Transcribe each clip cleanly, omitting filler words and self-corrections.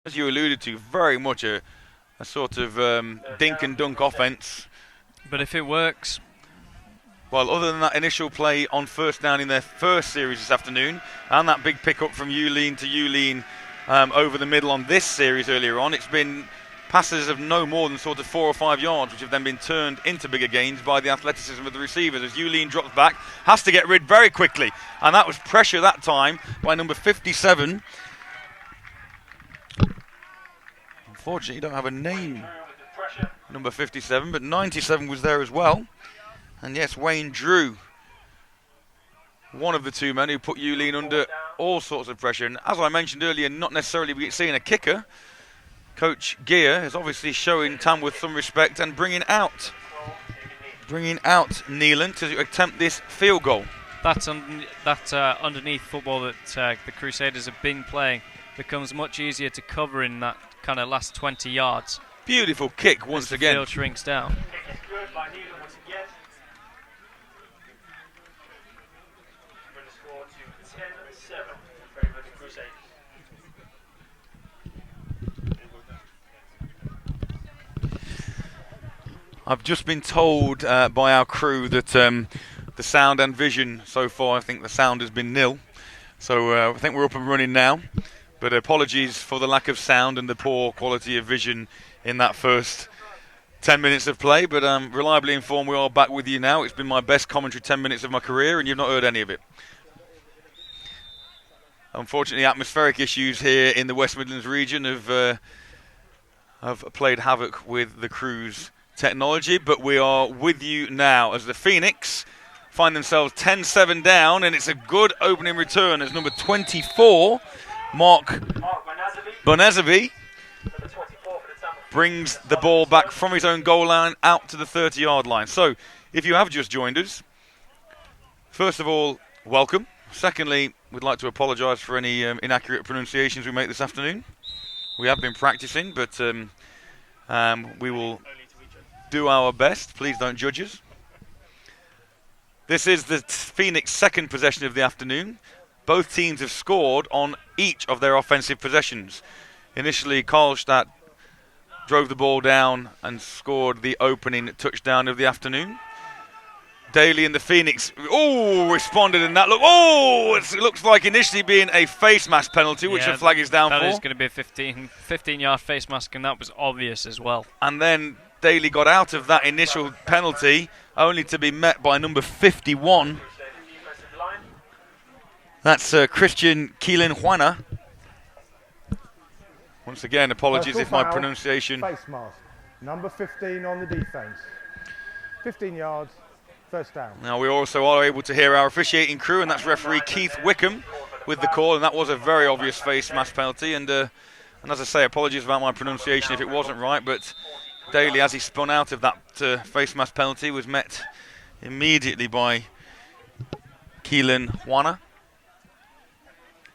As you alluded to, very much a sort of dink and dunk offence. But if it works... Well, other than that initial play on first down in their first series this afternoon, and that big pickup from Uleen to Uleen over the middle on this series earlier on, it's been passes of no more than sort of 4 or 5 yards, which have then been turned into bigger gains by the athleticism of the receivers. As Uleen drops back, has to get rid very quickly, and that was pressure that time by number 57. Unfortunately, you don't have a name, number 57, but 97 was there as well. And yes, Wayne Drew, one of the two men who put Uleen under all sorts of pressure. And as I mentioned earlier, not necessarily seeing a kicker. Coach Gear is obviously showing Tamworth some respect and bringing out Neelan to attempt this field goal. That's underneath football that the Crusaders have been playing becomes much easier to cover in that kind of last 20 yards. Beautiful kick once again. The field shrinks down. I've just been told by our crew that the sound and vision so far, I think the sound has been nil. So I think we're up and running now. But apologies for the lack of sound and the poor quality of vision in that first 10 minutes of play. But I'm reliably informed we are back with you now. It's been my best commentary 10 minutes of my career, and you've not heard any of it. Unfortunately, atmospheric issues here in the West Midlands region have played havoc with the crew's technology. But we are with you now as the Phoenix find themselves 10-7 down, and it's a good opening return as number 24, Mark Bonazavi, brings the ball back from his own goal line out to the 30-yard line. So, if you have just joined us, first of all, welcome. Secondly, we'd like to apologise for any inaccurate pronunciations we make this afternoon. We have been practising, but we will do our best. Please don't judge us. This is the Phoenix second possession of the afternoon. Both teams have scored on each of their offensive possessions. Initially, Carlstad drove the ball down and scored the opening touchdown of the afternoon. Daly and the Phoenix, responded in that look. It looks like initially being a face mask penalty, which the flag is down for. That is going to be a 15-yard face mask, and that was obvious as well. And then Daly got out of that initial penalty, only to be met by number 51. That's Christian Keelan-Juana. Once again, apologies if my pronunciation... Face mask. Number 15 on the defence. 15 yards, first down. Now we also are able to hear our officiating crew, and that's referee Keith Wickham with the call, and that was a very obvious face mask penalty. And as I say, apologies about my pronunciation if it wasn't right, but Daly, as he spun out of that face mask penalty, was met immediately by Keelan-Juana.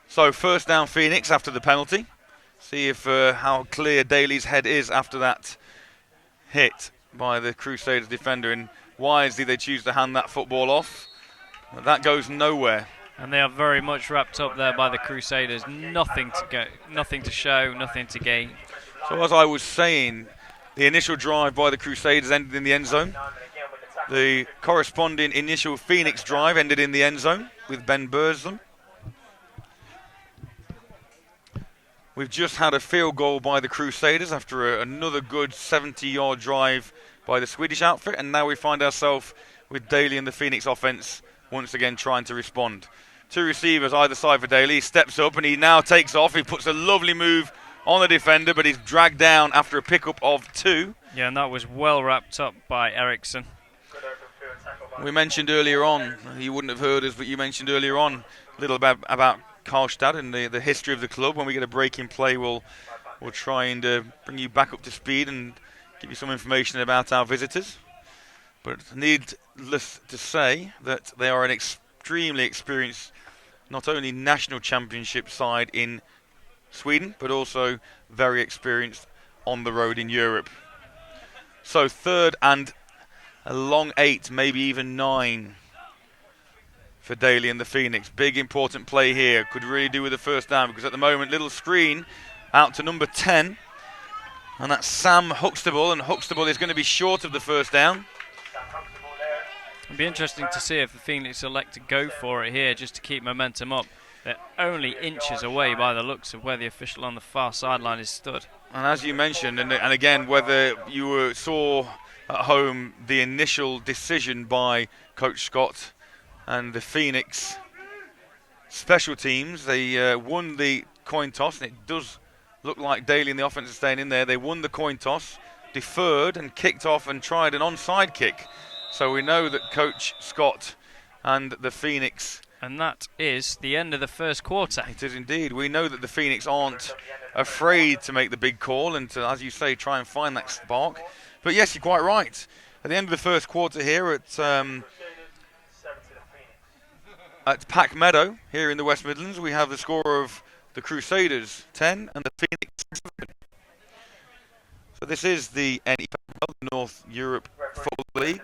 So first down Phoenix after the penalty. See if how clear Daly's head is after that hit by the Crusaders defender, and wisely they choose to hand that football off. But that goes nowhere. And they are very much wrapped up there by the Crusaders. Nothing to show, nothing to gain. So as I was saying, the initial drive by the Crusaders ended in the end zone. The corresponding initial Phoenix drive ended in the end zone with Ben Burslem. We've just had a field goal by the Crusaders after another good 70-yard drive by the Swedish outfit, and now we find ourselves with Daly and the Phoenix offence once again trying to respond. Two receivers either side for Daly. He steps up and he now takes off. He puts a lovely move on the defender, but he's dragged down after a pickup of 2. Yeah, and that was well wrapped up by Eriksson. We mentioned earlier on, you wouldn't have heard us, but you mentioned earlier on a little about Carlstad and the history of the club. When we get a break in play, we'll try and bring you back up to speed and give you some information about our visitors. But needless to say that they are an extremely experienced, not only national championship side in Sweden, but also very experienced on the road in Europe. So third and a long 8, maybe even 9 for Daly and the Phoenix. Big important play here. Could really do with the first down, because at the moment, little screen out to number 10. And that's Sam Huxtable, and Huxtable is going to be short of the first down. It'll be interesting to see if the Phoenix elect to go for it here just to keep momentum up. They're only inches away by the looks of where the official on the far sideline is stood. And as you mentioned, and again, whether you saw at home the initial decision by Coach Scott and the Phoenix special teams, they won the coin toss, and it does look like Daly and the offense are staying in there. They won the coin toss, deferred and kicked off and tried an onside kick. So we know that Coach Scott and the Phoenix... And that is the end of the first quarter. It is indeed. We know that the Phoenix aren't afraid to make the big call and to, as you say, try and find that spark. But yes, you're quite right. At the end of the first quarter here at Pack Meadow, here in the West Midlands, we have the score of the Crusaders 10 and the Phoenix 7. So this is the NEFL, the North Europe Football League.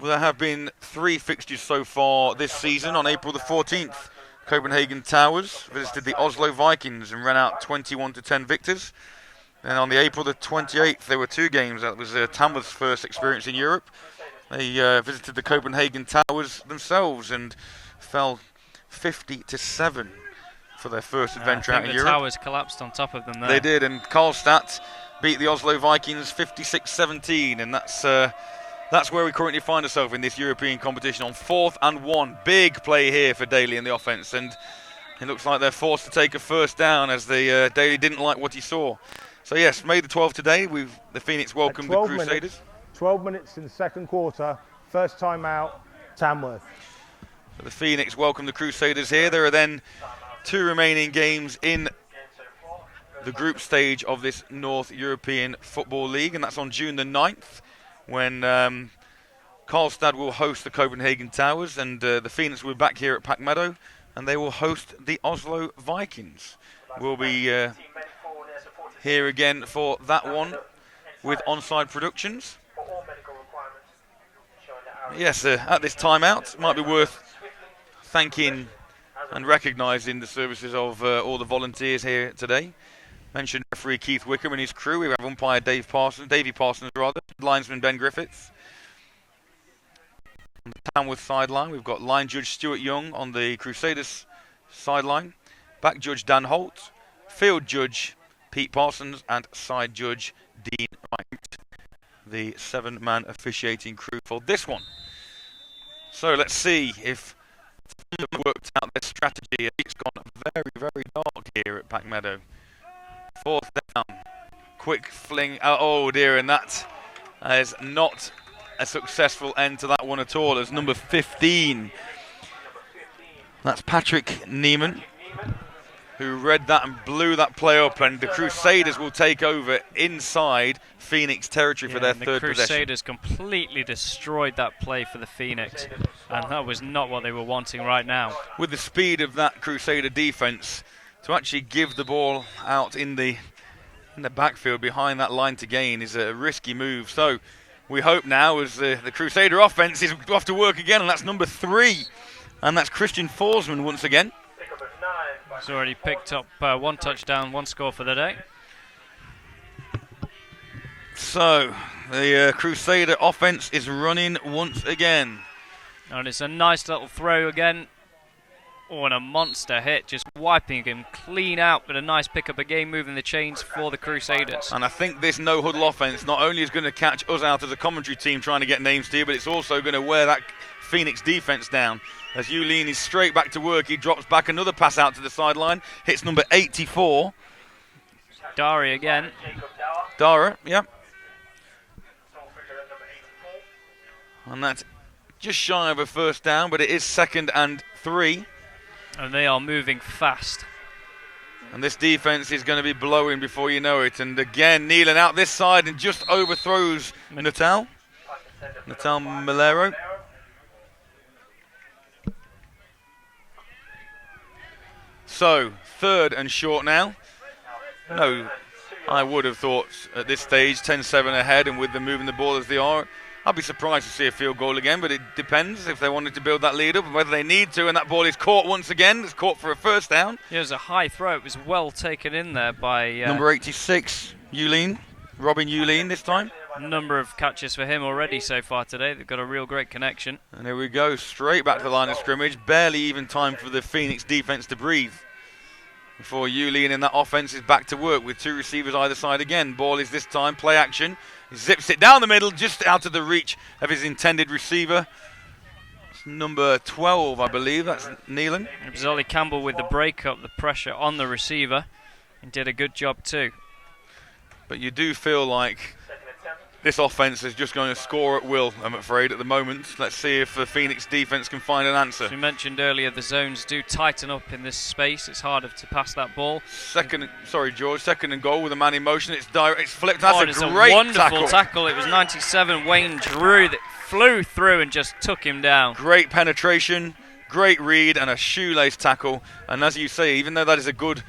There have been 3 fixtures so far this season. On April the 14th, Copenhagen Towers visited the Oslo Vikings and ran out 21-10 victors. And on the April the 28th, there were 2 games. That was Tamworth's first experience in Europe. They visited the Copenhagen Towers themselves and fell 50-7 for their first adventure out in Europe. The Towers collapsed on top of them there. They did, and Carlstad beat the Oslo Vikings 56-17, and that's where we currently find ourselves in this European competition on 4th and 1. Big play here for Daly in the offence, and it looks like they're forced to take a first down as Daly didn't like what he saw. So yes, May the 12th today, the Phoenix welcomed the Crusaders. 12 minutes in the second quarter, first time out, Tamworth. So the Phoenix welcome the Crusaders here. There are then 2 remaining games in the group stage of this North European Football League, and that's on June the 9th when Carlstad will host the Copenhagen Towers, and the Phoenix will be back here at Pack Meadow, and they will host the Oslo Vikings. We'll be here again for that one with Onside Productions. Yes, at this timeout, it might be worth thanking and recognising the services of all the volunteers here today. Mentioned referee Keith Wickham and his crew. We have umpire Davy Parsons, linesman Ben Griffiths. On the Tamworth sideline, we've got line judge Stuart Young on the Crusaders sideline, back judge Dan Holt, field judge Pete Parsons, and side judge Dean Wright. The 7-man officiating crew for this one. So let's see if they've worked out their strategy. It's gone very, very dark here at Pack Meadow. 4th down, quick fling. Oh dear, and that is not a successful end to that one at all. As number 15, that's Patrick Neiman, who read that and blew that play up, and the Crusaders will take over inside Phoenix territory for their third possession. The Crusaders completely destroyed that play for the Phoenix, and that was not what they were wanting right now. With the speed of that Crusader defence, to actually give the ball out in the backfield behind that line to gain is a risky move. So we hope now as the Crusader offence is off to work again, and that's number 3, and that's Christian Forsman once again. He's already picked up 1 touchdown, 1 score for the day. So the Crusader offence is running once again. And it's a nice little throw again. Oh, and a monster hit, just wiping him clean out, but a nice pick-up again, moving the chains for the Crusaders. And I think this no-huddle offence not only is going to catch us out as a commentary team trying to get names to you, but it's also going to wear that Phoenix defence down. As Yulin is straight back to work, he drops back, another pass out to the sideline, hits number 84. Dari again. Dara, yep. And that's just shy of a first down, but it is 2nd and 3. And they are moving fast. And this defence is going to be blowing before you know it. And again, Nealon out this side and just overthrows Natal Malero. So, 3rd and short now. No, I would have thought at this stage, 10-7 ahead, and with them moving the ball as they are, I'd be surprised to see a field goal again, but it depends if they wanted to build that lead up and whether they need to. And that ball is caught once again. It's caught for a first down. Yeah, it was a high throw. It was well taken in there by number 86, Uline. Robin Uline this time. Number of catches for him already so far today. They've got a real great connection. And here we go, straight back to the line of scrimmage. Barely even time for the Phoenix defense to breathe before Uline in that offense is back to work with 2 receivers either side again. Ball is this time play action. He zips it down the middle, just out of the reach of his intended receiver. It's number 12, I believe. That's Neelan. It was Ollie Campbell with the breakup, the pressure on the receiver, and did a good job too. But you do feel like this offense is just going to score at will, I'm afraid, at the moment. Let's see if the Phoenix defense can find an answer. As we mentioned earlier, the zones do tighten up in this space. It's harder to pass that ball. Second and goal with a man in motion. It's flipped. That's a great wonderful tackle. It was 97 Wayne Drew that flew through and just took him down. Great penetration, great read, and a shoelace tackle. And as you say, even though that is a good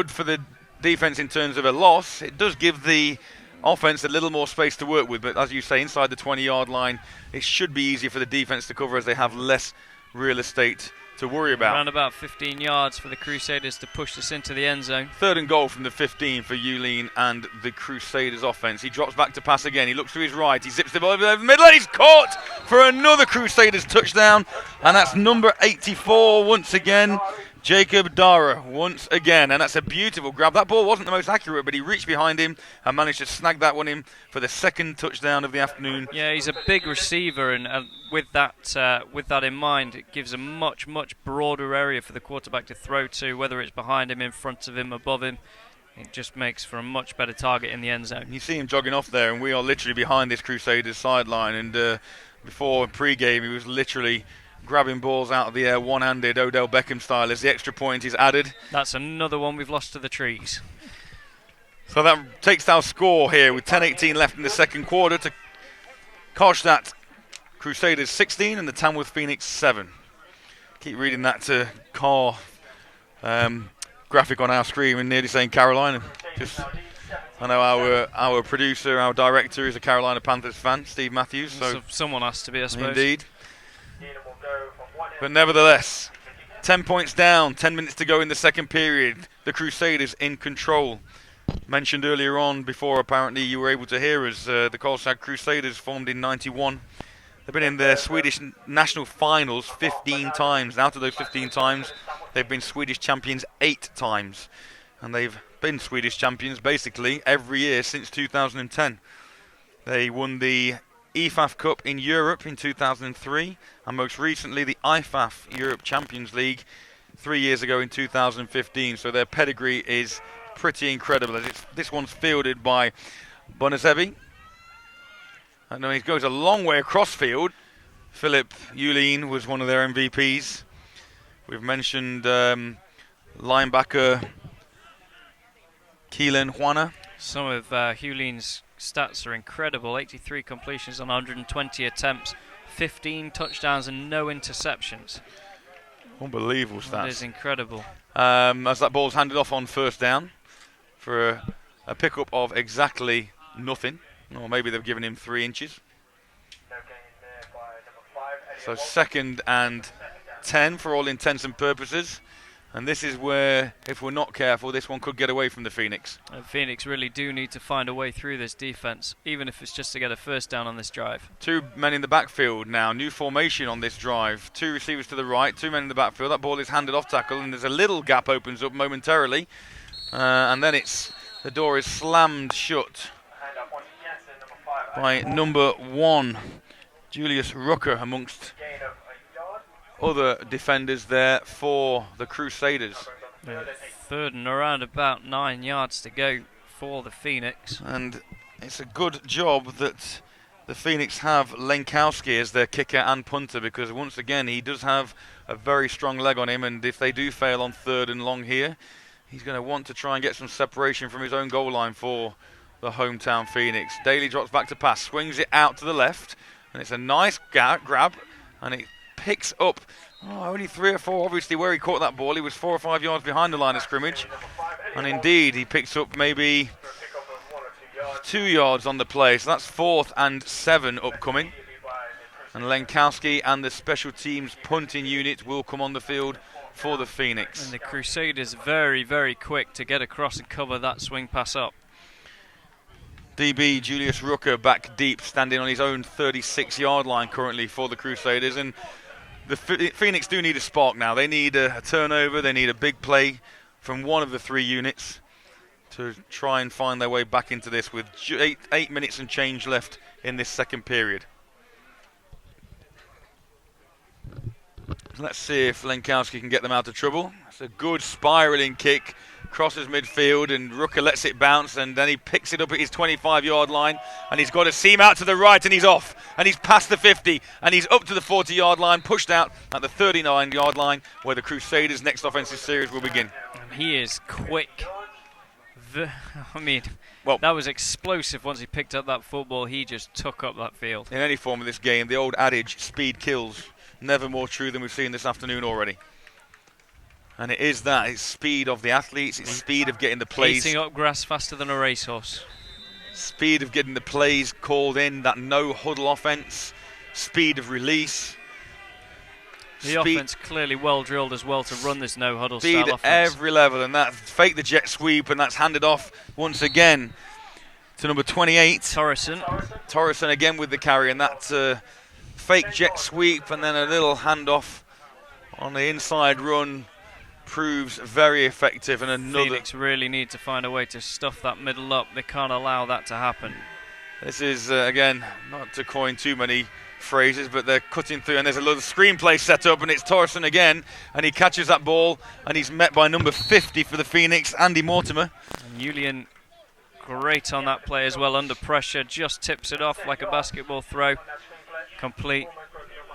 for the defense in terms of a loss, it does give the offense a little more space to work with. But as you say, inside the 20-yard line, it should be easier for the defense to cover as they have less real estate to worry about. Around about 15 yards for the Crusaders to push this into the end zone. 3rd and goal from the 15 for Uline and the Crusaders offense. He drops back to pass again. He looks to his right. He zips the ball over the middle. And he's caught for another Crusaders touchdown. And that's number 84 once again. Jacob Dara once again, and that's a beautiful grab. That ball wasn't the most accurate, but he reached behind him and managed to snag that one in for the 2nd touchdown of the afternoon. Yeah, he's a big receiver, and with that in mind, it gives a much broader area for the quarterback to throw to, whether it's behind him, in front of him, above him. It just makes for a much better target in the end zone. You see him jogging off there, and we are literally behind this Crusaders sideline, and before pre-game he was literally grabbing balls out of the air one-handed, Odell Beckham style, as the extra point is added. That's another one we've lost to the trees. So that takes our score here with 10:18 left in the second quarter to Carlstad Crusaders 16 and the Tamworth Phoenix 7. Keep reading that to Carl graphic on our screen and nearly saying Carolina. I know our producer, our director is a Carolina Panthers fan, Steve Matthews. So someone has to be, I suppose. Indeed. But nevertheless, 10 points down, 10 minutes to go in the second period. The Crusaders in control. Mentioned earlier on, before apparently you were able to hear us, the Carlstad Crusaders formed in 91. They've been in the Swedish national finals 15 times. And out of those 15 times, they've been Swedish champions 8 times. And they've been Swedish champions basically every year since 2010. They won the EFAF Cup in Europe in 2003, and most recently the IFAF Europe Champions League 3 years ago in 2015. So their pedigree is pretty incredible. This one's fielded by Bonazevi. I know he goes a long way across field. Philip Uline was one of their MVPs. We've mentioned linebacker Keelan Juana. Some of Uline's stats are incredible. 83 completions on 120 attempts, 15 touchdowns and no interceptions. Unbelievable stats. That is incredible. As that ball's handed off on first down for a pickup of exactly nothing. Or maybe they've given him 3 inches. So 2nd and 10 for all intents and purposes. And this is where, if we're not careful, this one could get away from the Phoenix. Phoenix really do need to find a way through this defense, even if it's just to get a first down on this drive. 2 men in the backfield now. New formation on this drive. 2 receivers to the right, 2 men in the backfield. That ball is handed off tackle, and there's a little gap opens up momentarily. And then the door is slammed shut by number 1, Julius Rucker, amongst other defenders there for the Crusaders. 3rd and around about 9 yards to go for the Phoenix. And it's a good job that the Phoenix have Lenkowski as their kicker and punter, because once again he does have a very strong leg on him, and if they do fail on 3rd and long here, he's going to want to try and get some separation from his own goal line for the hometown Phoenix. Daly drops back to pass, swings it out to the left, and it's a nice grab, and it picks up only 3 or 4. Obviously, where he caught that ball, he was 4 or 5 yards behind the line of scrimmage, and indeed he picks up maybe 2 yards on the play. So that's 4th and 7 upcoming. And Lenkowski and the special teams punting unit will come on the field for the Phoenix. And the Crusaders very, very quick to get across and cover that swing pass up. DB Julius Rucker back deep, standing on his own 36-yard line currently for the Crusaders. And the Phoenix do need a spark now. They need a turnover. They need a big play from one of the 3 units to try and find their way back into this with 8 minutes and change left in this second period. Let's see if Lenkowski can get them out of trouble. It's a good spiralling kick, crosses midfield, and Rucker lets it bounce, and then he picks it up at his 25-yard line, and he's got a seam out to the right, and he's off, and he's past the 50, and he's up to the 40-yard line, pushed out at the 39-yard line, where the Crusaders' next offensive series will begin. He is quick. I mean, well, that was explosive. Once he picked up that football, he just took up that field. In any form of this game, the old adage, speed kills, never more true than we've seen this afternoon already. And it is that. It's speed of the athletes. It's speed of getting the plays. Eating up grass faster than a racehorse. Speed of getting the plays called in. That no-huddle offense. Speed of release. The offense clearly well drilled as well to run this no-huddle style offense. offense. Speed at every level. And that fake the jet sweep. And that's handed off once again to number 28. Torreson again with the carry. And that fake jet sweep and then a little handoff on the inside run proves very effective. And another. Phoenix really need to find a way to stuff that middle up. They can't allow that to happen. This is, again, not to coin too many phrases, but they're cutting through, and there's a little screenplay set up, and it's Torreson again, and he catches that ball, and he's met by number 50 for the Phoenix, Andy Mortimer. And Julian, great on that play as well, under pressure, just tips it off like a basketball throw. Complete.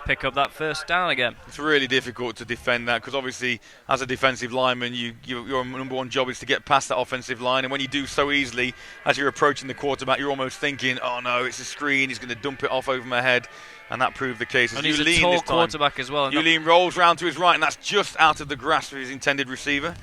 Pick up that first down again. It's really difficult to defend that because obviously as a defensive lineman your number one job is to get past that offensive line, and when you do so easily as you're approaching the quarterback, you're almost thinking, oh no, it's a screen, he's going to dump it off over my head, and that proved the case. And he's a tall quarterback as well. Julian rolls round to his right, and that's just out of the grasp of his intended receiver.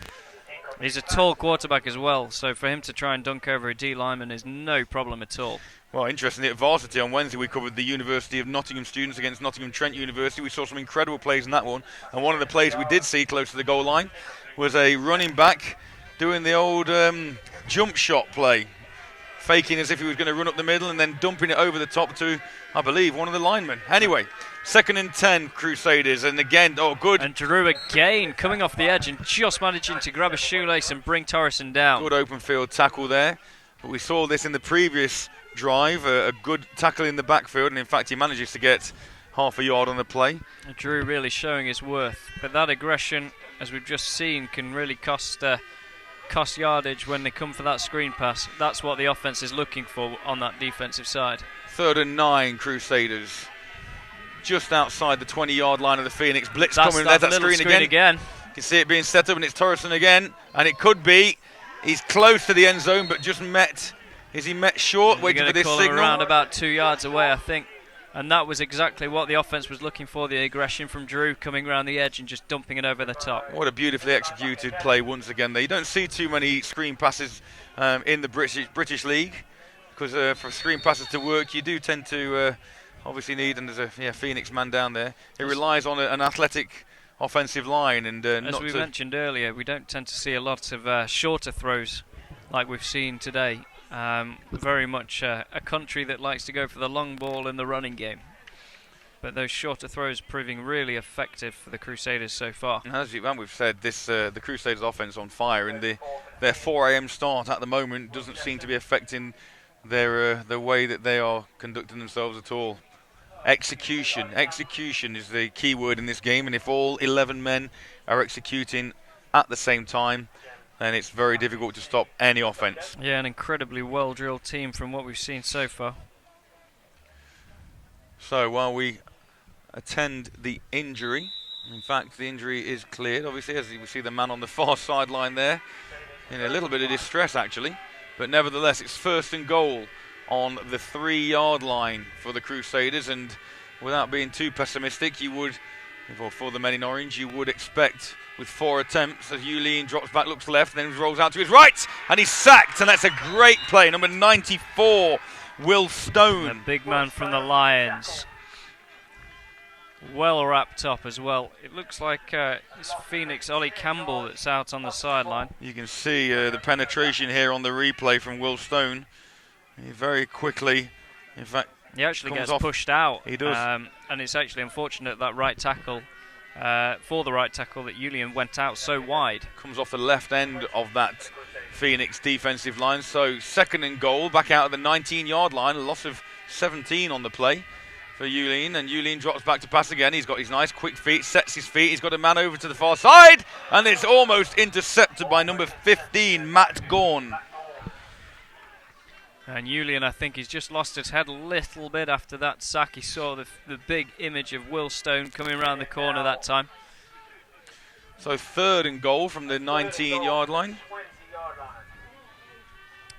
He's a tall quarterback as well, so for him to try and dunk over a D lineman is no problem at all. Well, interestingly, at Varsity on Wednesday, we covered the University of Nottingham students against Nottingham Trent University. We saw some incredible plays in that one. And one of the plays we did see close to the goal line was a running back doing the old jump shot play, faking as if he was going to run up the middle and then dumping it over the top to, I believe, one of the linemen. Anyway, 2nd and 10, Crusaders. And again, oh, good. And Drew again coming off the edge and just managing to grab a shoelace and bring Torreson down. Good open field tackle there. But we saw this in the previous drive, a good tackle in the backfield, and in fact he manages to get half a yard on the play. Drew really showing his worth, but that aggression, as we've just seen, can really cost yardage when they come for that screen pass. That's what the offense is looking for on that defensive side. 3rd and 9, Crusaders. Just outside the 20-yard line of the Phoenix. Blitz coming, there's that screen again. You can see it being set up, and it's Torreson again, and it could be. He's close to the end zone, but just met. Is he met short? Waiting for this signal. Around about 2 yards away, I think. And that was exactly what the offense was looking for, the aggression from Drew coming around the edge and just dumping it over the top. What a beautifully executed play once again there. You don't see too many screen passes in the British League because for screen passes to work, you do tend to obviously need, and there's a Phoenix man down there. It relies on an athletic offensive line. And as we mentioned earlier, we don't tend to see a lot of shorter throws like we've seen today. Very much a country that likes to go for the long ball in the running game. But those shorter throws proving really effective for the Crusaders so far. As we've said, the Crusaders offense on fire, and their 4 a.m. start at the moment doesn't seem to be affecting the way that they are conducting themselves at all. Execution is the key word in this game, and if all 11 men are executing at the same time, then it's very difficult to stop any offense. Yeah, an incredibly well-drilled team from what we've seen so far. So while we attend the injury, in fact the injury is cleared, obviously, as you see the man on the far sideline there in a little bit of distress actually, but nevertheless it's 1st and goal on the 3-yard line for the Crusaders, and without being too pessimistic, you would For the men in orange, you would expect with 4 attempts as Julian drops back, looks left, then rolls out to his right, and he's sacked, and that's a great play. Number 94, Will Stone. The big man from the Lions. Well wrapped up as well. It looks like it's Phoenix Ollie Campbell that's out on the sideline. You can see the penetration here on the replay from Will Stone. He very quickly, in fact, he actually gets off. pushed out. He does. And it's actually unfortunate that right tackle, for the right tackle, that Julian went out so wide. Comes off the left end of that Phoenix defensive line. So 2nd and goal, back out of the 19-yard line. A loss of 17 on the play for Julian. And Julian drops back to pass again. He's got his nice quick feet, sets his feet. He's got a man over to the far side. And it's almost intercepted by number 15, Matt Gorn. And Julian, I think, he's just lost his head a little bit after that sack. He saw the big image of Will Stone coming around the corner that time. So 3rd and goal from the 19-yard line.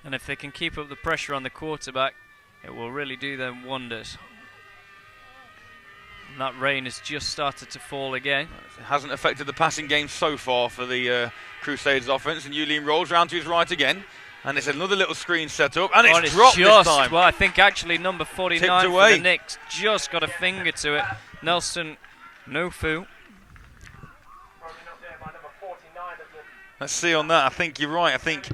And if they can keep up the pressure on the quarterback, it will really do them wonders. And that rain has just started to fall again. It hasn't affected the passing game so far for the Crusaders offense. And Julian rolls round to his right again. And it's another little screen set up, and it's dropped just, this time. Well, I think actually number 49 for the Knicks just got a finger to it. Nelson Nofu. Let's see on that. I think you're right. I think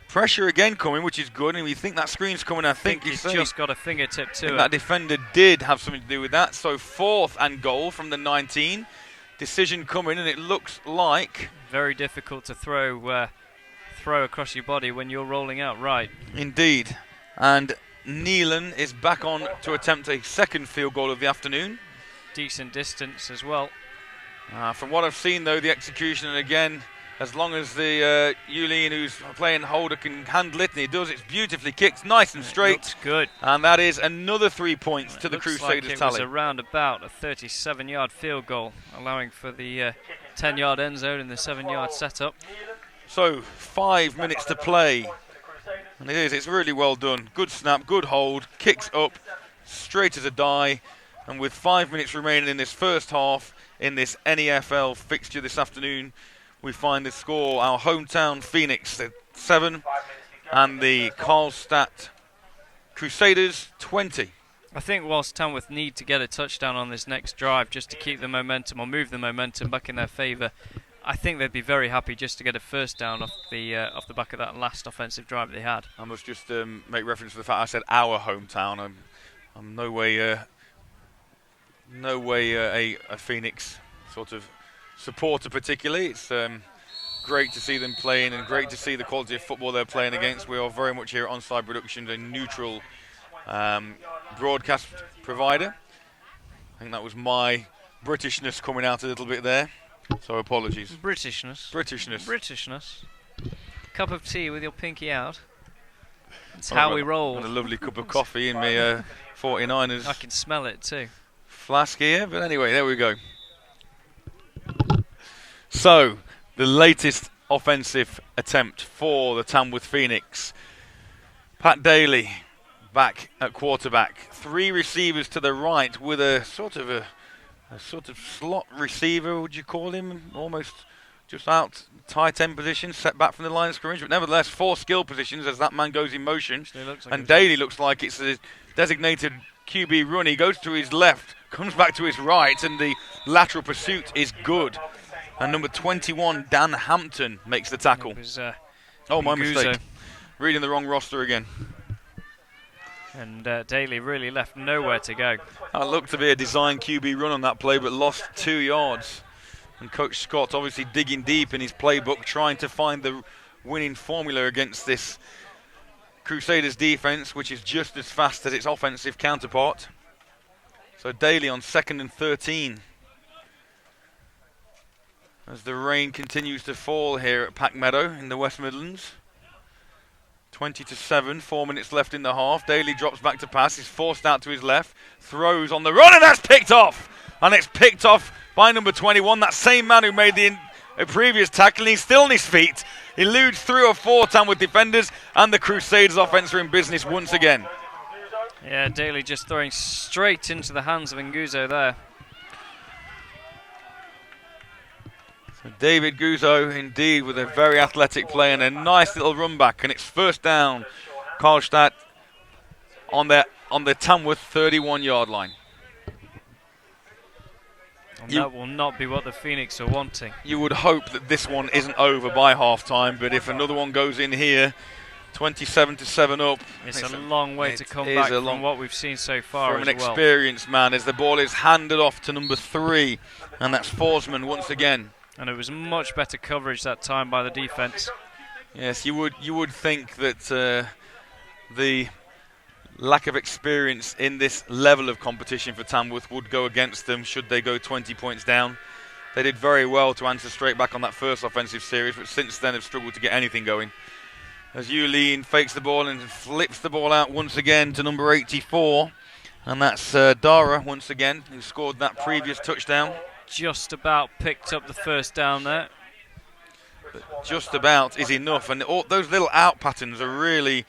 pressure again coming, which is good. And we think that screen's coming. I think he's just got a fingertip to it. That defender did have something to do with that. So 4th and goal from the 19. Decision coming, and it looks like very difficult to throw across your body when you're rolling out right. Indeed. And Neelan is back on to attempt a 2nd field goal of the afternoon. Decent distance as well. From what I've seen, though, the execution, and again, as long as the Julian, who's playing holder, can handle it, and he does, it's beautifully kicked, nice and straight. Looks good. And that is another 3 points to the Crusaders like tally. It was around about a 37-yard field goal, allowing for the 10-yard end zone and the 7-yard setup. So 5 minutes to play, and it's really well done. Good snap, good hold, kicks up, straight as a die, and with 5 minutes remaining in this first half, in this NEFL fixture this afternoon, we find the score, our hometown Phoenix 7, and the Carlstad Crusaders 20. I think whilst Tamworth need to get a touchdown on this next drive just to keep the momentum or move the momentum back in their favour, I think they'd be very happy just to get a first down off the back of that last offensive drive they had. I must just make reference to the fact I said our hometown. I'm no way a Phoenix sort of supporter particularly. It's great to see them playing and great to see the quality of football they're playing against. We are very much here at Onside Productions, a neutral broadcast provider. I think that was my Britishness coming out a little bit there. So apologies. Britishness. Cup of tea with your pinky out. That's how we roll. And a lovely cup of coffee in my 49ers. I can smell it too. Flask here, but anyway, there we go. So, the latest offensive attempt for the Tamworth Phoenix. Pat Daly back at quarterback. 3 receivers to the right with a sort of slot receiver, would you call him? Almost just out tight end position, set back from the line of scrimmage, but nevertheless 4 skill positions as that man goes in motion. And Daly looks like it's a designated QB run. He goes to his left, comes back to his right, and the lateral pursuit is good. And number 21, Dan Hampton, makes the tackle. My mistake. Reading the wrong roster again. And Daly really left nowhere to go. That looked to be a design QB run on that play, but lost 2 yards. And Coach Scott obviously digging deep in his playbook, trying to find the winning formula against this Crusaders defense, which is just as fast as its offensive counterpart. So Daly on 2nd and 13. As the rain continues to fall here at Pack Meadow in the West Midlands. 20-7, 4 minutes left in the half. Daly drops back to pass. He's forced out to his left. Throws on the run, and that's picked off. And it's picked off by number 21, that same man who made the previous tackle. And he's still on his feet. Eludes 3 or 4 Tamworth defenders, and the Crusaders offense are in business once again. Yeah, Daly just throwing straight into the hands of Nguzo there. David Guzzo, indeed, with a very athletic play and a nice little run back, and it's first down. Carlstad on the Tamworth 31-yard line. And that will not be what the Phoenix are wanting. You would hope that this one isn't over by half-time, but if another one goes in here, 27-7 up. It's a long way to come back from what we've seen so far. From an experienced man, as the ball is handed off to number 3, and that's Forsman once again. And it was much better coverage that time by the defence. Yes, you would think that the lack of experience in this level of competition for Tamworth would go against them should they go 20 points down. They did very well to answer straight back on that first offensive series, but since then have struggled to get anything going. As Yulin fakes the ball and flips the ball out once again to number 84, and that's Dara once again, who scored that previous touchdown. Just about picked up the first down there. But just about is enough, and all those little out patterns are really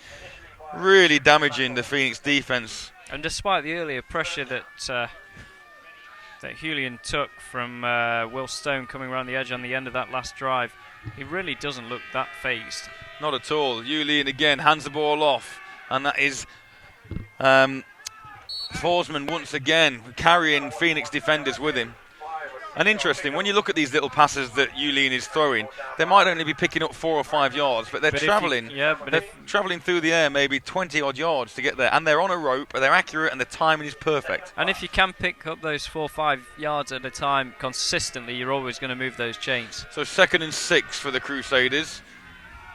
damaging the Phoenix defence. And despite the earlier pressure that Julian took from Will Stone coming around the edge on the end of that last drive, he really doesn't look that phased. Not at all. Julian again hands the ball off, and that is Forsman once again carrying Phoenix defenders with him. And interesting, when you look at these little passes that Yulin is throwing, they might only be picking up 4 or 5 yards, but they're travelling. They're travelling through the air maybe 20 odd yards to get there, and they're on a rope, they're accurate, and the timing is perfect. And if you can pick up those 4 or 5 yards at a time consistently, you're always going to move those chains. So 2nd and 6 for the Crusaders.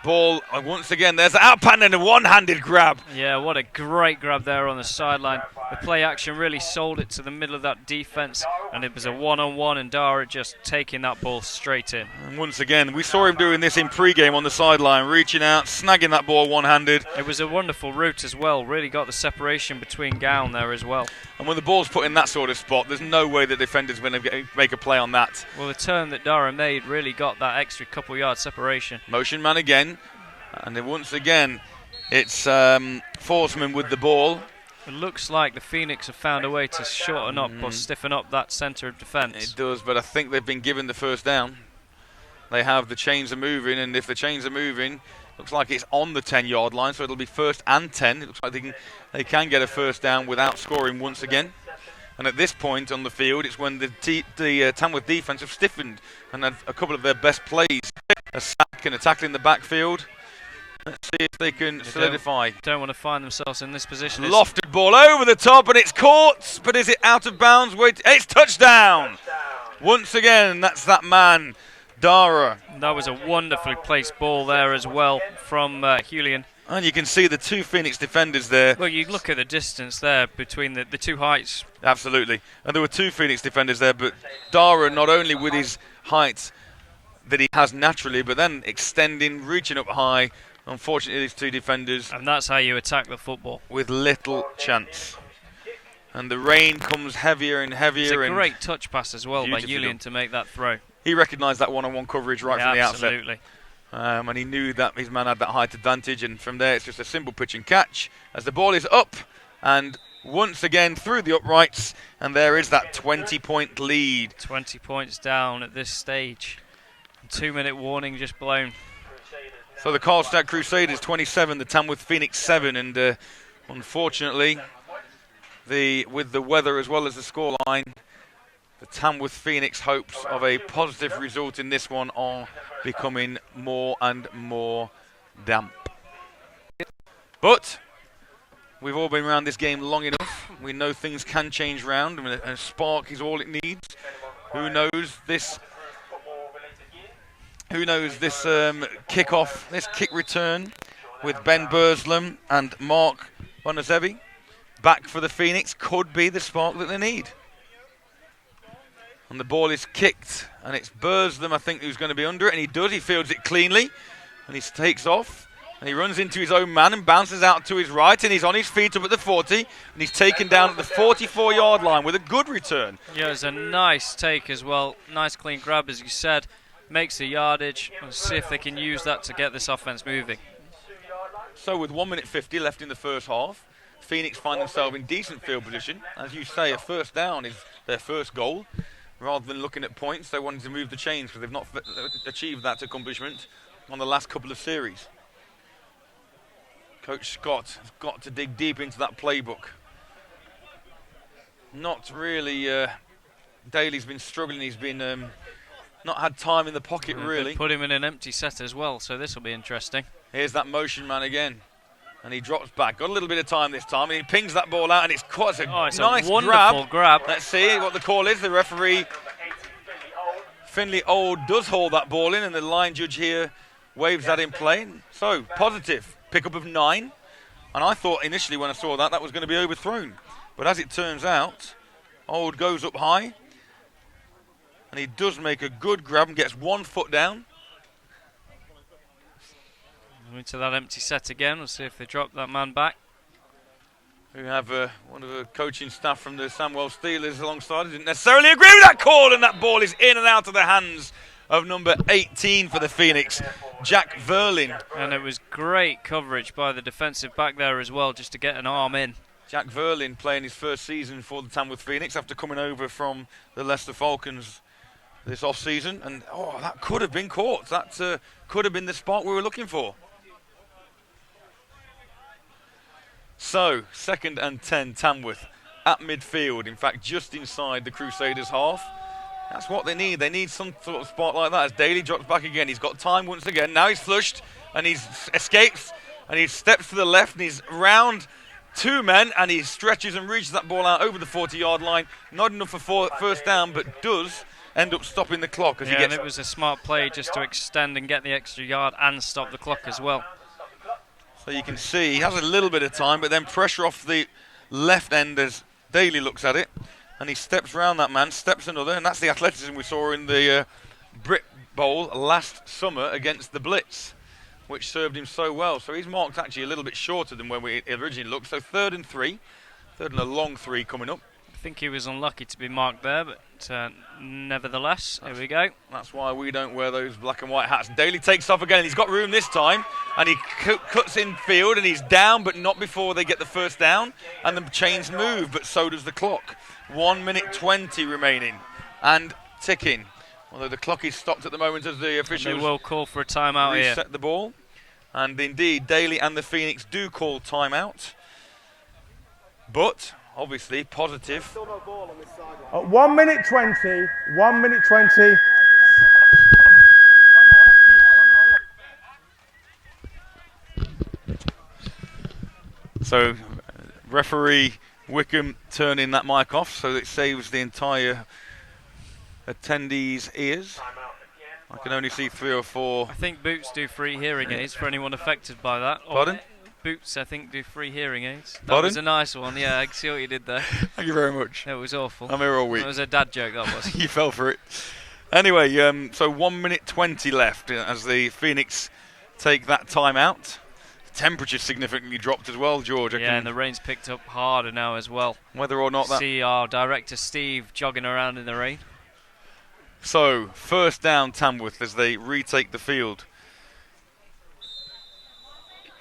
Ball, once again, there's an out pattern and a one-handed grab. Yeah, what a great grab there on the sideline. The play action really sold it to the middle of that defence, and it was a one-on-one, and Dara just taking that ball straight in. And once again, we saw him doing this in pre-game on the sideline, reaching out, snagging that ball one-handed. It was a wonderful route as well, really got the separation between Gown there as well. And when the ball's put in that sort of spot, there's no way the defender's going to make a play on that. Well, the turn that Dara made really got that extra couple yards separation. Motion man again. And then once again, it's Forsman with the ball. It looks like the Phoenix have found a way to shorten up or stiffen up that centre of defence. It does, but I think they've been given the first down. They have, the chains are moving, and if the chains are moving, looks like it's on the 10-yard line, so it'll be 1st and 10. It looks like they can get a first down without scoring once again. And at this point on the field, it's when the Tamworth defence have stiffened and had a couple of their best plays, a sack and a tackle in the backfield. Let's see if they can solidify. Don't want to find themselves in this position. Lofted ball over the top, and it's caught, but is it out of bounds? Wait, it's touchdown! Once again, that's that man, Dara. That was a wonderfully placed ball there as well from Julian. And you can see the 2 Phoenix defenders there. Well, you look at the distance there between the 2 heights. Absolutely. And there were 2 Phoenix defenders there, but Dara, not only with his height that he has naturally, but then extending, reaching up high. Unfortunately, these 2 defenders. And that's how you attack the football. With little chance. And the rain comes heavier and heavier. It's a great touch pass as well by Julian to make that throw. He recognised that one-on-one coverage right from the outset. Absolutely. And he knew that his man had that height advantage, and from there it's just a simple pitch and catch as the ball is up and once again through the uprights, and there is that 20-point lead. 20 points down at this stage. 2-minute warning just blown. So the Carlstad Crusaders 27, the Tamworth Phoenix 7, and unfortunately, with the weather as well as the scoreline, the Tamworth Phoenix hopes of a positive result in this one are becoming more and more damp. But we've all been around this game long enough. We know things can change round, and a spark is all it needs. Who knows this kickoff, this kick return with Ben Burslam and Mark Bonazevi back for the Phoenix could be the spark that they need. And the ball is kicked, and it's Burslam, I think, who's going to be under it, and he does. He fields it cleanly, and he takes off, and he runs into his own man and bounces out to his right, and he's on his feet up at the 40, and he's taken down at the 44-yard line with a good return. Yeah, it was a nice take as well. Nice clean grab, as you said. Makes the yardage. Let's see if they can use that to get this offense moving. So with 1 minute 50 left in the first half, Phoenix find themselves in decent field position. As you say, a first down is their first goal. rather than looking at points. They wanted to move the chains because they've not achieved that accomplishment on the last couple of series. Coach Scott has got to dig deep into that playbook. Not really. Daly's been struggling. He's been not had time in the pocket, really. Put him in an empty set as well, so this will be interesting. Here's that motion man again. And he drops back. Got a little bit of time this time. And he pings that ball out, and it's quite a nice wonderful grab. Let's see what the call is. The referee, Finley Old, does hold that ball in, and the line judge here waves that in play. So, positive. Pickup of 9. And I thought initially when I saw that was going to be overthrown. But as it turns out, Old goes up high. And he does make a good grab and gets 1 foot down. Into that empty set again. We'll see if they drop that man back. We have one of the coaching staff from the Samwell Steelers alongside. Didn't necessarily agree with that call, and that ball is in and out of the hands of number 18 for the Phoenix, Jack Verlin. And it was great coverage by the defensive back there as well, just to get an arm in. Jack Verlin playing his first season for the Tamworth Phoenix after coming over from the Leicester Falcons this off-season. And, that could have been caught. That could have been the spot we were looking for. So, 2nd and 10, Tamworth at midfield. In fact, just inside the Crusaders' half. That's what they need. They need some sort of spot like that. As Daly drops back again, he's got time once again. Now he's flushed, and he escapes, and he steps to the left, and he's round 2 men, and he stretches and reaches that ball out over the 40-yard line. Not enough for first down, but does end up stopping the clock. And it was a smart play just to extend and get the extra yard and stop the clock as well. So you can see he has a little bit of time, but then pressure off the left end as Daly looks at it. And he steps round that man, steps another, and that's the athleticism we saw in the Brit Bowl last summer against the Blitz, which served him so well. So he's marked actually a little bit shorter than when we originally looked. So 3rd and 3, 3rd and a long 3 coming up. I think he was unlucky to be marked there, but nevertheless, here we go. That's why we don't wear those black and white hats. Daly takes off again, and he's got room this time, and he cuts in field, and he's down, but not before they get the first down, and the chains move, but so does the clock. 1 minute 20 remaining, and ticking. Although the clock is stopped at the moment as the officials they will call for a timeout here. Reset the ball, and indeed Daly and the Phoenix do call timeout, but obviously positive. 1 minute 20. 1 minute 20. So, referee Wickham turning that mic off so that it saves the entire attendees' ears. I can only see 3 or 4. I think Boots do free hearing aids for anyone affected by that. Pardon? Boots, I think, do free hearing aids. That Pardon? was a nice one. Yeah, I see what you did there. Thank you very much. It was awful. I'm here all week. It was a dad joke, that was. You fell for it. Anyway, so 1 minute 20 left as the Phoenix take that time out. Temperature significantly dropped as well, George. Yeah, and the rain's picked up harder now as well. Whether or not that... See our director Steve jogging around in the rain. So, first down Tamworth as they retake the field.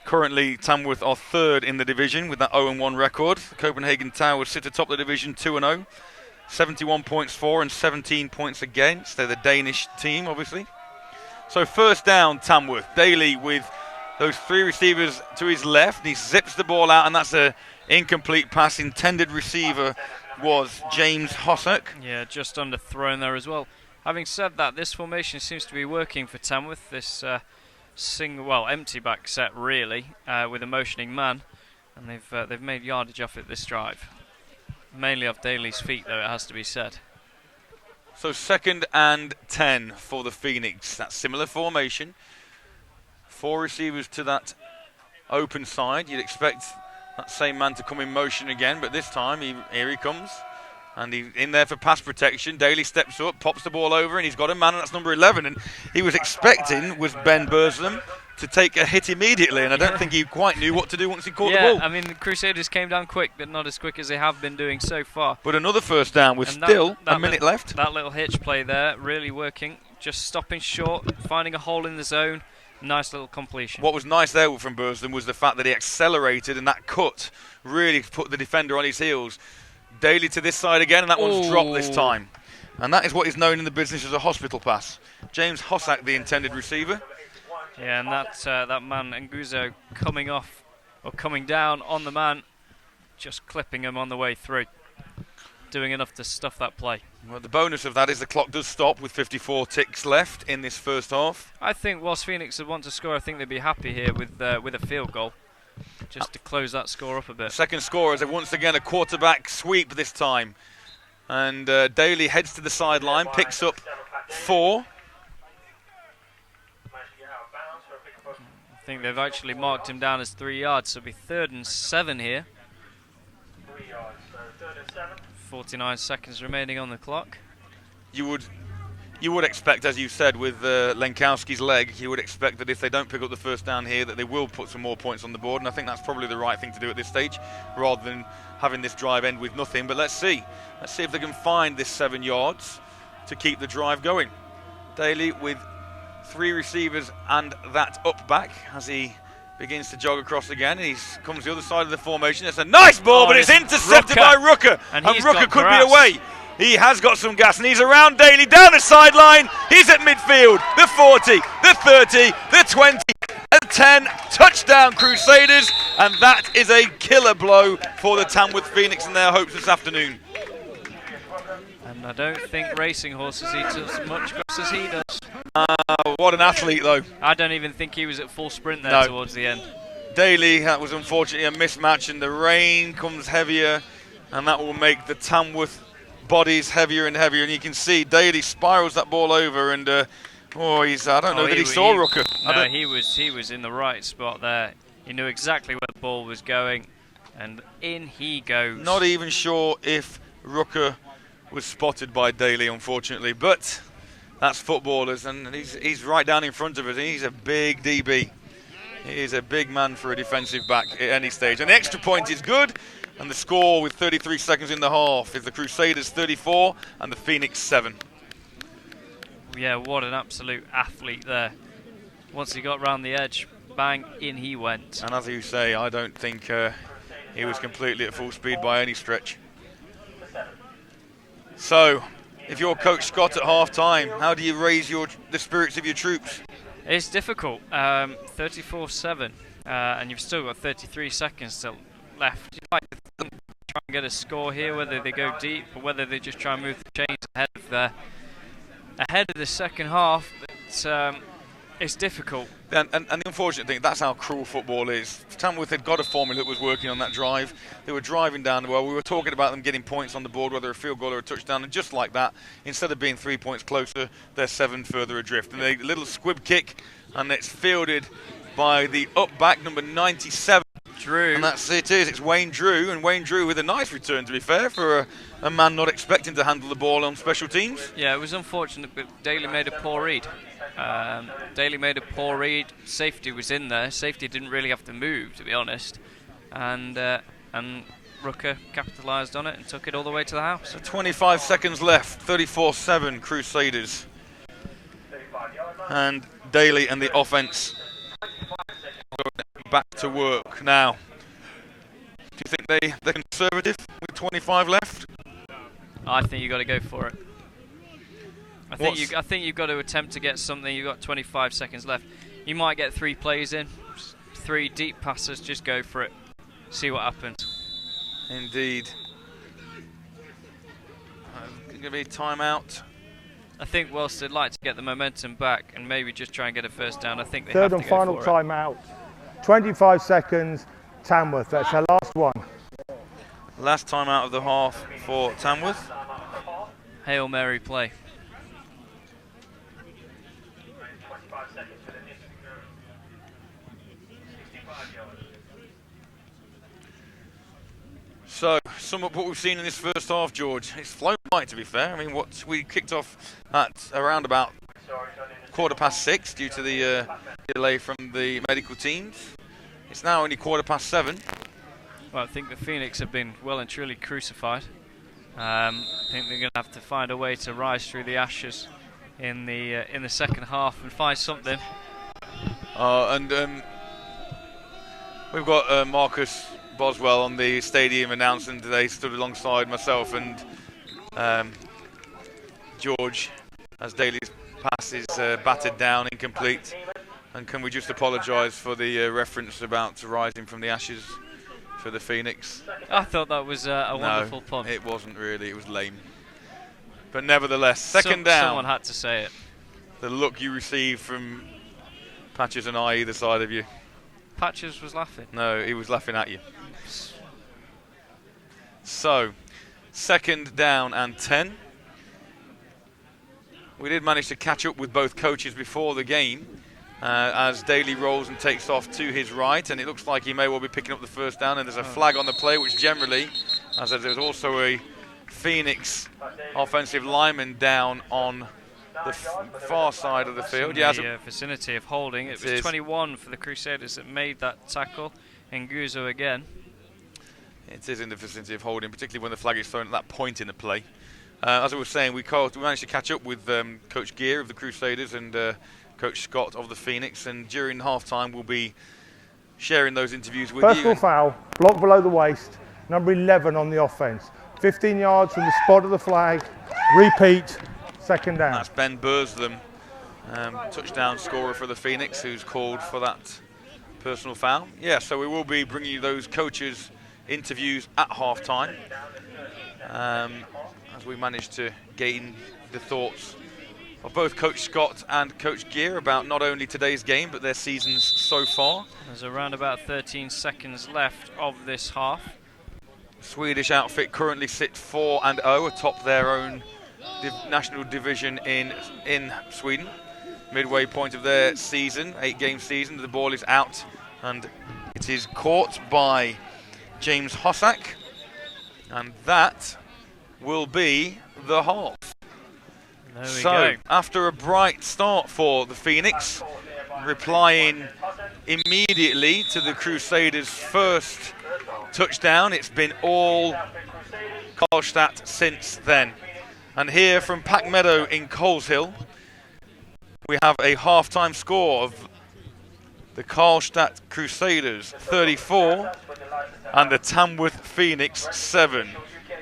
Currently, Tamworth are 3rd in the division with that 0-1 record. The Copenhagen Towers sit atop the division 2-0. 71 points for and 17 points against. They're the Danish team, obviously. So, first down Tamworth. Daly with those 3 receivers to his left. He zips the ball out, and that's an incomplete pass. Intended receiver was James Hossack. Yeah, just underthrown there as well. Having said that, this formation seems to be working for Tamworth. This empty back set really, with a motioning man, and they've made yardage off it this drive. Mainly off Daly's feet, though, it has to be said. So 2nd and 10 for the Phoenix. That similar formation. 4 receivers to that open side. You'd expect that same man to come in motion again, but this time here he comes. And he's in there for pass protection. Daly steps up, pops the ball over, and he's got a man, and that's number 11. And he was expecting, was Ben Burslem, to take a hit immediately, and I don't think he quite knew what to do once he caught the ball. Yeah, I mean, the Crusaders came down quick, but not as quick as they have been doing so far. But another first down with still a minute left. That little hitch play there, really working. Just stopping short, finding a hole in the zone. Nice little completion. What was nice there from Burslem was the fact that he accelerated, and that cut really put the defender on his heels. Daly to this side again, and that one's dropped this time. And that is what is known in the business as a hospital pass. James Hossack, the intended receiver. Yeah, and that man, Nguzo, coming down on the man, just clipping him on the way through. Doing enough to stuff that play. Well, the bonus of that is the clock does stop with 54 ticks left in this first half. I think whilst Phoenix would want to score, I think they'd be happy here with a field goal, just to close that score up a bit. Second score is once again a quarterback sweep this time. And Daly heads to the sideline, picks up 4. I think they've actually marked him down as 3 yards, so it'll be 3rd and 7 here. 49 seconds remaining on the clock. You would expect, as you said, with Lenkowski's leg, you would expect that if they don't pick up the first down here, that they will put some more points on the board, and I think that's probably the right thing to do at this stage, rather than having this drive end with nothing. But let's see if they can find this 7 yards to keep the drive going. Daly with 3 receivers and that up back as he begins to jog across again. He comes the other side of the formation. It's a nice ball, but it's intercepted by Rooker, and Rooker could be away. He has got some gas, and he's around Daly, down the sideline. He's at midfield, the 40, the 30, the 20, and 10. Touchdown, Crusaders, and that is a killer blow for the Tamworth Phoenix and their hopes this afternoon. And I don't think racing horses eat as much grass as he does. What an athlete, though. I don't even think he was at full sprint there towards the end. Daly, that was unfortunately a mismatch, and the rain comes heavier, and that will make the Tamworth bodies heavier and heavier. And you can see Daly spirals that ball over, and I don't know that he saw Rooker. No, he was in the right spot there. He knew exactly where the ball was going, and in he goes. Not even sure if Rooker was spotted by Daly, unfortunately, but that's footballers, and he's right down in front of us, and he's a big DB. He is a big man for a defensive back at any stage. And the extra point is good, and the score with 33 seconds in the half is the Crusaders 34 and the Phoenix 7. Yeah, what an absolute athlete there. Once he got round the edge, bang, in he went. And as you say, I don't think he was completely at full speed by any stretch. So, if you're Coach Scott at half-time, how do you raise the spirits of your troops? It's difficult. 34-7, and you've still got 33 seconds left. You'd like to try and get a score here, whether they go deep or whether they just try and move the chains ahead of the second half. But it's difficult. And the unfortunate thing, that's how cruel football is. Tamworth had got a formula that was working on that drive. They were driving down the well. We were talking about them getting points on the board, whether a field goal or a touchdown, and just like that, instead of being 3 points closer, they're 7 further adrift. And a little squib kick, and it's fielded by the up back, number 97. Drew. And that's it is. It's Wayne Drew, and Wayne Drew with a nice return, to be fair, for a man not expecting to handle the ball on special teams. Yeah, it was unfortunate, but Daly made a poor read. Safety was in there. Safety didn't really have to move, to be honest. And Rooker capitalised on it and took it all the way to the house. So 25 seconds left, 34-7 Crusaders. And Daly and the offence back to work now. Do you think they're conservative with 25 left? I think you've got to go for it. I think you've got to attempt to get something. You've got 25 seconds left. You might get 3 plays in, 3 deep passes. Just go for it. See what happens. Indeed. Going to be timeout. I think whilst they'd like to get the momentum back and maybe just try and get a first down, I think they Third have and to go final for timeout. 25 seconds. Tamworth. That's our last one. Last time out of the half for Tamworth. Hail Mary play. So, sum up what we've seen in this first half, George. It's flown by, to be fair. I mean, what we kicked off at around about 6:15 due to the delay from the medical teams. It's now only 7:15. Well, I think the Phoenix have been well and truly crucified. I think they're going to have to find a way to rise through the ashes in the second half and find something. We've got Marcus Boswell on the stadium announcing today, stood alongside myself, and George, as Daly's pass is battered down, incomplete. And can we just apologise for the reference about rising from the ashes for the Phoenix? I thought that was a wonderful pun. It wasn't really, it was lame. But nevertheless, second down. Someone had to say it. The look you received from Patches and I either side of you. Patches was laughing. No, he was laughing at you. So, second down and 10. We did manage to catch up with both coaches before the game as Daly rolls and takes off to his right, and it looks like he may well be picking up the first down, and there's a flag on the play, which generally, as there's also a Phoenix offensive lineman down on the far side of the field. In the vicinity of holding. It was 21 for the Crusaders that made that tackle, and Nguzo again. It is in the vicinity of holding, particularly when the flag is thrown at that point in the play. As I was saying, we managed to catch up with Coach Gear of the Crusaders and Coach Scott of the Phoenix, and during half-time we'll be sharing those interviews with you. Personal foul, block below the waist, number 11 on the offence. 15 yards from the spot of the flag, repeat, second down. That's Ben Burslem, touchdown scorer for the Phoenix, who's called for that personal foul. Yeah, so we will be bringing you those coaches' interviews at half-time. As we managed to gain the thoughts of both Coach Scott and Coach Gear about not only today's game but their seasons so far. There's around about 13 seconds left of this half. The Swedish outfit currently sit 4-0 atop their own national division in Sweden. Midway point of their season, 8-game season. The ball is out and it is caught by James Hossack, and that will be the half. There we so, go. After a bright start for the Phoenix, replying immediately to the Crusaders' first touchdown, it's been all Carlstad since then. And here from Pack Meadow in Coleshill, we have a half-time score of the Carlstad Crusaders 34 and the Tamworth Phoenix 7.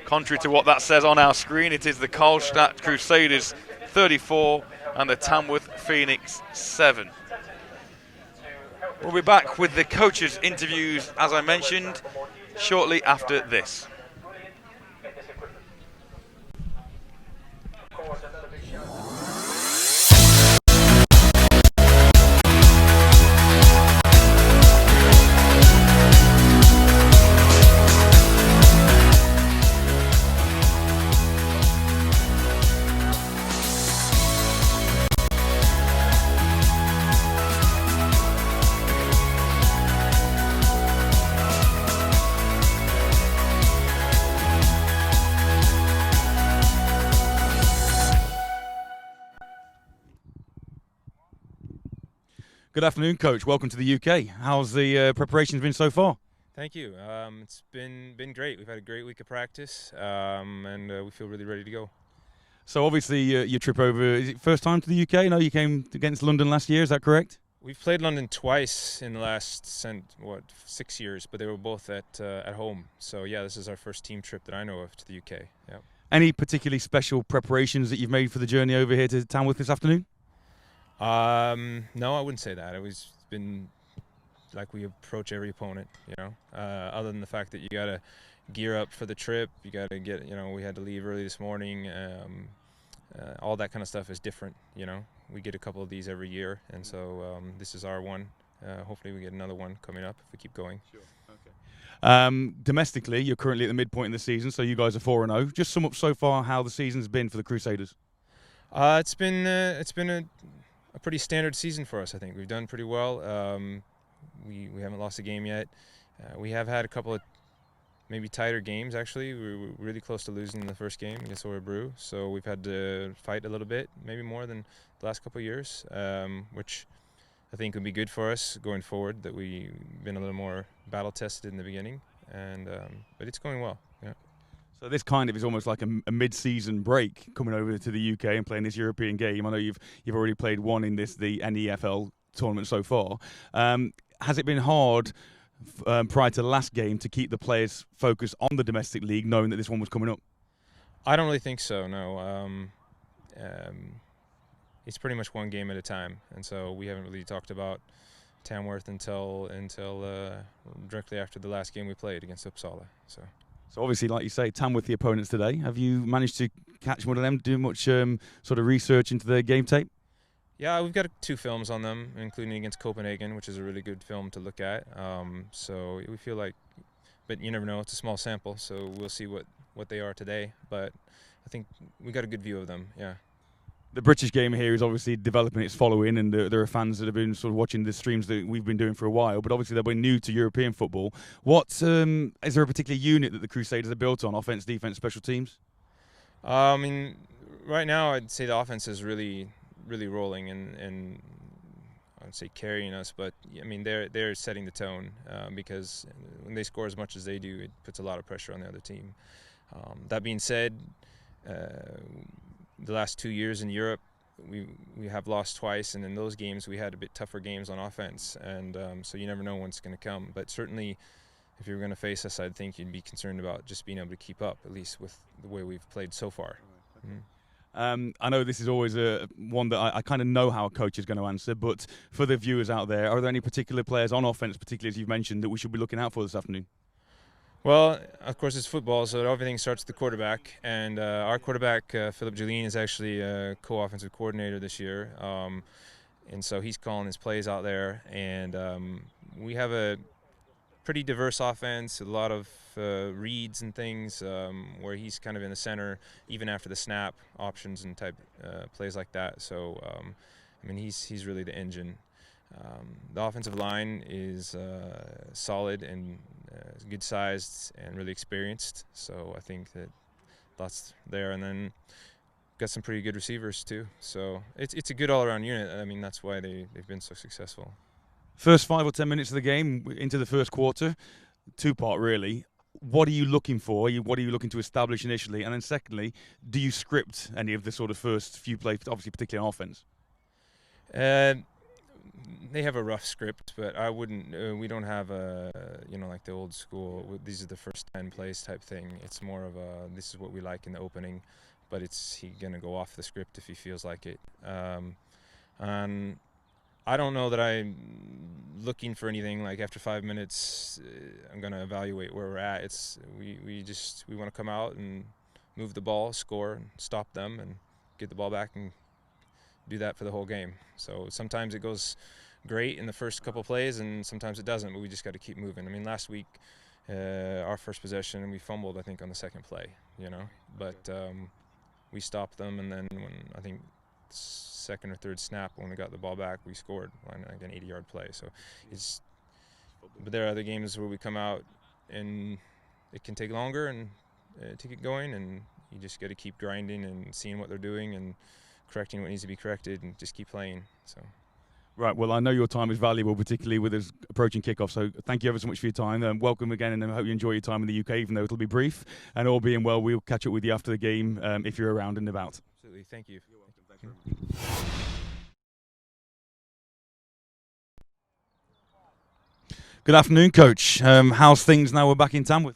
Contrary to what that says on our screen, it is the Carlstad Crusaders 34 and the Tamworth Phoenix 7. We'll be back with the coaches' interviews, as I mentioned, shortly after this. Good afternoon, Coach. Welcome to the UK. How's the preparations been so far? Thank you. It's been great. We've had a great week of practice, and we feel really ready to go. So obviously your trip over, is it first time to the UK? No, you came against London last year, is that correct? We've played London twice in the last 6 years, but they were both at home. So yeah, this is our first team trip that I know of to the UK. Yeah. Any particularly special preparations that you've made for the journey over here to Tamworth this afternoon? No, I wouldn't say that. It's been like we approach every opponent, you know. Other than the fact that you got to gear up for the trip, you got to get, we had to leave early this morning. All that kind of stuff is different, you know. We get a couple of these every year, and so this is our one. Hopefully we get another one coming up if we keep going. Sure. Okay. Domestically, you're currently at the midpoint in the season, so you guys are 4-0. Just sum up so far how the season's been for the Crusaders. It's been a pretty standard season for us. I think we've done pretty well. We haven't lost a game yet. We have had a couple of maybe tighter games, actually. We were really close to losing the first game against Örebro, so we've had to fight a little bit, maybe more than the last couple of years, which I think would be good for us going forward, that we've been a little more battle-tested in the beginning, and but it's going well. Yeah. So this kind of is almost like a mid-season break coming over to the UK and playing this European game. I know you've already played one in the NEFL tournament so far. Has it been hard prior to the last game to keep the players focused on the domestic league, knowing that this one was coming up? I don't really think so, no. it's pretty much one game at a time, and so we haven't really talked about Tamworth until directly after the last game we played against Uppsala. So obviously, like you say, Tamworth the opponents today. Have you managed to catch one of them? Do much sort of research into their game tape? Yeah, we've got 2 films on them, including against Copenhagen, which is a really good film to look at. So we feel like, but you never know, it's a small sample, so we'll see what they are today. But I think we got a good view of them, yeah. The British game here is obviously developing its following, and there are fans that have been sort of watching the streams that we've been doing for a while, but obviously they've been new to European football. Is there a particular unit that the Crusaders are built on, offense, defense, special teams? I mean, right now I'd say the offense is really rolling and I'd say carrying us, but I mean they're setting the tone because when they score as much as they do, it puts a lot of pressure on the other team. That being said, the last 2 years in Europe, we have lost twice, and in those games we had a bit tougher games on offense, and so you never know when it's going to come. But certainly, if you were going to face us, I'd think you'd be concerned about just being able to keep up, at least with the way we've played so far. I know this is always one that I kind of know how a coach is going to answer, but for the viewers out there, are there any particular players on offense, particularly as you've mentioned, that we should be looking out for this afternoon? Well, of course, it's football, so everything starts with the quarterback. And our quarterback, Philip Julien, is actually a co-offensive coordinator this year. And so he's calling his plays out there. And we have a pretty diverse offense, a lot of reads and things where he's kind of in the center, even after the snap, options and type plays like that. So, I mean, he's really the engine. The offensive line is solid and good sized and really experienced, so I think that's there. And then got some pretty good receivers too, so it's a good all-around unit. I mean, that's why they've been so successful. First 5 or 10 minutes of the game into the first quarter, 2-part really. What are you looking for? What are you looking to establish initially? And then secondly, do you script any of the sort of first few plays, obviously particularly on offense? They have a rough script, but I wouldn't. We don't have like the old school. These are the first 10 plays type thing. It's more of a this is what we like in the opening, but he gonna go off the script if he feels like it. And I don't know that I'm looking for anything like after 5 minutes. I'm gonna evaluate where we're at. We want to come out and move the ball, score, and stop them, and get the ball back and do that for the whole game. So sometimes it goes great in the first couple plays, and sometimes it doesn't, but we just got to keep moving. I mean, last week, our first possession, we fumbled, I think, on the second play, but we stopped them, and then when I think second or third snap, when we got the ball back, we scored on like an 80-yard play. So but there are other games where we come out and it can take longer and to get going, and you just got to keep grinding and seeing what they're doing and correcting what needs to be corrected and just keep playing. So. Right, well, I know your time is valuable, particularly with us approaching kickoff, so thank you ever so much for your time. Welcome again, and I hope you enjoy your time in the UK, even though it'll be brief. And all being well, we'll catch up with you after the game if you're around and about. Absolutely, thank you. You're welcome, thank you. Good afternoon, Coach. How's things now we're back in Tamworth?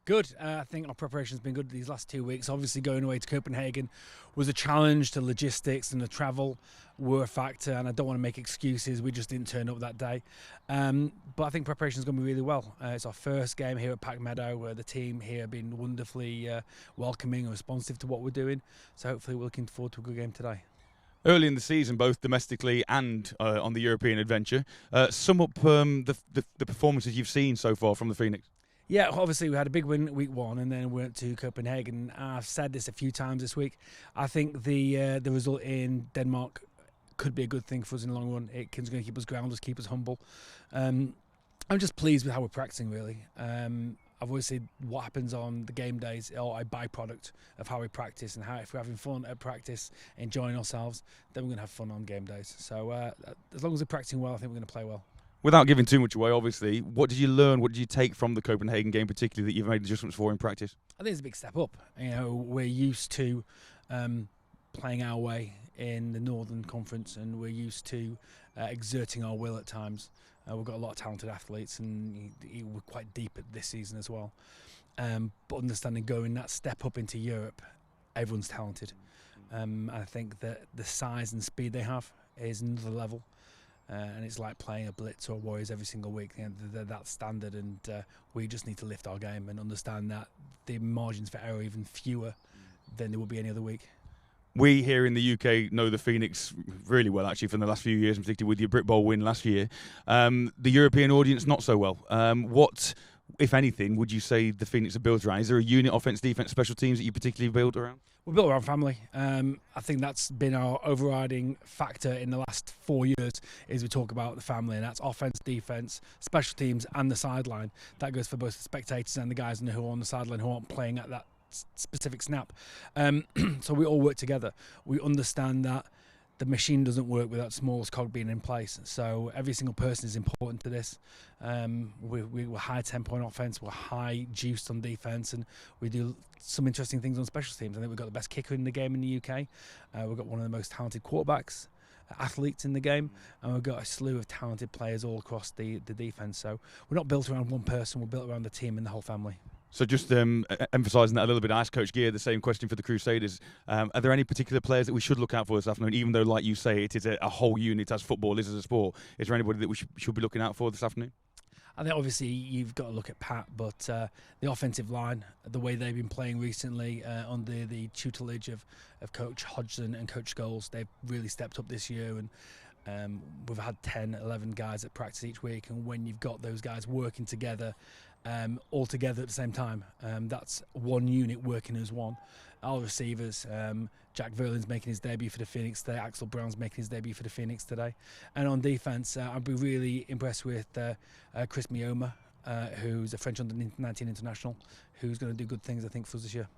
Good. I think our preparation's been good these last 2 weeks. Obviously, going away to Copenhagen was a challenge. The logistics and the travel were a factor, and I don't want to make excuses. We just didn't turn up that day. But I think preparation's going to be really well. It's our first game here at Pack Meadow, where the team here have been wonderfully welcoming and responsive to what we're doing. So hopefully we're looking forward to a good game today. Early in the season, both domestically and on the European adventure, sum up the performances you've seen so far from the Phoenix. Yeah, obviously we had a big win week 1, and then we went to Copenhagen. I've said this a few times this week. I think the result in Denmark could be a good thing for us in the long run. It's going to keep us grounded, keep us humble. I'm just pleased with how we're practicing, really. I've always said what happens on the game days are a byproduct of how we practice, and how if we're having fun at practice, enjoying ourselves, then we're going to have fun on game days. So as long as we're practicing well, I think we're going to play well. Without giving too much away, obviously, what did you learn? What did you take from the Copenhagen game, particularly that you've made adjustments for in practice? I think it's a big step up. We're used to playing our way in the Northern Conference, and we're used to exerting our will at times. We've got a lot of talented athletes, and we're quite deep at this season as well. But understanding going that step up into Europe, everyone's talented. I think that the size and speed they have is another level. And it's like playing a Blitz or Warriors every single week. They're that standard, and we just need to lift our game and understand that the margins for error are even fewer than there would be any other week. We here in the UK know the Phoenix really well, actually, from the last few years, and particularly with your Brit Bowl win last year. The European audience, not so well. What, if anything, would you say the Phoenix are built around? Is there a unit, offense, defense, special teams that you particularly built around? We're built around family. I think that's been our overriding factor in the last 4 years, is we talk about the family, and that's offense, defense, special teams, and the sideline. That goes for both the spectators and the guys who are on the sideline who aren't playing at that specific snap. So we all work together. We understand that the machine doesn't work without smallest cog being in place. So every single person is important to this. We're high tempo on offense, we're high juiced on defense, and we do some interesting things on special teams. I think we've got the best kicker in the game in the UK. We've got one of the most talented quarterbacks, athletes in the game, and we've got a slew of talented players all across the defense. So we're not built around one person, we're built around the team and the whole family. So just emphasising that a little bit, I asked Coach Gear the same question for the Crusaders. Are there any particular players that we should look out for this afternoon, even though, like you say, it is a whole unit as football is as a sport? Is there anybody that we should be looking out for this afternoon? I think obviously you've got to look at Pat, but the offensive line, the way they've been playing recently under the tutelage of Coach Hodgson and Coach Scholes, they've really stepped up this year, and we've had 10, 11 guys at practice each week, and when you've got those guys working together, all together at the same time, that's one unit working as one. Our receivers, Jack Verlin's making his debut for the Phoenix today, Axel Brown's making his debut for the Phoenix today, and on defence I'd be really impressed with Chris Mioma, who's a French under-19 international, who's going to do good things I think for us this year.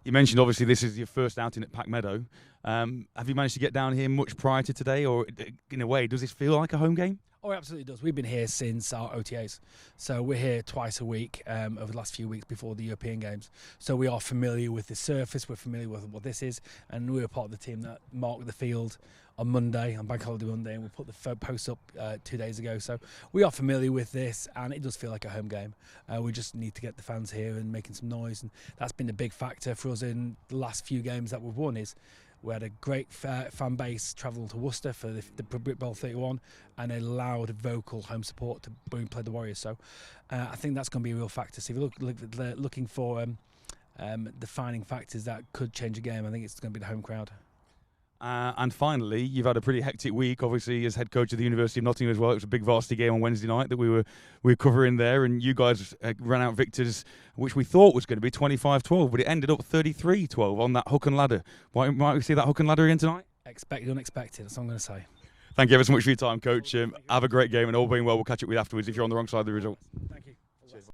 You mentioned obviously this is your first outing at Pack Meadow. Have you managed to get down here much prior to today, or in a way does this feel like a home game? Oh, it absolutely does. We've been here since our OTAs. So we're here twice a week over the last few weeks before the European Games. So we are familiar with the surface, we're familiar with what this is, and we were part of the team that marked the field on Monday, on Bank Holiday Monday, and we put the post up 2 days ago. So we are familiar with this, and it does feel like a home game. We just need to get the fans here and making some noise, and that's been a big factor for us in the last few games that we've won. Is we had a great fan base travelling to Worcester for the Brit Bowl 31, and a loud vocal home support to when we played the Warriors. So I think that's going to be a real factor. So if you're looking for defining factors that could change a game, I think it's going to be the home crowd. And finally, you've had a pretty hectic week, obviously, as head coach of the University of Nottingham as well. It was a big varsity game on Wednesday night that we were covering there, and you guys ran out victors, which we thought was going to be 25-12, but it ended up 33-12 on that hook and ladder. Might we see that hook and ladder again tonight? Expected, unexpected, that's what I'm going to say. Thank you ever so much for your time, Coach. Have a great game, and all being well, we'll catch up with you afterwards if you're on the wrong side of the result. Thank you. Cheers.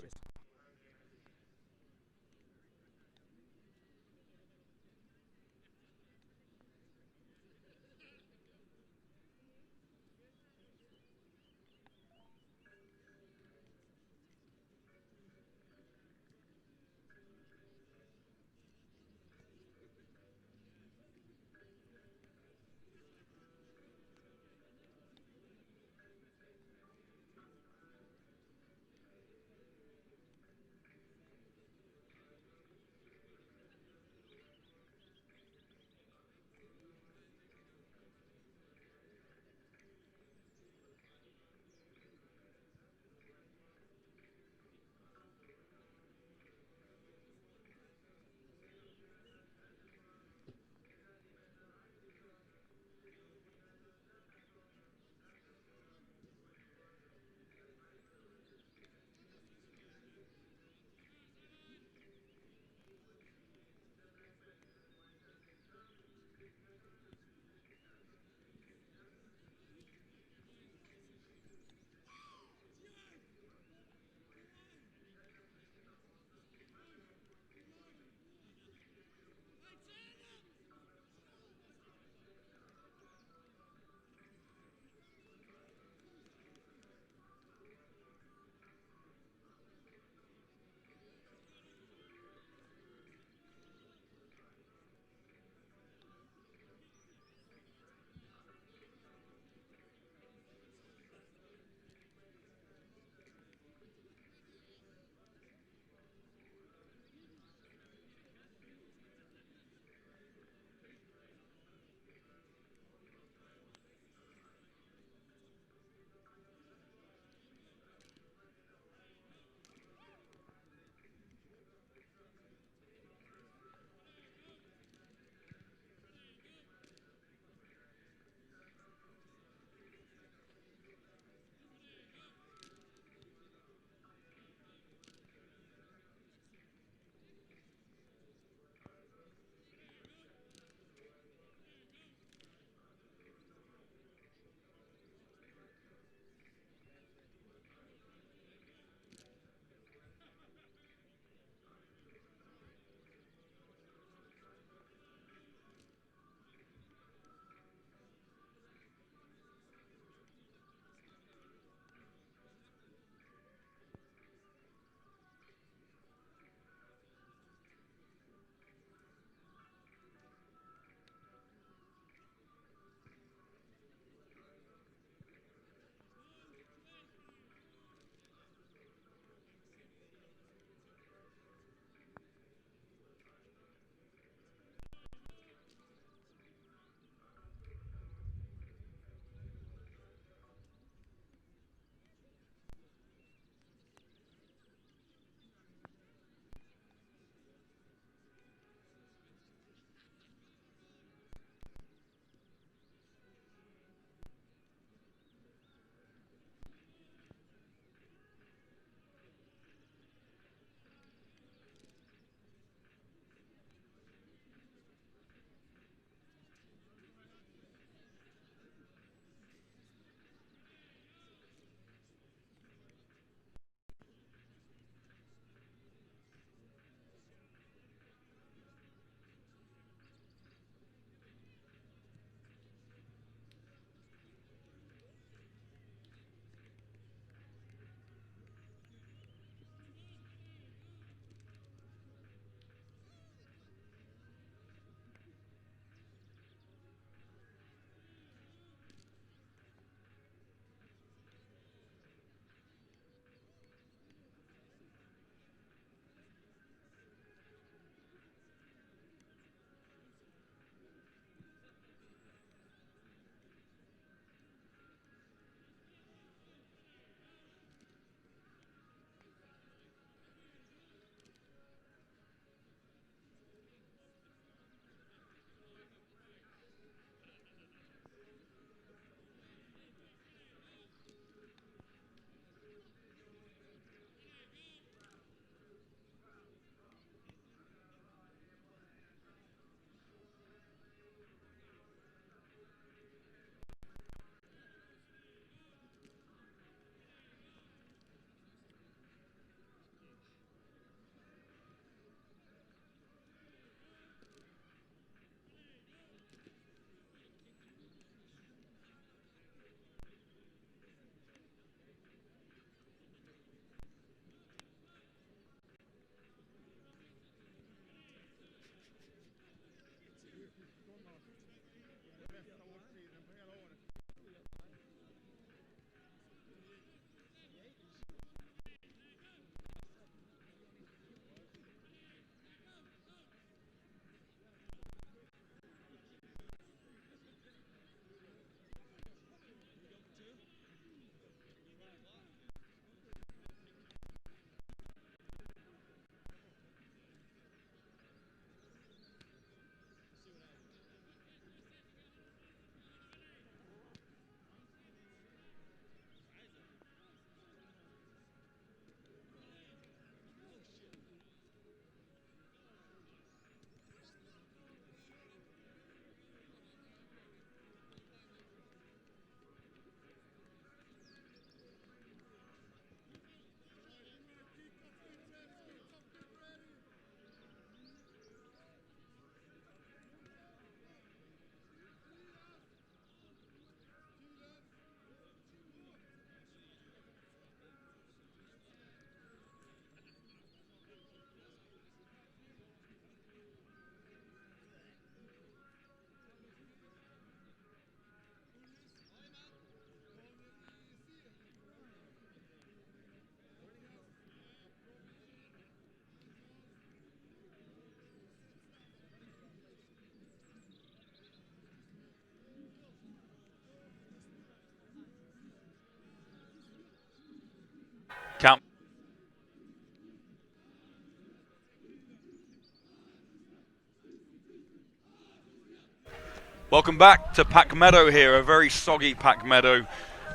Welcome back to Pack Meadow here, a very soggy Pack Meadow,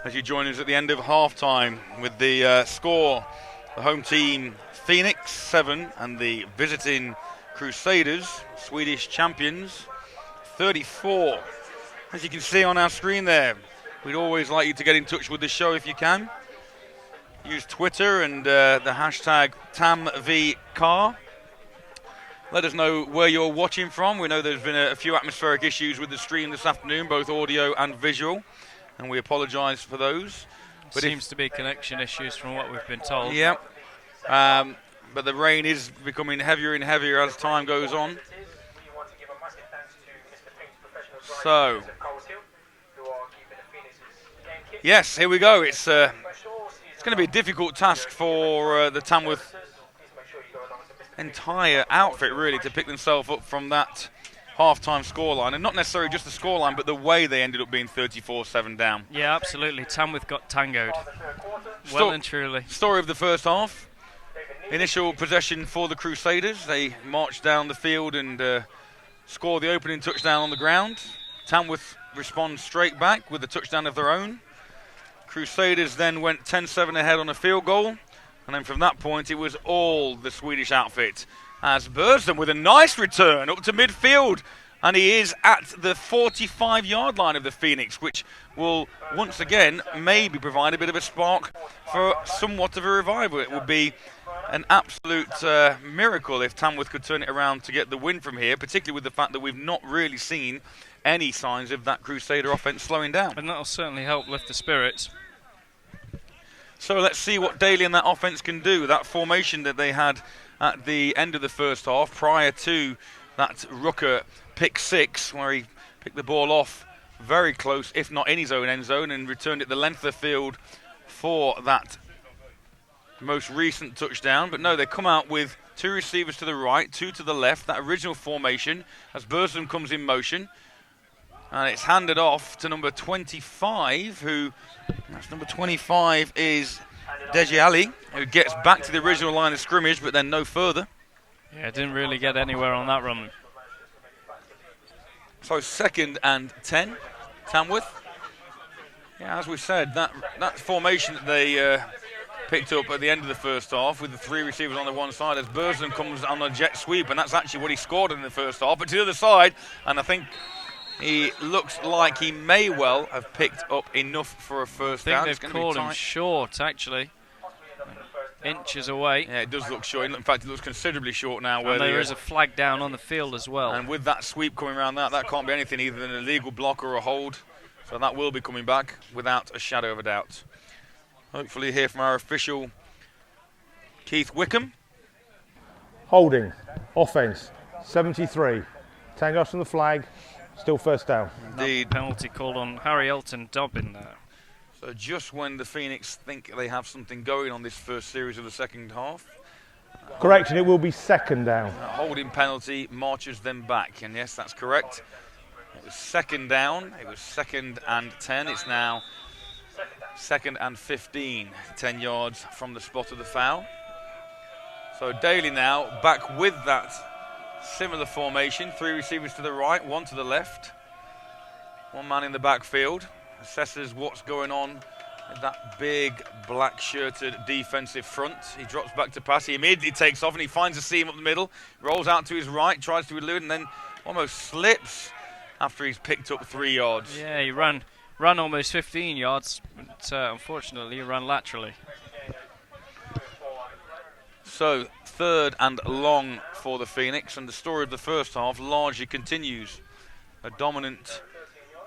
as you join us at the end of half-time with the score. The home team Phoenix 7 and the visiting Crusaders, Swedish champions, 34. As you can see on our screen there, we'd always like you to get in touch with the show if you can. Use Twitter and the hashtag TamVCar. Let us know where you're watching from. We know there's been a few atmospheric issues with the stream this afternoon, both audio and visual, and we apologise for those. But seems to be connection issues from what we've been told. Yeah. But the rain is becoming heavier and heavier as time goes on. So, yes, here we go. It's going to be a difficult task for the Tamworth entire outfit, really, to pick themselves up from that half-time scoreline, and not necessarily just the scoreline, but the way they ended up being 34-7 down. Yeah, absolutely. Tamworth got tangoed. Well and truly. Story of the first half. Initial possession for the Crusaders. They marched down the field and scored the opening touchdown on the ground. Tamworth respond straight back with a touchdown of their own. Crusaders then went 10-7 ahead on a field goal. And then from that point, it was all the Swedish outfit, as Bursum with a nice return up to midfield. And he is at the 45-yard line of the Phoenix, which will once again maybe provide a bit of a spark for somewhat of a revival. It would be an absolute miracle if Tamworth could turn it around to get the win from here, particularly with the fact that we've not really seen any signs of that Crusader offence slowing down. And that'll certainly help lift the spirits. So let's see what Daly and that offence can do. That formation that they had at the end of the first half, prior to that Rucker pick 6, where he picked the ball off very close, if not in his own end zone, and returned it the length of the field for that most recent touchdown. But no, they come out with 2 receivers to the right, 2 to the left, that original formation, as Bursum comes in motion. And it's handed off to number 25, that's number 25 is Deji Ali, who gets back to the original line of scrimmage, but then no further. Yeah, didn't really get anywhere on that run. So 2nd and 10, Tamworth. Yeah, as we said, that formation that they picked up at the end of the first half with the 3 receivers on the one side, as Bursum comes on a jet sweep, and that's actually what he scored in the first half. But to the other side, and I think he looks like he may well have picked up enough for a first down. I think they've called him short, actually. Inches away. Yeah, it does look short. In fact, it looks considerably short now. And there is a flag down on the field as well. And with that sweep coming around that can't be anything either than an illegal block or a hold. So that will be coming back without a shadow of a doubt. Hopefully hear from our official, Keith Wickham. Holding, offence, 73. 10 yards from the flag. Still first down. Indeed. That penalty called on Harry Elton Dobbin there. So just when the Phoenix think they have something going on this first series of the second half. Correction, it will be 2nd down. A holding penalty marches them back. And yes, that's correct. It was 2nd down. It was 2nd and 10. It's now 2nd and 15. 10 yards from the spot of the foul. So Daly now back with that similar formation, 3 receivers to the right, 1 to the left. 1 man in the backfield. Assesses what's going on with that big black-shirted defensive front. He drops back to pass. He immediately takes off and he finds a seam up the middle. Rolls out to his right, tries to elude and then almost slips after he's picked up 3 yards. Yeah, he ran almost 15 yards, but unfortunately he ran laterally. So 3rd and long for the Phoenix, and the story of the first half largely continues. A dominant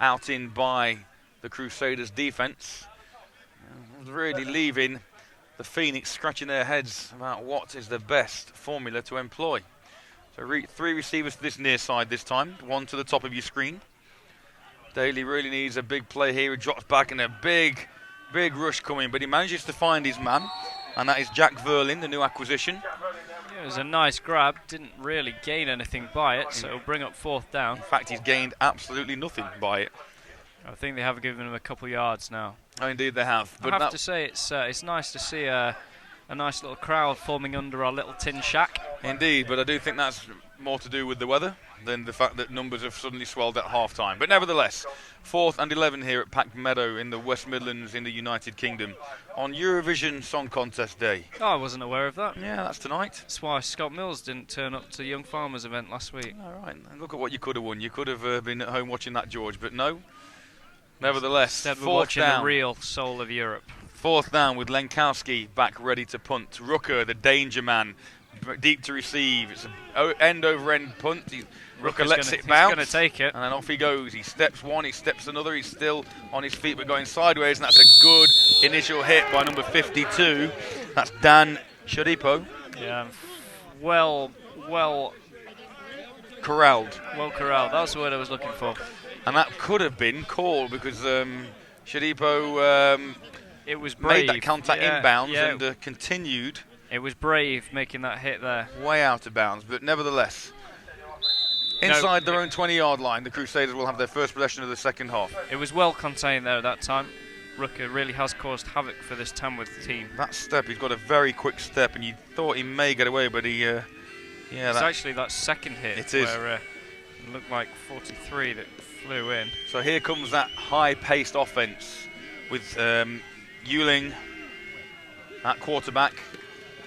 outing by the Crusaders defence, really leaving the Phoenix scratching their heads about what is the best formula to employ. So 3 receivers to this near side this time, 1 to the top of your screen. Daly really needs a big play here. He drops back and a big rush coming, but he manages to find his man, and that is Jack Verlin, the new acquisition. Yeah, it was a nice grab, didn't really gain anything by it, so it'll bring up 4th down. In fact, he's gained absolutely nothing by it. I think they have given him a couple yards now. Oh, indeed they have. But I have to say, it's nice to see a nice little crowd forming under our little tin shack. Indeed, but I do think that's more to do with the weather. than the fact that numbers have suddenly swelled at half-time. But nevertheless, 4th and 11 here at Pack Meadow in the West Midlands in the United Kingdom on Eurovision Song Contest Day. Oh, I wasn't aware of that. Yeah, that's tonight. That's why Scott Mills didn't turn up to the Young Farmers event last week. All right, and look at what you could have won. You could have been at home watching that, George, but no. Nevertheless, Instead, we're 4th watching down. the real soul of Europe. 4th down with Lenkowski back ready to punt. Rooker, the danger man, deep to receive. It's an end-over-end punt. Rooker lets it bounce. He's going to take it. And then off he goes. He steps one, he steps another. He's still on his feet but going sideways. And that's a good initial hit by number 52. That's Dan Shodipo. Yeah, well corralled. Well corralled. That's the word I was looking for. And that could have been called because Shodipo it was brave. made that contact inbounds and continued. It was brave making that hit there. Way out of bounds, but nevertheless, inside their own 20-yard line, the Crusaders will have their first possession of the second half. It was well contained there at that time. Rooker really has caused havoc for this Tamworth team. That step, he's got a very quick step, and you thought he may get away, but he, it's actually that second hit. It is. Where it looked like 43 that flew in. So here comes that high-paced offense with Ewing at quarterback,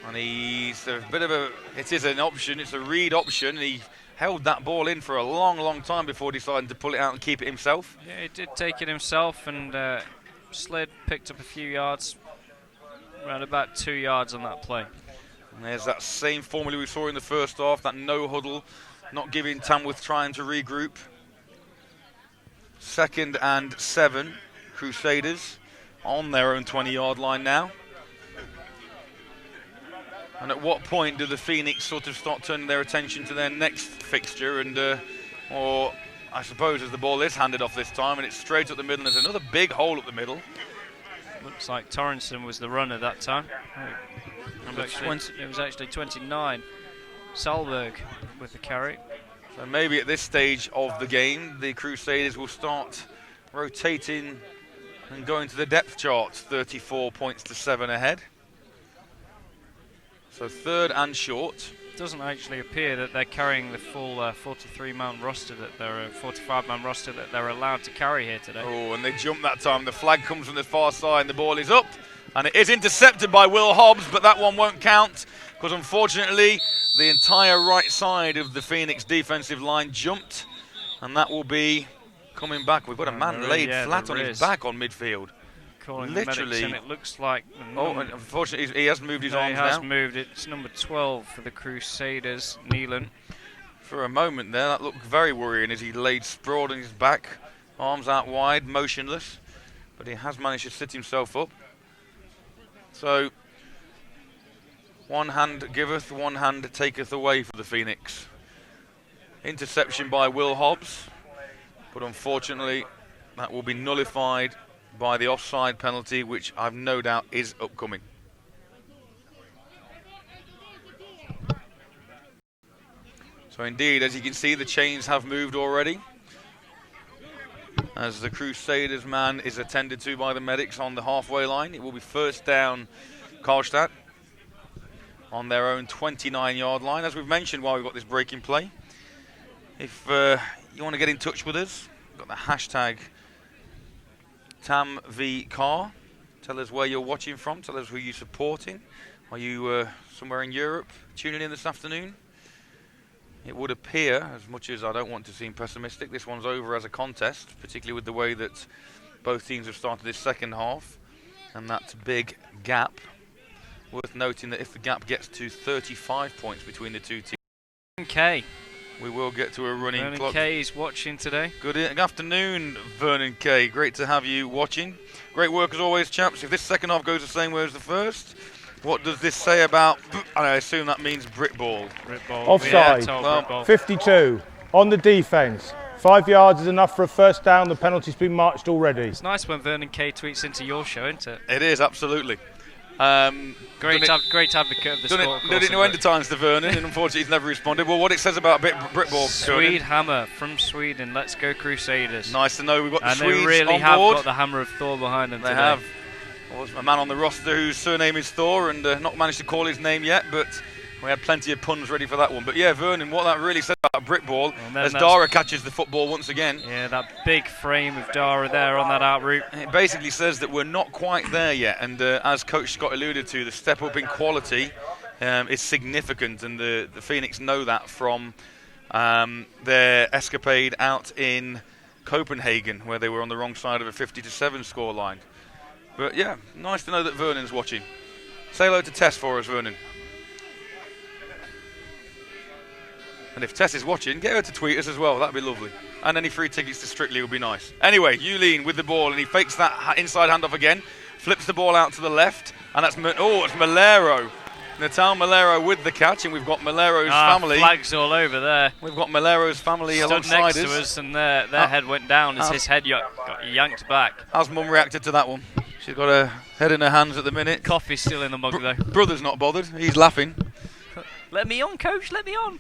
and he's a bit of a. It is an option. It's a read option. And he held that ball in for a long, long time before deciding to pull it out and keep it himself. Yeah, he did take it himself and slid, picked up a few yards, around about 2 yards on that play. And there's that same formula we saw in the first half, that no huddle, not giving Tamworth trying to regroup. 2nd and 7, Crusaders on their own 20-yard line now. And at what point do the Phoenix sort of start turning their attention to their next fixture? And or I suppose as the ball is handed off this time and it's straight up the middle, and there's another big hole up the middle. Looks like Torrenson was the runner that time. It was actually 29. Salberg with the carry. So maybe at this stage of the game, the Crusaders will start rotating and going to the depth chart. 34 points to 7 ahead. So 3rd and short. It doesn't actually appear that they're carrying the full 43-man roster that they're 45-man roster that they're allowed to carry here today. Oh, and they jump that time. The flag comes from the far side, and the ball is up, and it is intercepted by Will Hobbs, but that one won't count because unfortunately the entire right side of the Phoenix defensive line jumped, and that will be coming back. We've got a man laid flat on his back on midfield. Literally, and it looks like. And unfortunately, he has moved his arms now. He has moved. It's number 12 for the Crusaders, Neelan. For a moment there, that looked very worrying as he laid sprawled on his back, arms out wide, motionless. But he has managed to sit himself up. So, one hand giveth, one hand taketh away for the Phoenix. Interception by Will Hobbs, but unfortunately, that will be nullified by the offside penalty, which I've no doubt is upcoming. So indeed, as you can see, the chains have moved already, as the Crusaders man is attended to by the medics on the halfway line. It will be 1st down Carlstad on their own 29-yard line. As we've mentioned while we've got this break in play, if you want to get in touch with us, we've got the hashtag TamVCar. Tell us where you're watching from. Tell us who you're supporting. Are you somewhere in Europe tuning in this afternoon? It would appear, as much as I don't want to seem pessimistic, this one's over as a contest, particularly with the way that both teams have started this second half. And that big gap. Worth noting that if the gap gets to 35 points between the two teams, Okay. we will get to a running Vernon clock. Kay is watching today. Good afternoon, Vernon Kay. Great to have you watching. Great work as always, chaps. If this second half goes the same way as the first, what does this say about, I assume that means Britball. Offside. Yeah, 52 on the defence. 5 yards is enough for a 1st down. The penalty's been marched already. It's nice when Vernon Kay tweets into your show, isn't it? It is, absolutely. Great advocate of the sport. Done it no end of times to Vernon, and unfortunately he's never responded. Well, what it says about Britball, Swede hammer from Sweden. Let's go Crusaders. Nice to know we've got the Swedes and they really on have board. got the hammer of Thor behind them. They today. have. There was a man on the roster whose surname is Thor, and not managed to call his name yet, but We had plenty of puns ready for that one. But yeah, Vernon, what that really said about brick ball, as that's Dara catches the football once again. Yeah, that big frame of Dara there on that out route. It basically says that we're not quite there yet. And as Coach Scott alluded to, the step up in quality is significant. And the Phoenix know that from their escapade out in Copenhagen, where they were on the wrong side of a 50-7 scoreline. But yeah, nice to know that Vernon's watching. Say hello to Tess for us, Vernon. And if Tess is watching, get her to tweet us as well. That'd be lovely. And any free tickets to Strictly would be nice. Anyway, Yulin with the ball, and he fakes that inside handoff again. Flips the ball out to the left, and it's Malero. Natal Malero with the catch, and we've got Malero's family. Flags all over there. We've got Malero's family Stood alongside next to us, and their head went down as his head got yanked back. How's Mum reacted to that one? She's got her head in her hands at the minute. Coffee's still in the mug, though. Brother's not bothered. He's laughing. Let me on, Coach. Let me on.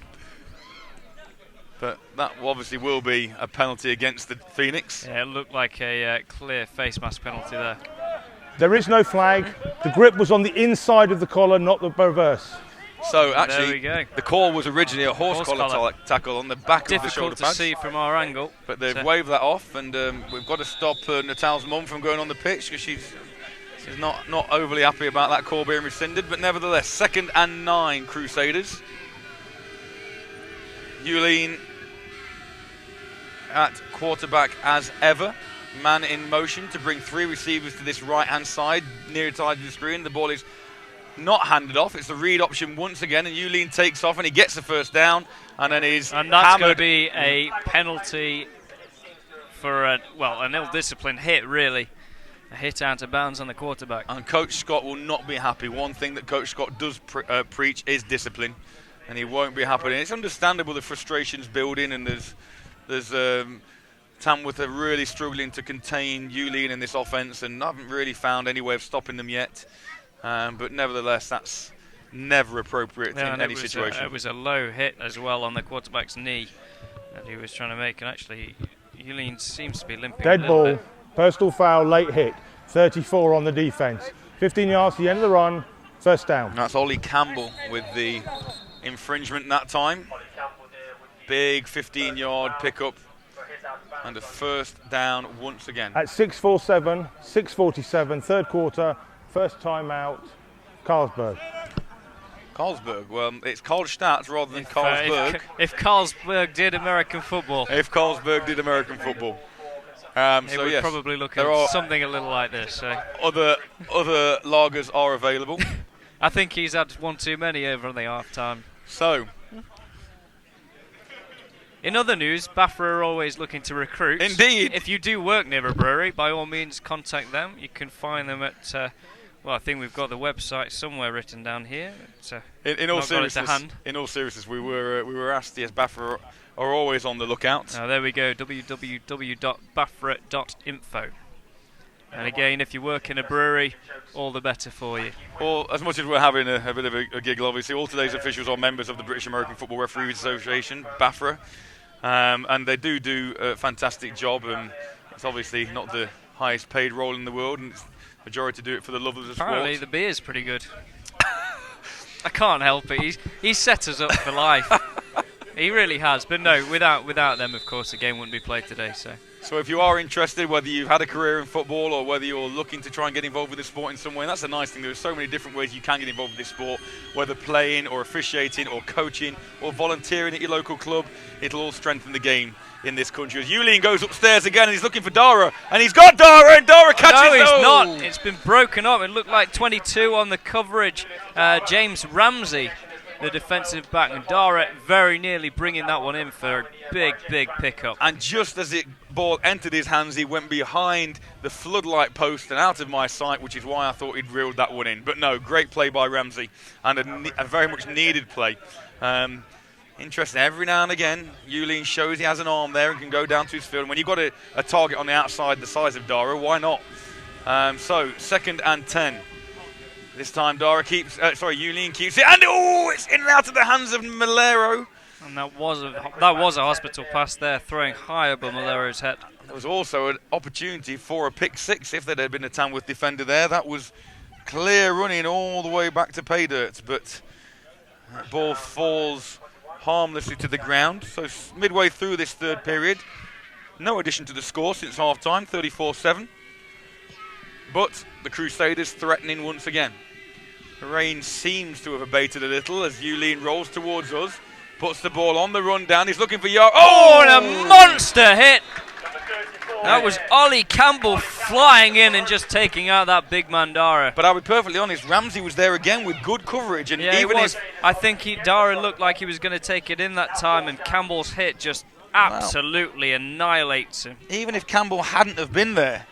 But that obviously will be a penalty against the Phoenix. Yeah, it looked like a clear face mask penalty there. There is no flag. The grip was on the inside of the collar, not the reverse. So actually, there we go. The call was originally a horse collar tackle on the back of the shoulder Difficult to pads. see from our angle. But they've waved that off, and we've got to stop Natal's mum from going on the pitch because she's not overly happy about that call being rescinded. But nevertheless, 2nd and 9, Crusaders. Yulin at quarterback as ever. Man in motion to bring 3 receivers to this right-hand side, near side of the screen. The ball is not handed off. It's the read option once again, and Yulin takes off, and he gets the first down, and then he's and that's going hammered. to be a penalty for an ill-disciplined hit, really. A hit out of bounds on the quarterback. And Coach Scott will not be happy. One thing that Coach Scott does preach is discipline, and he won't be happy. And it's understandable the frustration's building, and there's Tamworth are really struggling to contain Yulin in this offence, and haven't really found any way of stopping them yet. But nevertheless, that's never appropriate in any situation. It was a low hit as well on the quarterback's knee that he was trying to make, and actually Yulin seems to be limping. Dead ball, personal foul, late hit. 34 on the defence. 15 yards to the end of the run, first down. That's Ollie Campbell with the infringement that time. Big 15-yard pickup. And a first down once again. At 6:47, 6:47, third quarter, first time out, Carlsberg. Carlsberg, well, it's Carlstad rather than Carlsberg. If Carlsberg did American football. If Carlsberg did American football. It would probably look at something a little like this. So. Other lagers are available. I think he's had one too many over on the half-time. So. In other news, Bafra are always looking to recruit. Indeed. If you do work near a brewery, by all means contact them. You can find them at, I think we've got the website somewhere written down here. In all seriousness, we were asked. Yes, Bafra are always on the lookout. There we go. www.bafra.info. And again, if you work in a brewery, all the better for you. Well, as much as we're having a bit of a giggle, obviously, all today's officials are members of the British American Football Referees Association, BAFRA. And they do a fantastic job, and it's obviously not the highest paid role in the world, and it's majority do it for the love of the sport. Apparently the beer's pretty good. I can't help it. He's set us up for life. He really has. But no, without them, of course, the game wouldn't be played today. So if you are interested, whether you've had a career in football or whether you're looking to try and get involved with the sport in some way, and that's a nice thing. There's so many different ways you can get involved with this sport, whether playing or officiating or coaching or volunteering at your local club. It'll all strengthen the game in this country. As Yulin goes upstairs again and he's looking for Dara, and he's got Dara, and Dara catches. No, he's not. It's been broken up. It looked like 22 on the coverage. James Ramsey, the defensive back, and Dara very nearly bringing that one in for a big pickup. And just as the ball entered his hands, he went behind the floodlight post and out of my sight, which is why I thought he'd reeled that one in. But no, great play by Ramsey, and a very much needed play. Interesting, every now and again, Yulin shows he has an arm there and can go down to his field. And when you've got a target on the outside the size of Dara, why not? So, 2nd and 10. This time Yulin keeps it, and it's in and out of the hands of Malero. And that was a hospital pass there, throwing high above Malero's head. There was also an opportunity for a pick six if there had been a Tamworth defender there. That was clear running all the way back to pay dirt, but That ball falls harmlessly to the ground. So midway through this third period, no addition to the score since half-time, 34-7. But the Crusaders threatening once again. The rain seems to have abated a little as Yulin rolls towards us, puts the ball on the run down. He's looking for Oh, and a monster hit! That was Ollie Campbell flying in and just taking out that big man Dara. But I'll be perfectly honest, Ramsey was there again with good coverage, and Yeah, even if I think Dara looked like he was going to take it in that time, and Campbell's hit just absolutely annihilates him. even if Campbell hadn't have been there,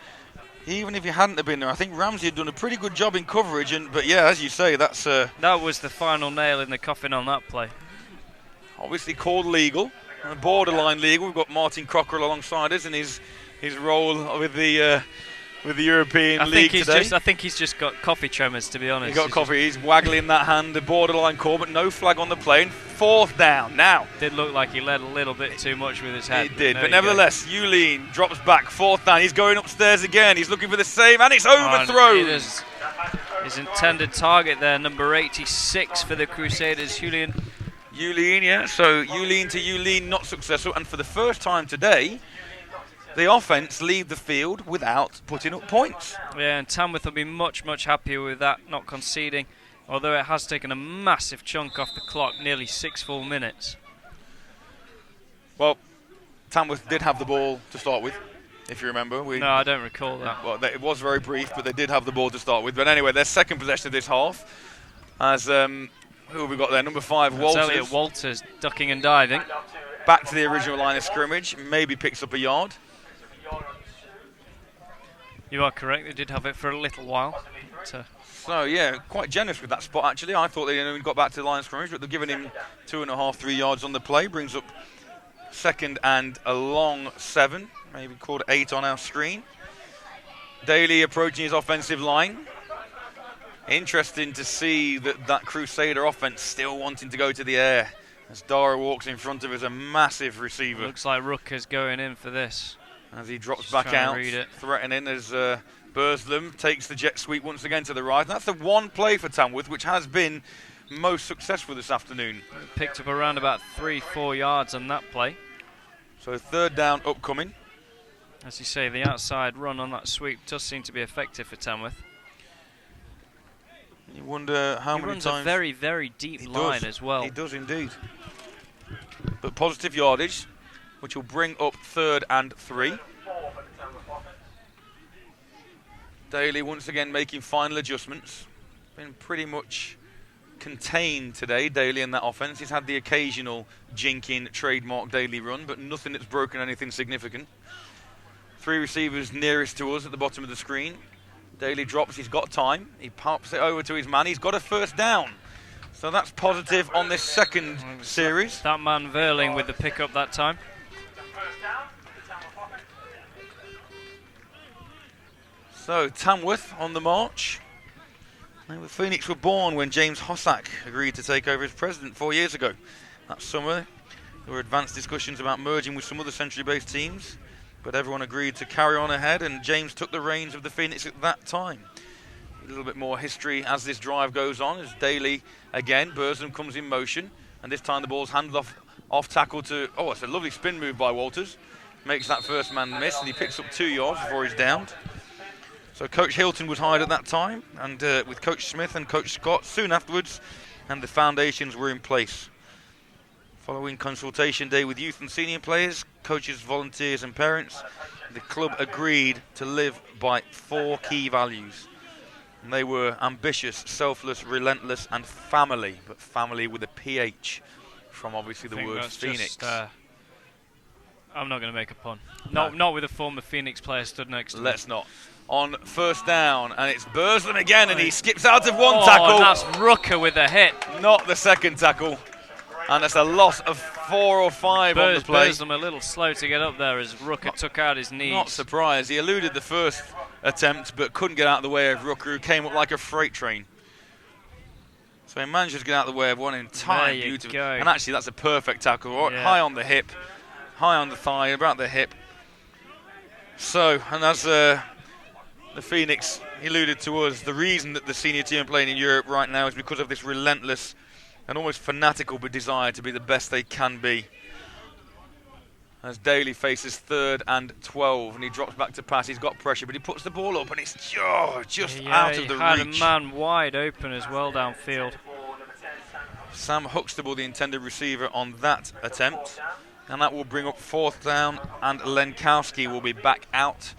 I think Ramsey had done a pretty good job in coverage. But yeah, as you say, that's That was the final nail in the coffin on that play. obviously called legal, borderline legal. We've got Martin Cockerell alongside us in his role with the European League today. I think he's just got coffee tremors, to be honest. He's got coffee. He's waggling that hand, the borderline call, but no flag on the plane. 4th down now. Did look like he led a little bit too much with his head. He did, but nevertheless, Yulin drops back. 4th down. He's going upstairs again. He's looking for the save, and it's overthrown. It is his intended target there, number 86 for the Crusaders, Julian. Yulin, yeah. So Yulin to Yulin, not successful, and for the first time today, the offence leave the field without putting up points. Yeah, and Tamworth will be much, much happier with that, not conceding, although it has taken a massive chunk off the clock, nearly 6 full minutes. Well, Tamworth did have the ball to start with, if you remember. No, I don't recall that. Well, it was very brief, but they did have the ball to start with. But anyway, their second possession of this half, as who have we got there? Number 5, Walters. Elliot Walters ducking and diving. Back to the original line of scrimmage, maybe picks up a yard. You are correct, they did have it for a little while. So, yeah, quite generous with that spot, actually. I thought they only got back to the line of scrimmage, but they've given him 2.5, 3 yards on the play. Brings up 2nd and a long 7, maybe called 8 on our screen. Daly approaching his offensive line. Interesting to see that Crusader offense still wanting to go to the air. As Dara walks in front of us, a massive receiver. Looks like Rutger's going in for this. As he drops back out, threatening as Burslem takes the jet sweep once again to the right. And that's the one play for Tamworth which has been most successful this afternoon. Picked up around about 3-4 yards on that play. So 3rd down upcoming. As you say, the outside run on that sweep does seem to be effective for Tamworth. You wonder how many runs times... a very, very deep line as well. He does indeed. But positive yardage, which will bring up 3rd and 3. Daly once again making final adjustments. Been pretty much contained today, Daly in that offence. He's had the occasional jinking trademark Daly run, but nothing that's broken anything significant. 3 receivers nearest to us at the bottom of the screen. Daly drops, he's got time. He pops it over to his man. He's got a 1st down. So that's positive on this second series. That man Verling with the pickup that time. So Tamworth on the march. The Phoenix were born when James Hossack agreed to take over as president 4 years ago. That summer, there were advanced discussions about merging with some other centrally-based teams, but everyone agreed to carry on ahead, and James took the reins of the Phoenix at that time. A little bit more history as this drive goes on, as Daly again, Burslem comes in motion, and this time the ball's handed off tackle to, it's a lovely spin move by Walters. Makes that first man miss, and he picks up 2 yards before he's downed. So Coach Hilton was hired at that time, and with Coach Smith and Coach Scott soon afterwards, and the foundations were in place. Following consultation day with youth and senior players, coaches, volunteers and parents, the club agreed to live by 4 key values. And they were ambitious, selfless, relentless and family, but family with a PH from obviously the word Phoenix. I'm not going to make a pun. No. Not with a former Phoenix player stood next to me. Let's not. On 1st down, and it's Burslem again, and he skips out of 1 tackle. And that's Rooker with a hit. Not the 2nd tackle. And that's a loss of 4 or 5 on the play. Burslem a little slow to get up there as Rooker took out his knees. Not surprised. He eluded the first attempt, but couldn't get out of the way of Rooker, who came up like a freight train. So he managed to get out of the way of one in time. Beautiful. And actually, that's a perfect tackle. Yeah. High on the hip, high on the thigh, about the hip. So, and as the Phoenix alluded to us, the reason that the senior team are playing in Europe right now is because of this relentless an almost fanatical desire to be the best they can be. As Daly faces 3rd and 12, and he drops back to pass. He's got pressure, but he puts the ball up, and it's just out of the reach. He had a man wide open as well downfield. Sam Huxtable, the intended receiver on that attempt, and that will bring up 4th down, and Lenkowski will be back out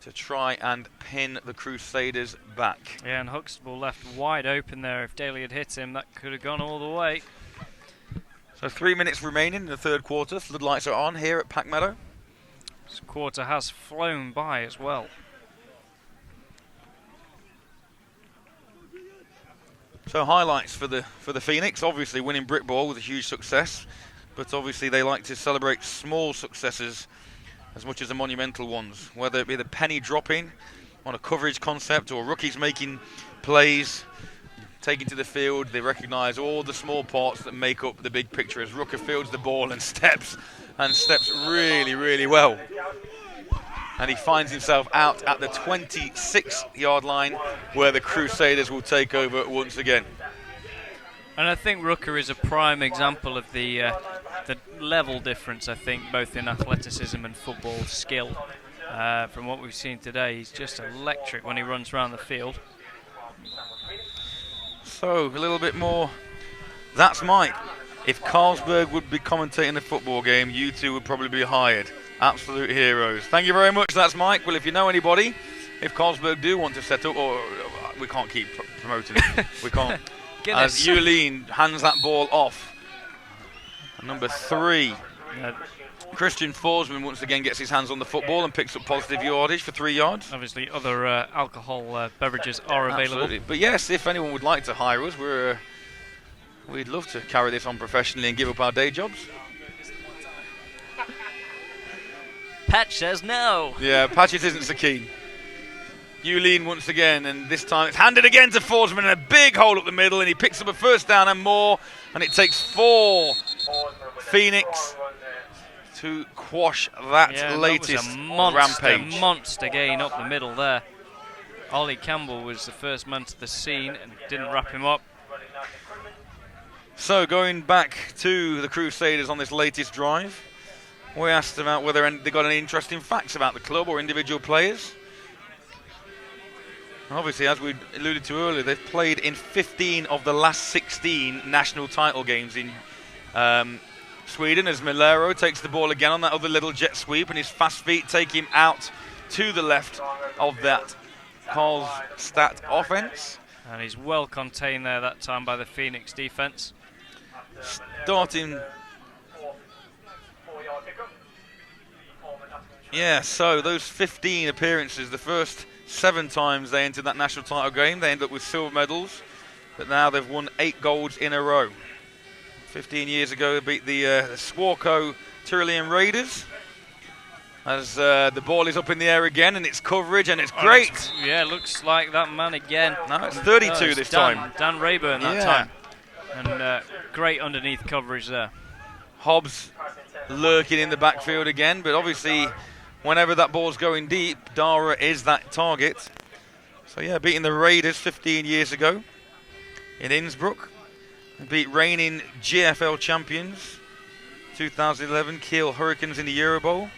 to try and pin the Crusaders back. Yeah, and Huxtable left wide open there. If Daly had hit him, that could have gone all the way. So 3 minutes remaining in the 3rd quarter. Floodlights are on here at Pack Meadow. This quarter has flown by as well. So highlights for the Phoenix. Obviously winning brick ball was a huge success, but obviously they like to celebrate small successes as much as the monumental ones, whether it be the penny dropping on a coverage concept or rookies making plays. Taking to the field, they recognise all the small parts that make up the big picture as Rooker fields the ball and steps really, really well. And he finds himself out at the 26-yard line where the Crusaders will take over once again. And I think Rooker is a prime example of the level difference, I think, both in athleticism and football skill. From what we've seen today, he's just electric when he runs around the field. So, a little bit more. That's Mike. If Carlsberg would be commentating a football game, you two would probably be hired. Absolute heroes. Thank you very much. That's Mike. Well, if you know anybody, if Carlsberg do want to set up, or we can't keep promoting it. We can't. As Yulene hands that ball off. Number 3. Christian Forsman once again gets his hands on the football and picks up positive yardage for 3 yards. Obviously, other alcohol beverages are available. Absolutely. But yes, if anyone would like to hire us, we'd love to carry this on professionally and give up our day jobs. Patch says no. Yeah, Patches isn't so keen. Yulene once again, and this time it's handed again to Forsman, and a big hole up the middle, and he picks up a 1st down and more, and it takes 4 Phoenix to quash that latest rampage. A monster gain up the middle there. Ollie Campbell was the first man to the scene and didn't wrap him up. So going back to the Crusaders on this latest drive, we asked them about whether they got any interesting facts about the club or individual players. Obviously, as we alluded to earlier, they've played in 15 of the last 16 national title games in Sweden, as Milero takes the ball again on that other little jet sweep, and his fast feet take him out to the left of that Carlstad offense. And he's well contained there that time by the Phoenix defense. Starting. Yeah, so those 15 appearances, the first 7 times they entered that national title game, they end up with silver medals, but now they've won 8 golds in a row. 15 years ago, they beat the Swarco Tyrolean Raiders. As the ball is up in the air again, and it's coverage, and it's great. Yeah, looks like that man again. No, it's 32 this time. Dan Rayburn that time. And great underneath coverage there. Hobbs lurking in the backfield again, but obviously whenever that ball's going deep, Dara is that target. So yeah, beating the Raiders 15 years ago in Innsbruck. Beat reigning GFL champions 2011 Kiel Hurricanes in the Euro Bowl.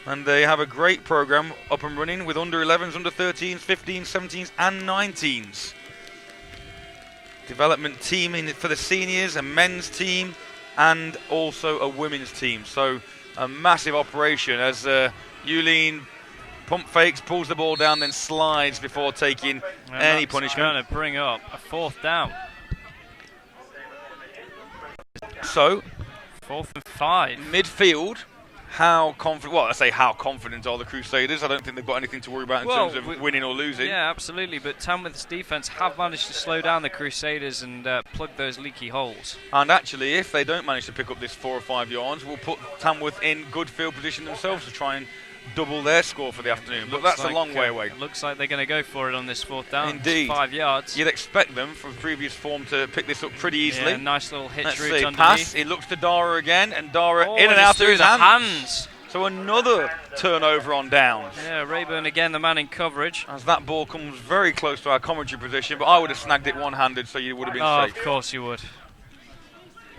And they have a great program up and running with under 11s, under 13s, 15s, 17s and 19s. Development team for the seniors, a men's team and also a women's team. So a massive operation as Yulene pump fakes, pulls the ball down, then slides before taking any punishment. Going to bring up a 4th down. So 4th and 5. Midfield. How confident? Well, I say how confident are the Crusaders? I don't think they've got anything to worry about in terms of winning or losing. Yeah, absolutely. But Tamworth's defence have managed to slow down the Crusaders and plug those leaky holes. And actually, if they don't manage to pick up this 4 or 5 yards, we'll put Tamworth in good field position themselves to try and double their score for the afternoon. But that's a long way away. Looks like they're going to go for it on this 4th down. Indeed. 5 yards. You'd expect them from previous form to pick this up pretty easily. Yeah, nice little hitch route underneath. Pass. It looks to Dara again, and Dara in and out of his hands. So another turnover on downs. Yeah, Rayburn again, the man in coverage. As that ball comes very close to our commentary position, but I would have snagged it one-handed so you would have been safe. Of course you would.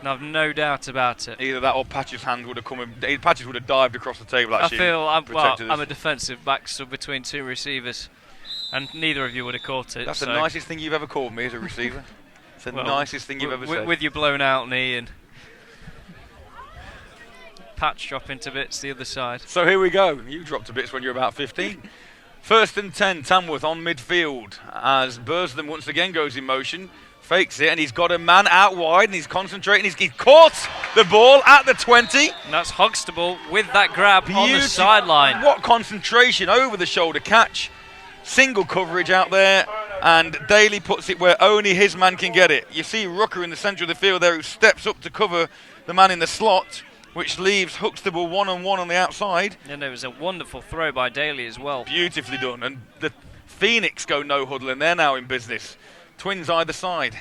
I've no doubt about it. Either that or Patch's hand would have come and Patches would have dived across the table. I Actually, feel I'm a defensive back, so between two receivers, and neither of you would have caught it. That's the nicest thing you've ever called me as a receiver. It's the nicest thing you've ever said. With your blown out knee and Patch dropping to bits the other side. So here we go. You dropped to bits when you're about 15. 1st and 10, Tamworth on midfield as Burslem once again goes in motion. Fakes it, and he's got a man out wide, and he's concentrating. He's caught the ball at the 20. And that's Huxtable with that grab on the sideline. What concentration, over the shoulder catch. Single coverage out there, and Daly puts it where only his man can get it. You see Rucker in the centre of the field there, who steps up to cover the man in the slot, which leaves Huxtable one-on-one on the outside. And there was a wonderful throw by Daly as well. Beautifully done, and the Phoenix go no huddle, and they're now in business. Twins either side,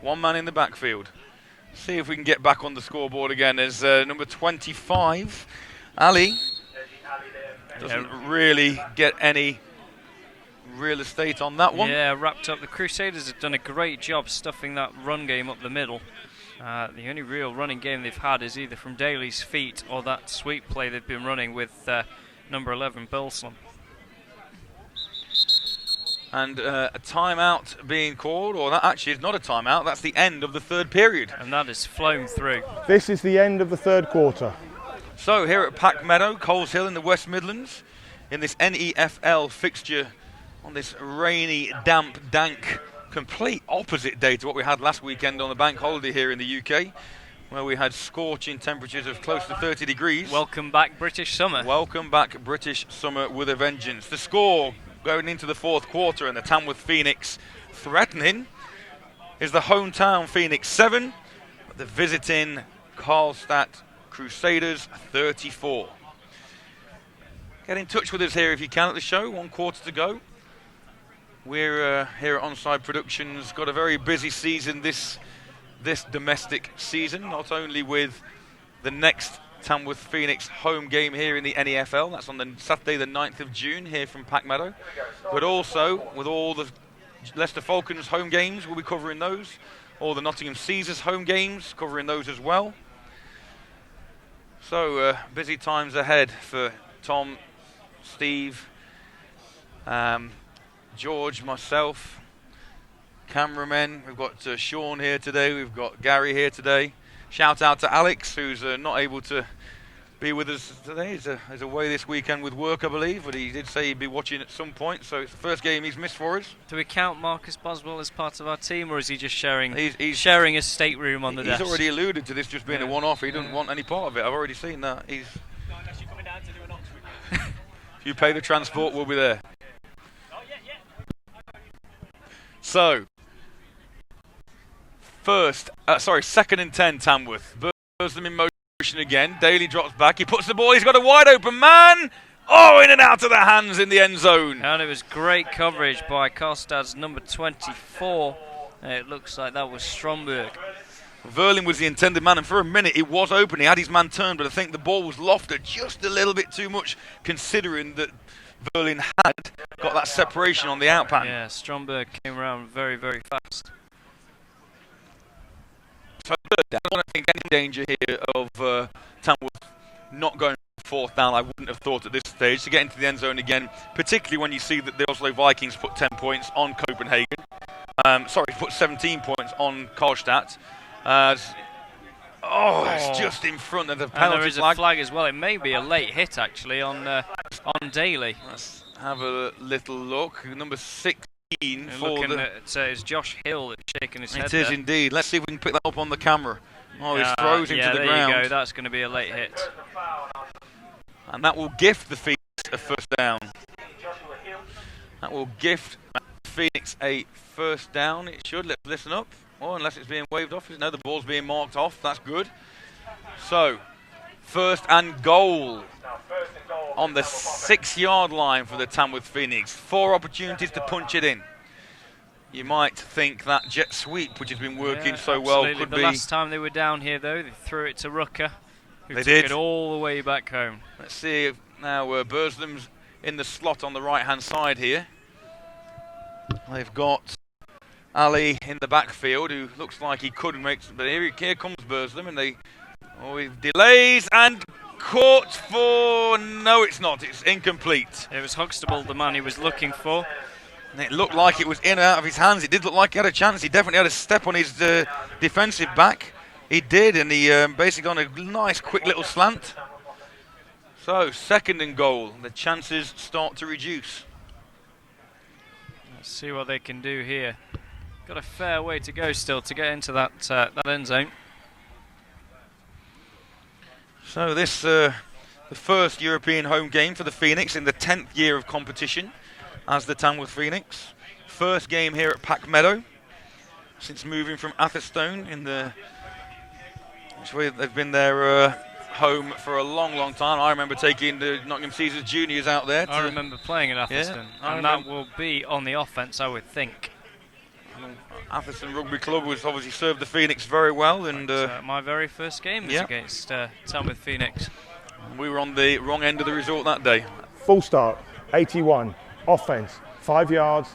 one man in the backfield. See if we can get back on the scoreboard again as number 25, Ali, doesn't really get any real estate on that one. Yeah, wrapped up. The Crusaders have done a great job stuffing that run game up the middle. The only real running game they've had is either from Daly's feet or that sweep play they've been running with number 11, Burslem. And a timeout being called, or that actually is not a timeout, that's the end of the third period. And that is flown through. This is the end of the third quarter. So here at Pack Meadow, Coles Hill in the West Midlands, in this NEFL fixture on this rainy, damp, dank, complete opposite day to what we had last weekend on the bank holiday here in the UK, where we had scorching temperatures of close to 30 degrees. Welcome back, British summer. Welcome back, British summer with a vengeance. The score going into the fourth quarter, and the Tamworth Phoenix threatening, is the hometown Phoenix 7, the visiting Carlstad Crusaders 34. Get in touch with us here if you can at the show, 1 quarter to go. We're here at Onside Productions, got a very busy season this domestic season, not only with the next Tamworth Phoenix home game here in the NEFL, that's on the Saturday the 9th of June here from Pack Meadow, but also with all the Leicester Falcons home games, we'll be covering those, all the Nottingham Caesars home games, covering those as well. So busy times ahead for Tom, Steve, George, myself, cameramen. We've got Sean here today, we've got Gary here today. Shout out to Alex, who's not able to be with us today. He's away this weekend with work, I believe, but he did say he'd be watching at some point, so it's the first game he's missed for us. Do we count Marcus Boswell as part of our team, or is he just sharing he's sharing a stateroom on the desk? He's already alluded to this just being a one-off. He doesn't want any part of it. I've already seen that. He's unless you're coming down to do an Oxford. If you pay the transport, we'll be there. Oh, yeah. So, second and 10, Tamworth. Burslem in motion again. Daly drops back. He puts the ball. He's got a wide open man. Oh, in and out of the hands in the end zone. And it was great coverage by Carlstad's number 24. It looks like that was Stromberg. Verlin was the intended man, and for a minute it was open. He had his man turned, but I think the ball was lofted just a little bit too much, considering that Verlin had got that separation on the outpan. Yeah, Stromberg came around very, very fast. So I don't think any danger here of Tamworth not going fourth down. I wouldn't have thought at this stage to get into the end zone again, particularly when you see that the Oslo Vikings put 10 points on Copenhagen. Put 17 points on Carlstad. It's just in front of the penalty flag. And there is a flag as well. It may be a late hit actually on Daly. Let's have a little look. Number 16 looking at it's Josh Hill that's shaking his head. It is there. Indeed. Let's see if we can pick that up on the camera. Oh, he throws him to the ground. There you go. That's going to be a late hit. And that will gift the Phoenix a first down. That will gift Phoenix a first down. It should. Let's listen up. Oh, unless it's being waved off. No, the ball's being marked off. That's good. So, first and goal on the 6-yard line for the Tamworth Phoenix. 4 opportunities to punch it in. You might think that jet sweep, which has been working so well, could be... The last time they were down here, though, they threw it to Rucker, who took it all the way back home. Let's see if now Burslam's in the slot on the right-hand side here. They've got Ali in the backfield, who looks like he could make, but here comes Burslem, and they delays and caught for, no it's not, it's incomplete. It was Huxtable, the man he was looking for. And it looked like it was in and out of his hands. It did look like he had a chance. He definitely had a step on his defensive back. He did, and he basically got a nice quick little slant. So 2nd and goal, the chances start to reduce. Let's see what they can do here. Got a fair way to go still to get into that end zone. So this the first European home game for the Phoenix in the 10th year of competition as the Tamworth Phoenix. First game here at Pack Meadow since moving from Atherstone which way they've been their home for a long time. I remember taking the Nottingham Caesars juniors out there. I remember playing at Atherstone, and that will be on the offense, I would think. Atherstone Rugby Club was obviously served the Phoenix very well, and my very first game was against Tamworth Phoenix. We were on the wrong end of the resort that day. Full start, 81, offence, 5 yards,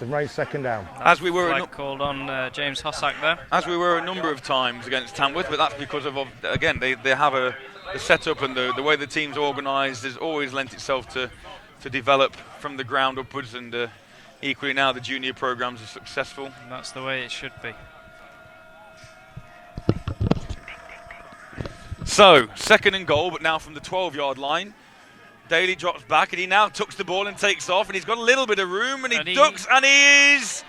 range 2nd down. As we were called on James Hossack there. As we were a number of times against Tamworth, but that's because of again they have the setup and the way the team's organised has always lent itself to develop from the ground upwards, and equally now the junior programmes are successful. And that's the way it should be. So 2nd and goal, but now from the 12-yard line. Daly drops back, and he now tucks the ball and takes off, and he's got a little bit of room, and he ducks, and he is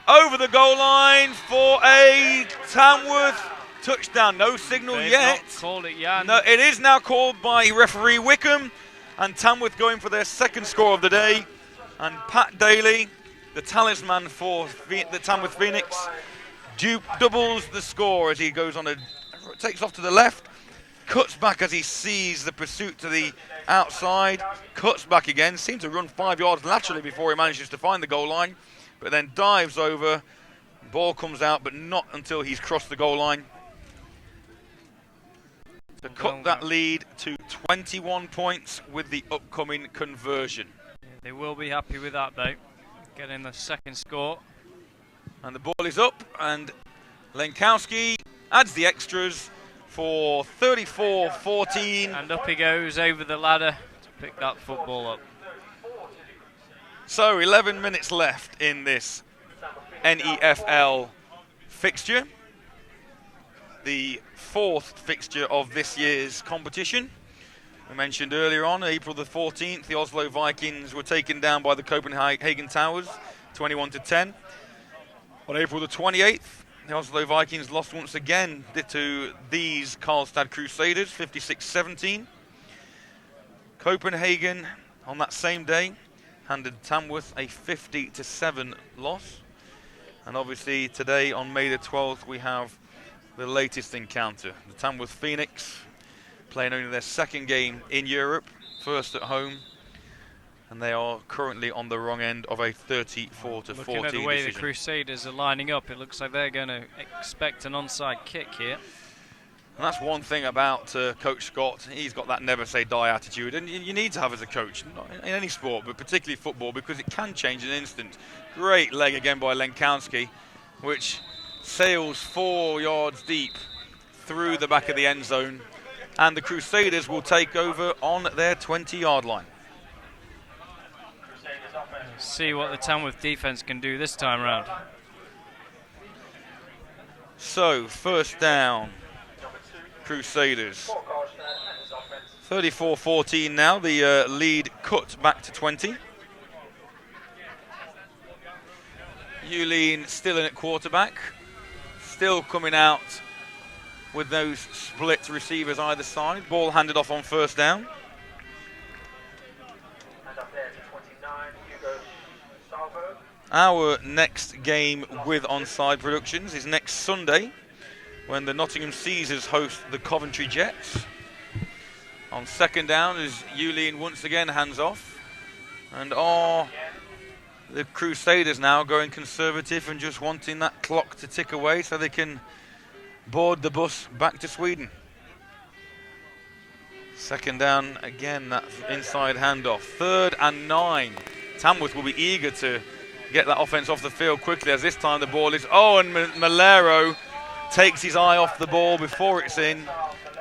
over the goal line for a Tamworth touchdown. No signal yet. Not called it yet. No, it is now called by referee Wickham, and Tamworth going for their 2nd score of the day. And Pat Daly, the talisman for the Tamworth Phoenix, doubles the score as he goes on takes off to the left, cuts back as he sees the pursuit to the outside, cuts back again, seemed to run 5 yards laterally before he manages to find the goal line, but then dives over, ball comes out, but not until he's crossed the goal line. To cut that lead to 21 points with the upcoming conversion. They will be happy with that though, getting the 2nd score. And the ball is up, and Lenkowski adds the extras for 34-14. And up he goes over the ladder to pick that football up. So 11 minutes left in this NEFL fixture. The 4th fixture of this year's competition. We mentioned earlier on, April the 14th, the Oslo Vikings were taken down by the Copenhagen Towers, 21-10. On April the 28th, the Oslo Vikings lost once again to these Carlstad Crusaders, 56-17. Copenhagen, on that same day, handed Tamworth a 50-7 loss. And obviously today, on May the 12th, we have the latest encounter. The Tamworth Phoenix playing only their 2nd game in Europe, 1st at home. And they are currently on the wrong end of a 34-14 Looking at the way decision. the Crusaders are lining up, it looks like they're going to expect an onside kick here. And that's one thing about Coach Scott. He's got that never say die attitude, and you need to have as a coach in any sport, but particularly football, because it can change in an instant. Great leg again by Lenkowski, which sails 4 yards deep through the back of the end zone, and the Crusaders will take over on their 20-yard line. See what the Tamworth defense can do this time round. So, 1st down, Crusaders. 34-14 now, the lead cut back to 20. Yulin still in at quarterback, still coming out with those split receivers either side. Ball handed off on 1st down. Our next game with Onside Productions is next Sunday, when the Nottingham Caesars host the Coventry Jets. On 2nd down, as Yulin once again hands off. And are the Crusaders now going conservative and just wanting that clock to tick away so they can board the bus back to Sweden. 2nd down, again, that inside handoff. 3rd and 9. Tamworth will be eager to get that offence off the field quickly, as this time the ball is... Oh, and Malero takes his eye off the ball before it's in.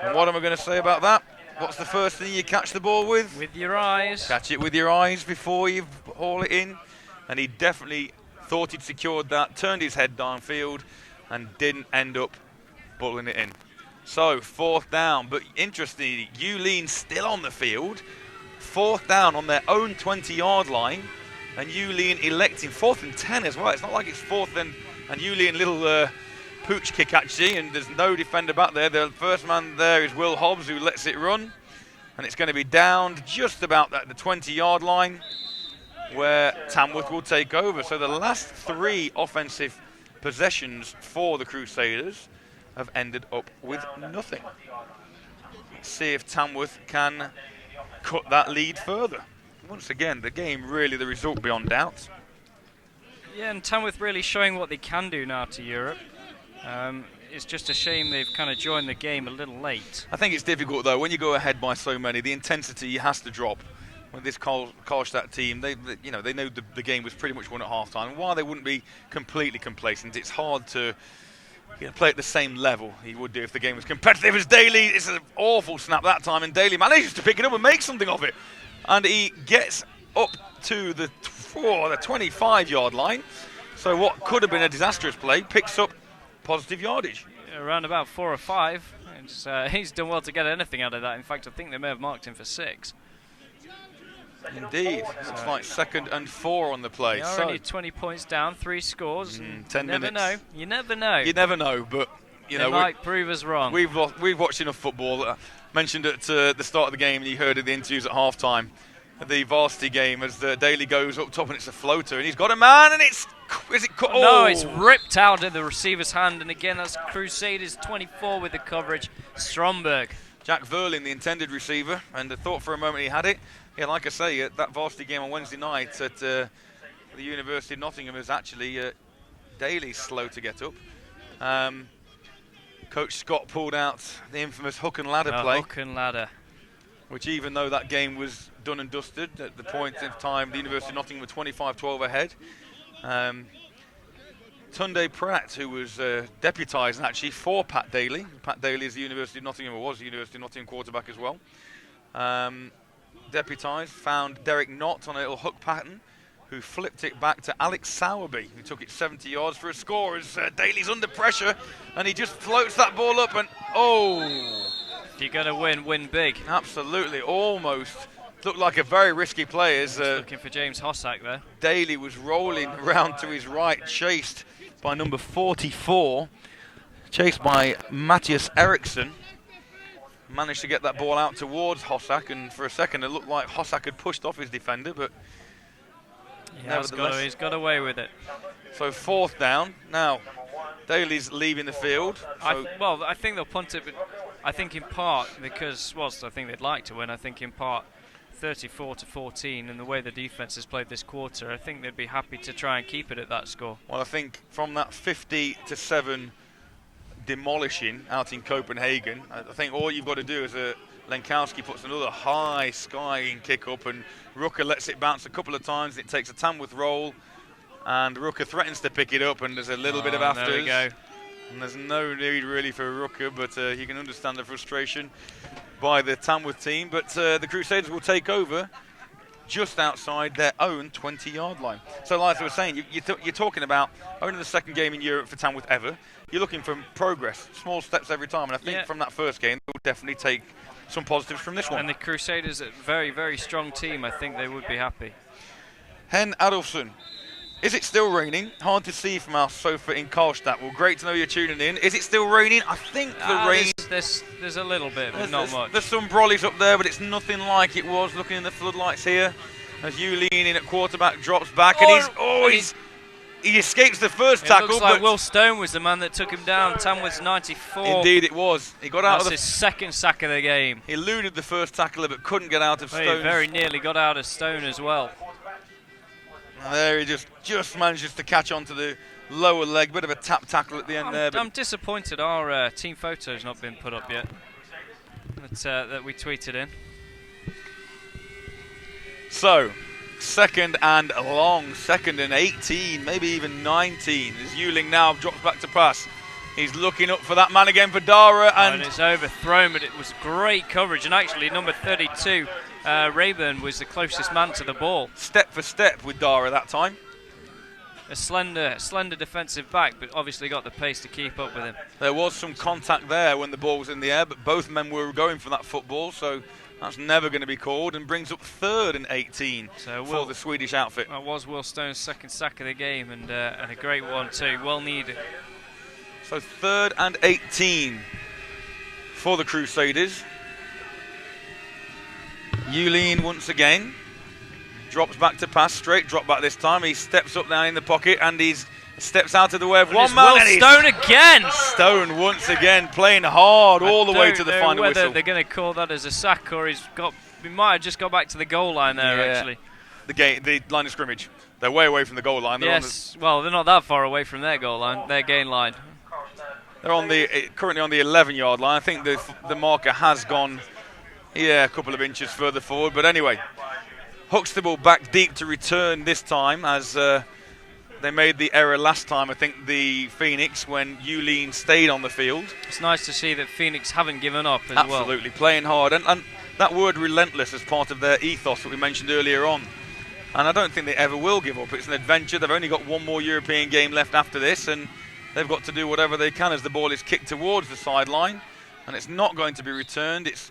And what am I going to say about that? What's the first thing you catch the ball with? With your eyes. Catch it with your eyes before you haul it in. And he definitely thought he'd secured that, turned his head downfield, and didn't end up bulling it in. So, 4th down. But interestingly, Yuleen still on the field. 4th down on their own 20-yard line. And Yuleen electing 4th and 10 as well. It's not like it's 4th and Yuleen little pooch kick actually, and there's no defender back there. The first man there is Will Hobbs, who lets it run. And it's going to be downed just about at the 20-yard line, where Tamworth will take over. So the last 3 offensive possessions for the Crusaders have ended up with nothing. Let's see if Tamworth can cut that lead further. Once again, the game really the result beyond doubt. Yeah, and Tamworth really showing what they can do now to Europe. It's just a shame they've kind of joined the game a little late. I think it's difficult though, when you go ahead by so many, the intensity has to drop. With this Carlstad team, they know the game was pretty much won at half-time. And while they wouldn't be completely complacent, it's hard to play at the same level he would do if the game was competitive as Daly. It's an awful snap that time, and Daly manages to pick it up and make something of it. And he gets up to the 25-yard line. So what could have been a disastrous play picks up positive yardage. Around about 4 or 5. He's done well to get anything out of that. In fact, I think they may have marked him for 6. Indeed. Looks like 2nd and 4 on the play. They are only 20 points down, 3 scores. 10 minutes. You never know. You never know, but they might prove us wrong. We've watched enough football. I mentioned at the start of the game, and you heard of the interviews at half-time, the varsity game, as Daly goes up top and it's a floater, and he's got a man, and is it cut? No, it's ripped out of the receiver's hand, and again that's Crusaders 24 with the coverage. Stromberg. Jack Verlin, the intended receiver, and I thought for a moment he had it. Yeah, like I say, that varsity game on Wednesday night at the University of Nottingham is actually Daly slow to get up. Coach Scott pulled out the infamous hook and ladder play. Hook and ladder. Which, even though that game was done and dusted, at the point of time the University of Nottingham were 25-12 ahead. Tunde Pratt, who was deputising actually for Pat Daly. Pat Daly is the University of Nottingham, or was the University of Nottingham quarterback as well. Deputised, found Derek Knott on a little hook pattern, who flipped it back to Alex Sowerby, who took it 70 yards for a score as Daly's under pressure, and he just floats that ball up and, if you're going to win big. Absolutely, almost. Looked like a very risky play as looking for James Hossack there. Daly was rolling around to his right, chased by number 44, chased by Matthias Eriksson. Managed to get that ball out towards Hossack, and for a second it looked like Hossack had pushed off his defender, but he's got away with it. So 4th down. Now, Daly's leaving the field. So I think they'll punt it, but I think in part because, whilst I think they'd like to win, I think in part 34-14, and the way the defence has played this quarter, I think they'd be happy to try and keep it at that score. Well, I think from that 50-7 demolishing out in Copenhagen, I think all you've got to do is Lenkowski puts another high skying kick up, and Rooker lets it bounce a couple of times. It takes a Tamworth roll, and Rooker threatens to pick it up, and there's a little bit of afters. There we go. And there's no need really for Rooker, but you can understand the frustration by the Tamworth team. But the Crusaders will take over just outside their own 20-yard line. So like I was saying, you're talking about only the 2nd game in Europe for Tamworth ever. You're looking for progress, small steps every time. And I think from that first game, they'll definitely take some positives from this one. And the Crusaders, a very, very strong team. I think they would be happy. Hen Adolfsson. Is it still raining? Hard to see from our sofa in Carlstad. Well, great to know you're tuning in. Is it still raining? I think the rain... There's a little bit, but not much. There's some brollies up there, but it's nothing like it was looking in the floodlights here. As Yuleen in at quarterback drops back, and he escapes the first tackle. Looks like Will Stone was the man that took him down. Tamworth's 94. Indeed it was. He got out of his 2nd sack of the game. He eluded the first tackler, but couldn't get out of Stone. He very nearly got out of Stone as well. There he just manages to catch onto the lower leg. Bit of a tap tackle at the end there. But I'm disappointed our team photo's not been put up yet. That we tweeted in. So, second and long, second and 18, maybe even 19. As Yuling now drops back to pass. He's looking up for that man again for Dara, and it's overthrown, but it was great coverage. And actually, number 32, Rayburn, was the closest man to the ball. Step for step with Dara that time. A slender defensive back, but obviously got the pace to keep up with him. There was some contact there when the ball was in the air, but both men were going for that football, so that's never going to be called, and brings up third and 18 for the Swedish outfit. That was Will Stone's second sack of the game, and a great one too, well needed. So third and 18 for the Crusaders. Yulin once again drops back to pass, straight drop back this time. He steps up now in the pocket and he steps out of the way of one man. Will Stone again! Stone once again playing hard all the way to the final whistle. They're going to call that as a sack, or he might have just got back to the goal line there actually. The line of scrimmage. They're way away from the goal line. They're well, they're not that far away from their goal line, their gain line. They're currently on the 11-yard line. I think the marker has gone, a couple of inches further forward. But anyway, Huxtable back deep to return this time, as they made the error last time. I think the Phoenix, when Yulin stayed on the field. It's nice to see that Phoenix haven't given up as well. Absolutely, playing hard. And that word relentless is part of their ethos that we mentioned earlier on. And I don't think they ever will give up. It's an adventure. They've only got one more European game left after this, and they've got to do whatever they can as the ball is kicked towards the sideline, and it's not going to be returned. It's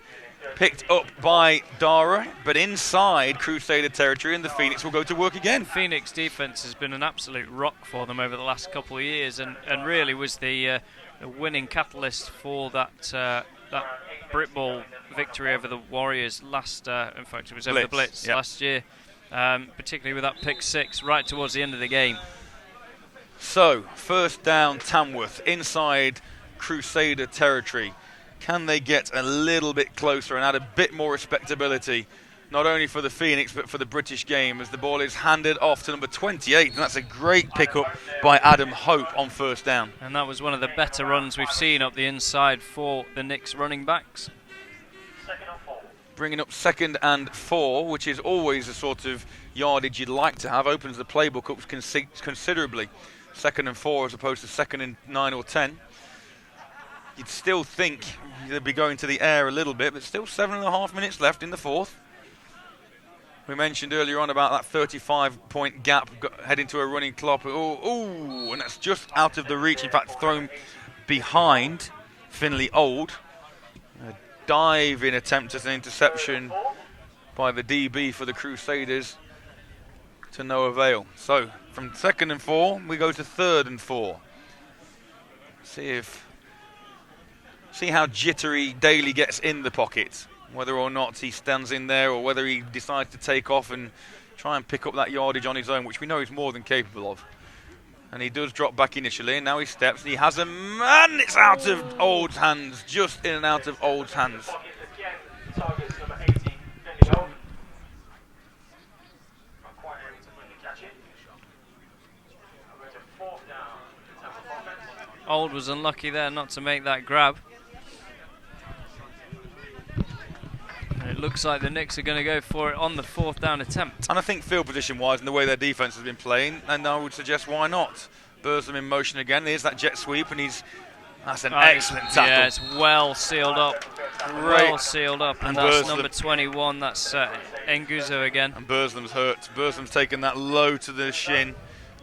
picked up by Dara, but inside Crusader territory, and the Phoenix will go to work again. Phoenix defence has been an absolute rock for them over the last couple of years, and really was the winning catalyst for that Brit Ball victory over the Warriors last. In fact, it was over the Blitz last year, particularly with that pick six right towards the end of the game. So, first down Tamworth, inside Crusader territory. Can they get a little bit closer and add a bit more respectability, not only for the Phoenix, but for the British game, as the ball is handed off to number 28, and that's a great pickup by Adam Hope on first down. And that was one of the better runs we've seen up the inside for the Knicks running backs. Bringing up 2nd and 4, which is always the sort of yardage you'd like to have, opens the playbook up considerably. 2nd and 4 as opposed to 2nd and 9 or 10. You'd still think they'd be going to the air a little bit, but still 7.5 minutes left in the fourth. We mentioned earlier on about that 35-point gap heading to a running clock. And that's just out of the reach. In fact, thrown behind Finley Old. A dive-in attempt at an interception by the DB for the Crusaders to no avail. So, from 2nd and 4, we go to 3rd and 4. See how jittery Daly gets in the pocket, whether or not he stands in there or whether he decides to take off and try and pick up that yardage on his own, which we know he's more than capable of. And he does drop back initially, and now he steps, and he has a man. It's out of Old's hands, just in and out of Old's hands. Old was unlucky there not to make that grab. And it looks like the Knicks are going to go for it on the 4th down attempt. And I think field position-wise and the way their defence has been playing, and I would suggest why not. Bursam in motion again. There's that jet sweep, and that's an excellent tackle. Yeah, it's well sealed up. Well sealed up, and that's number 21. That's Enguzo again. And Bursam's hurt. Bursam's taken that low to the shin,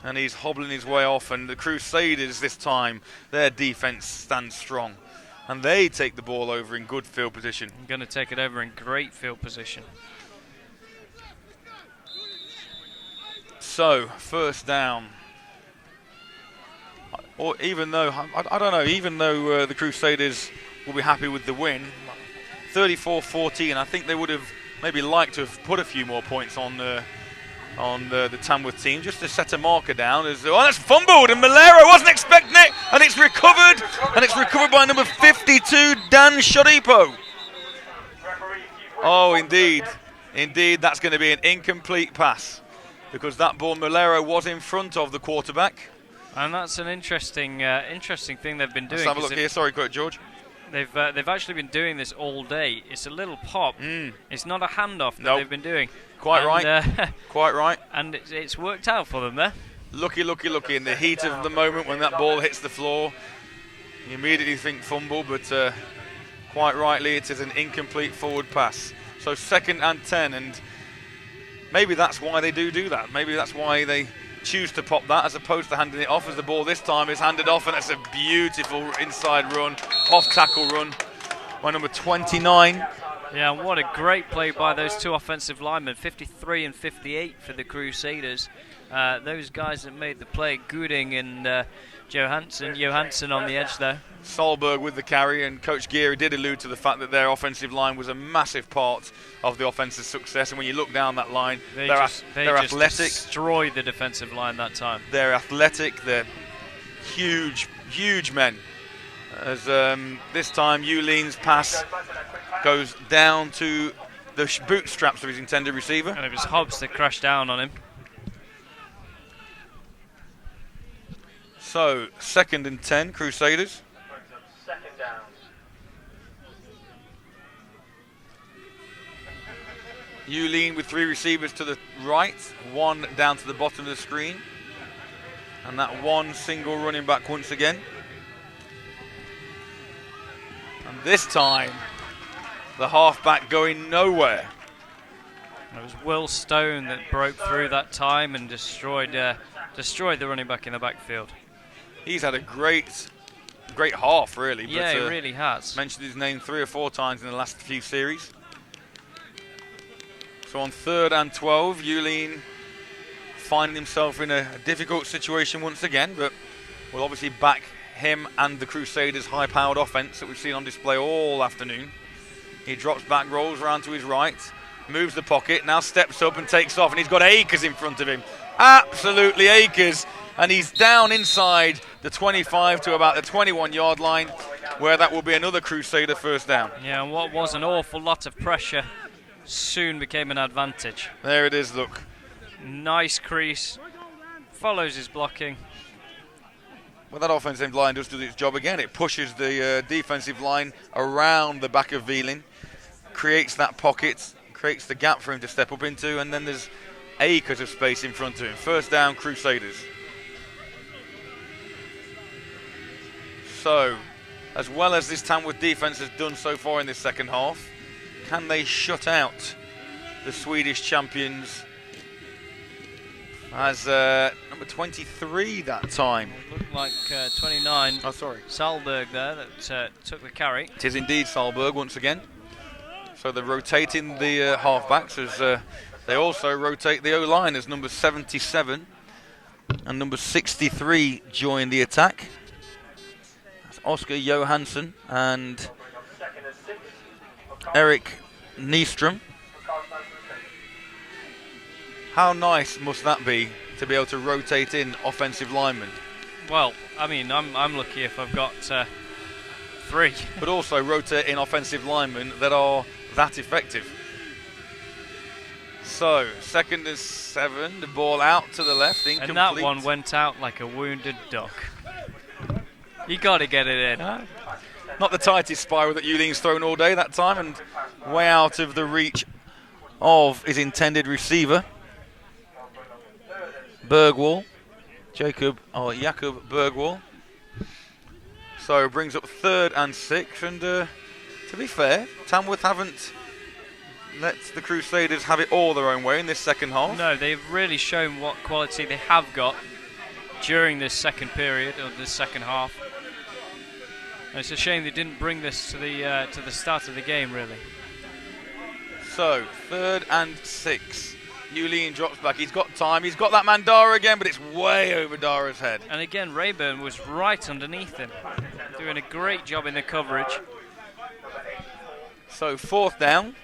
and he's hobbling his way off. And the Crusaders this time, their defence stands strong, and they take the ball over in good field position. I'm going to take it over in great field position. So, first down. Or even though, I don't know, even though the Crusaders will be happy with the win, 34-14, I think they would have maybe liked to have put a few more points on the Tamworth team, just to set a marker down. That's fumbled, and Malero wasn't expecting it, and it's recovered by number 52, Dan Shodipo. Oh, indeed, that's going to be an incomplete pass, because that ball Malero was in front of the quarterback. And that's an interesting thing they've been doing. Let's have a look here. Sorry, George. They've actually been doing this all day. It's a little pop. It's not a handoff that Nope. they've been doing. Quite right. Quite right. And it's worked out for them there. Lucky. In the heat of the moment when that ball hits the floor, you immediately think fumble, but quite rightly it is an incomplete forward pass. So 2nd and 10, and maybe that's why they do that. Maybe that's why they choose to pop that as opposed to handing it off, as the ball this time is handed off, and it's a beautiful inside run, off tackle run by number 29. Yeah, and what a great play by those two offensive linemen, 53 and 58 for the Crusaders. Those guys that made the play, Gooding and Johansson on the edge there. Solberg with the carry, and Coach Geary did allude to the fact that their offensive line was a massive part of the offensive success, and when you look down that line, they're athletic. Destroyed the defensive line that time. They're athletic, they're huge men. As this time Eulene's pass goes down to the bootstraps of his intended receiver. And it was Hobbs that crashed down on him. So 2nd and 10, Crusaders. Eulene with 3 receivers to the right, 1 down to the bottom of the screen, and that 1 single running back once again. And this time, the halfback going nowhere. It was Will Stone that broke through that time and destroyed the running back in the backfield. He's had a great half, really. Yeah, but, he really has. Mentioned his name 3 or 4 times in the last few series. So on 3rd and 12, Eulene finding himself in a difficult situation once again, but we'll obviously back him and the Crusaders' high-powered offense that we've seen on display all afternoon. He drops back, rolls around to his right, moves the pocket, now steps up and takes off, and he's got Akers in front of him. Absolutely Akers, and he's down inside the 25 to about the 21-yard line, where that will be another Crusader first down. Yeah, and what was an awful lot of pressure soon became an advantage. There it is, look. Nice crease, follows his blocking. Well, that offensive line does its job again. It pushes the defensive line around the back of Veling, creates that pocket, creates the gap for him to step up into, and then there's acres of space in front of him. First down, Crusaders. So, as well as this Tamworth defense has done so far in this second half, can they shut out the Swedish champions as number 23 that time? It looked like 29. Oh, sorry. Salberg there that took the carry. It is indeed Salberg once again. So they're rotating the halfbacks as they also rotate the O-line as number 77 and number 63 join the attack. That's Oscar Johansson and Eric Nystrom. How nice must that be to be able to rotate in offensive linemen? Well, I mean, I'm lucky if I've got 3. But also rotate in offensive linemen that are that effective. So, 2nd and 7, the ball out to the left, incomplete. And that one went out like a wounded duck. You got to get it in. Not the tightest spiral that Eulene's thrown all day that time, and way out of the reach of his intended receiver. Bergwall, Jacob Bergwall. So it brings up 3rd and 6, and to be fair, Tamworth haven't let the Crusaders have it all their own way in this second half. No, they've really shown what quality they have got during this second period, or this second half. And it's a shame they didn't bring this to the start of the game, really. So 3rd and 6. Eulene drops back. He's got time. He's got that man Dara again, but it's way over Dara's head. And again, Rayburn was right underneath him, doing a great job in the coverage. So 4th down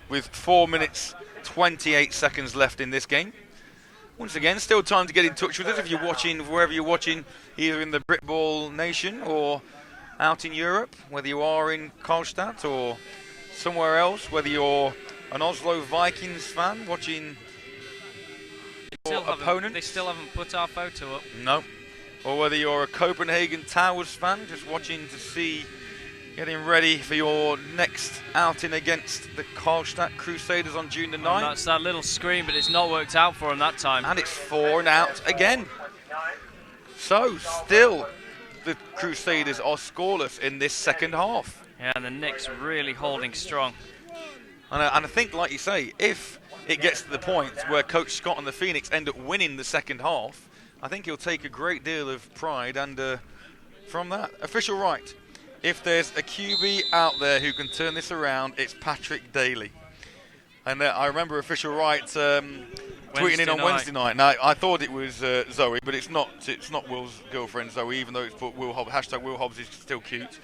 with 4 minutes 28 seconds left in this game. Once again, still time to get in touch with us if you're watching, wherever you're watching, either in the Britball Nation or out in Europe, whether you are in Carlstad or somewhere else, whether you're an Oslo Vikings fan watching your opponent. They still haven't put our photo up. No. Or whether you're a Copenhagen Towers fan just watching to see getting ready for your next outing against the Carlstad Crusaders on June the 9th. That's that little screen, but it's not worked out for him that time. And it's 4 and out again. So, still, the Crusaders are scoreless in this second half. Yeah, and the Knicks really holding strong. And I think, like you say, if it gets to the point where Coach Scott and the Phoenix end up winning the second half, I think he'll take a great deal of pride and from that. Official right. If there's a QB out there who can turn this around, it's Patrick Daly. And I remember Official Right tweeting in on Wednesday night. Now, I thought it was Zoe, but it's not. It's not Will's girlfriend Zoe, even though it's put Will Hobbs. Hashtag Will Hobbs is still cute.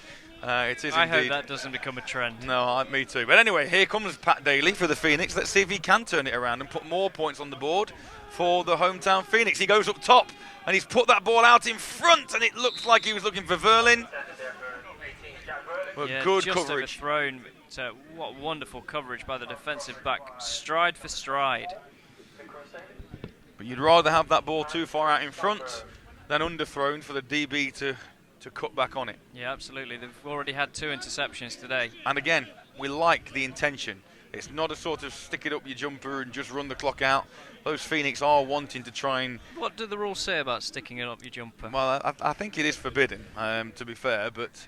It is I indeed. hope that doesn't become a trend. No, me too. But anyway, here comes Pat Daly for the Phoenix. Let's see if he can turn it around and put more points on the board for the hometown Phoenix. He goes up top, and he's put that ball out in front, and it looks like he was looking for Verlin. But Yeah, good just coverage. overthrown. But, what wonderful coverage by the defensive back, stride for stride. But you'd rather have that ball too far out in front than underthrown for the DB to cut back on it. Yeah, absolutely. They've already had 2 interceptions today. And again, we like the intention. It's not a sort of stick it up your jumper and just run the clock out. Those Phoenix are wanting to try and... What do the rules say about sticking it up your jumper? Well, I think it is forbidden, to be fair, but...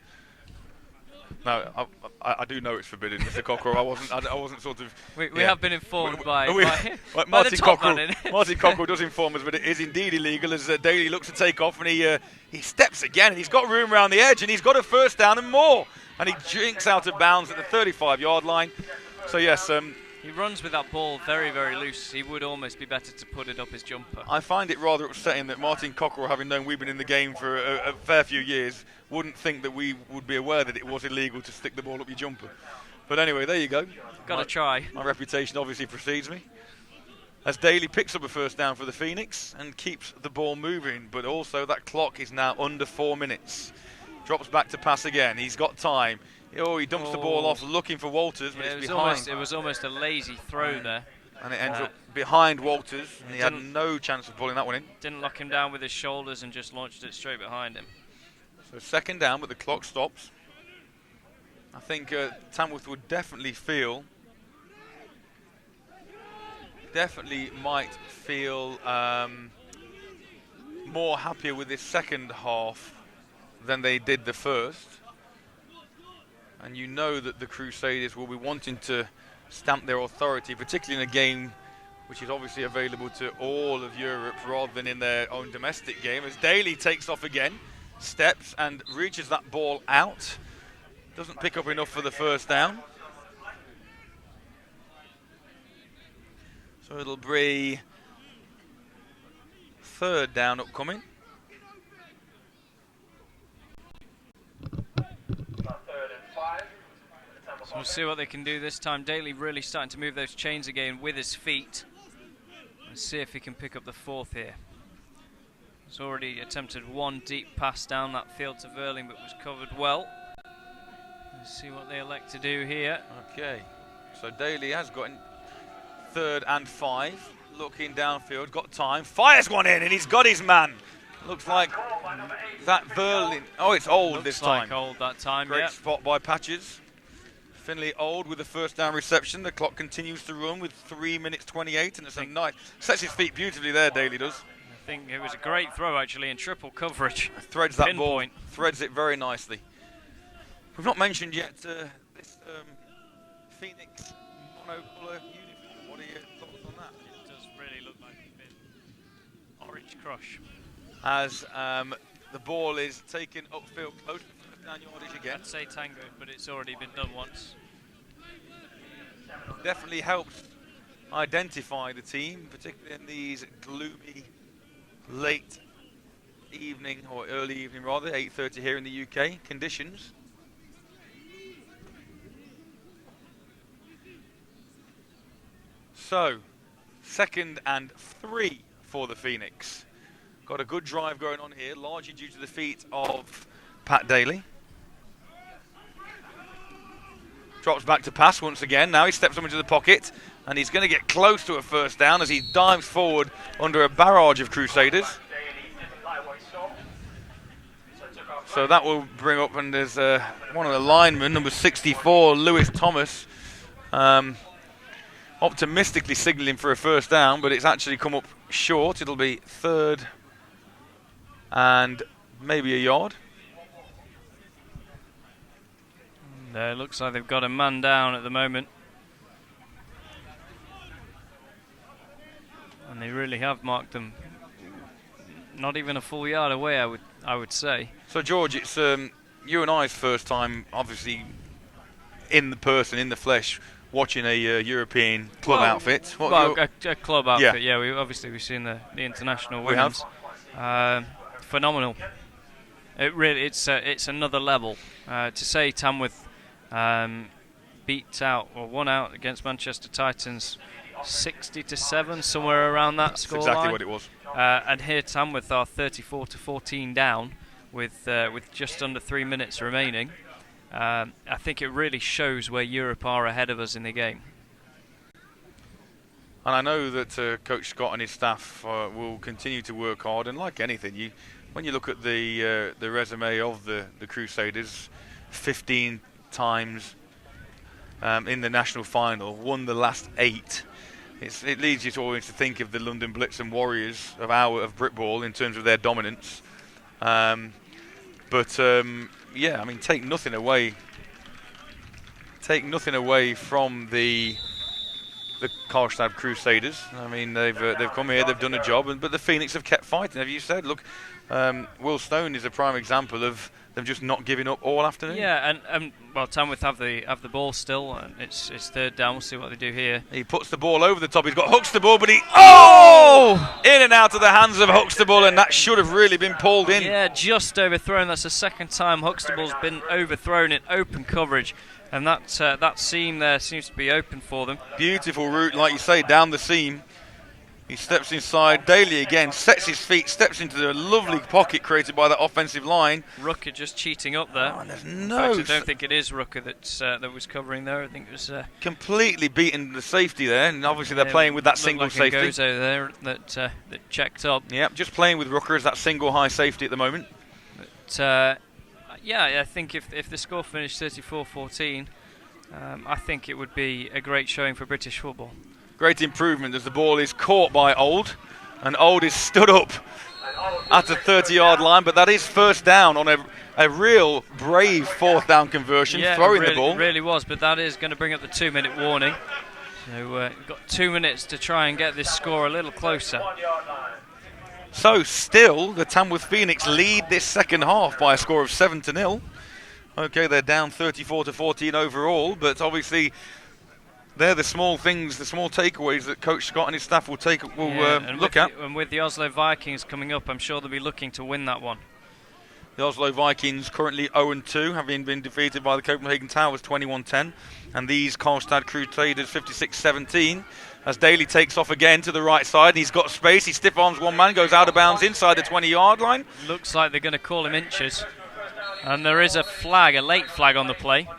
No, I do know it's forbidden, Mr. Cockrell. I wasn't sort of... We have been informed by Martin the top man. Martin Cockrell does inform us, but it is indeed illegal as Daly looks to take off, and he steps again, and he's got room around the edge, and he's got a first down and more, and he jinks out of bounds at the 35-yard line. So yes, he runs with that ball very, very loose. He would almost be better to put it up his jumper. I find it rather upsetting that Martin Cockrell, having known we've been in the game for a fair few years, wouldn't think that we would be aware that it was illegal to stick the ball up your jumper. But anyway, there you go. Got to try. My reputation obviously precedes me. As Daly picks up a first down for the Phoenix and keeps the ball moving, but also that clock is now under 4 minutes. Drops back to pass again. He's got time. Oh, he dumps the ball off looking for Walters, but it's behind. It was almost a lazy throw there. And it ends up behind Walters, and he had no chance of pulling that one in. Didn't lock him down with his shoulders and just launched it straight behind him. So second down, but the clock stops. I think Tamworth would definitely might feel more happier with this second half than they did the first. And you know that the Crusaders will be wanting to stamp their authority, particularly in a game which is obviously available to all of Europe rather than in their own domestic game. As Daly takes off again, steps and reaches that ball out. Doesn't pick up enough for the first down. So it'll be third down upcoming. So we'll see what they can do this time. Daly really starting to move those chains again with his feet. Let's see if he can pick up the fourth here. He's already attempted one deep pass down that field to Verling, but was covered well. Let's see what they elect to do here. Okay, so Daly has got in third and 5. Looking downfield, got time. Fires one in, and he's got his man. Looks like that Verling. Oh, it's Old this time. Looks like Old that time, Great yeah. spot by Patches. Finley Old with the first down reception. The clock continues to run with 3 minutes 28, and it's a nice. Sets his feet beautifully there, Daly does. I think it was a great throw actually in triple coverage. Threads that Pinpoint. ball. Threads it very nicely. We've not mentioned yet this Phoenix monocolour uniform. What are your thoughts on that? It does really look like a bit orange crush. As the ball is taken upfield close to first down yardage again. I'd say tango, but it's already been done once. Definitely helps identify the team, particularly in these gloomy late evening, or early evening rather, 8:30 here in the UK conditions. So, second and 3 for the Phoenix. Got a good drive going on here, largely due to the feet of Pat Daly. Drops back to pass once again. Now he steps up into the pocket, and he's going to get close to a first down as he dives forward under a barrage of Crusaders. So that will bring up, and there's one of the linemen, number 64, Lewis Thomas, optimistically signalling for a first down, but it's actually come up short. It'll be 3rd and maybe a yard. It looks like they've got a man down at the moment. And they really have marked them. Not even a full yard away, I would say. So George, it's you and I's first time, obviously, in the flesh, watching a European club outfit. A club outfit. Yeah, we've seen the international women's. Phenomenal. It's another level. To say Tamworth won out against Manchester Titans 60-7, somewhere around that score line. Exactly what it was. And here Tamworth are 34-14 down with just under 3 minutes remaining. I think it really shows where Europe are ahead of us in the game. And I know that Coach Scott and his staff will continue to work hard. And like anything, when you look at the resume of the Crusaders, 15 times in the national final, won the last 8. It leads you to always to think of the London Blitz and Warriors of Britball in terms of their dominance. Yeah, I mean, take nothing away from the Carlstad Crusaders. I mean, they've come here, they've done a job, but the Phoenix have kept fighting. Have you said? Look, Will Stone is a prime example of them just not giving up all afternoon. Yeah, and Tamworth have the ball still, and it's 3rd down. We'll see what they do here. He puts the ball over the top. He's got Huxtable, but in and out of the hands of Huxtable, and that should have really been pulled in. Yeah, just overthrown. That's the second time Huxtable's been overthrown in open coverage, and that seam there seems to be open for them. Beautiful route, like you say, down the seam. He steps inside. Daly again sets his feet, steps into the lovely pocket created by that offensive line. Rucker just cheating up there. There's In fact, I don't think it is Rucker that was covering there. I think it was completely beaten the safety there, and obviously they're playing with that single safety. Gozo there that checked up. Yeah, just playing with Rucker as that single high safety at the moment. But I think if the score finished 34-14, I think it would be a great showing for British football. Great improvement as the ball is caught by Old, and Old is stood up at the 30-yard line, but that is first down on a real brave 4th down conversion, throwing the ball. It really was, but that is going to bring up the 2-minute warning. So you've got 2 minutes to try and get this score a little closer. So still, the Tamworth Phoenix lead this second half by a score of 7-0. Okay, they're down 34-14 overall, but obviously they're the small things, the small takeaways that Coach Scott and his staff will look at. And with the Oslo Vikings coming up, I'm sure they'll be looking to win that one. The Oslo Vikings currently 0-2, having been defeated by the Copenhagen Towers 21-10. And these Carlstad Crusaders 56-17. As Daly takes off again to the right side, and he's got space. He stiff arms one man, goes out of bounds inside the 20-yard line. Looks like they're going to call him inches. And there is a late flag on the play.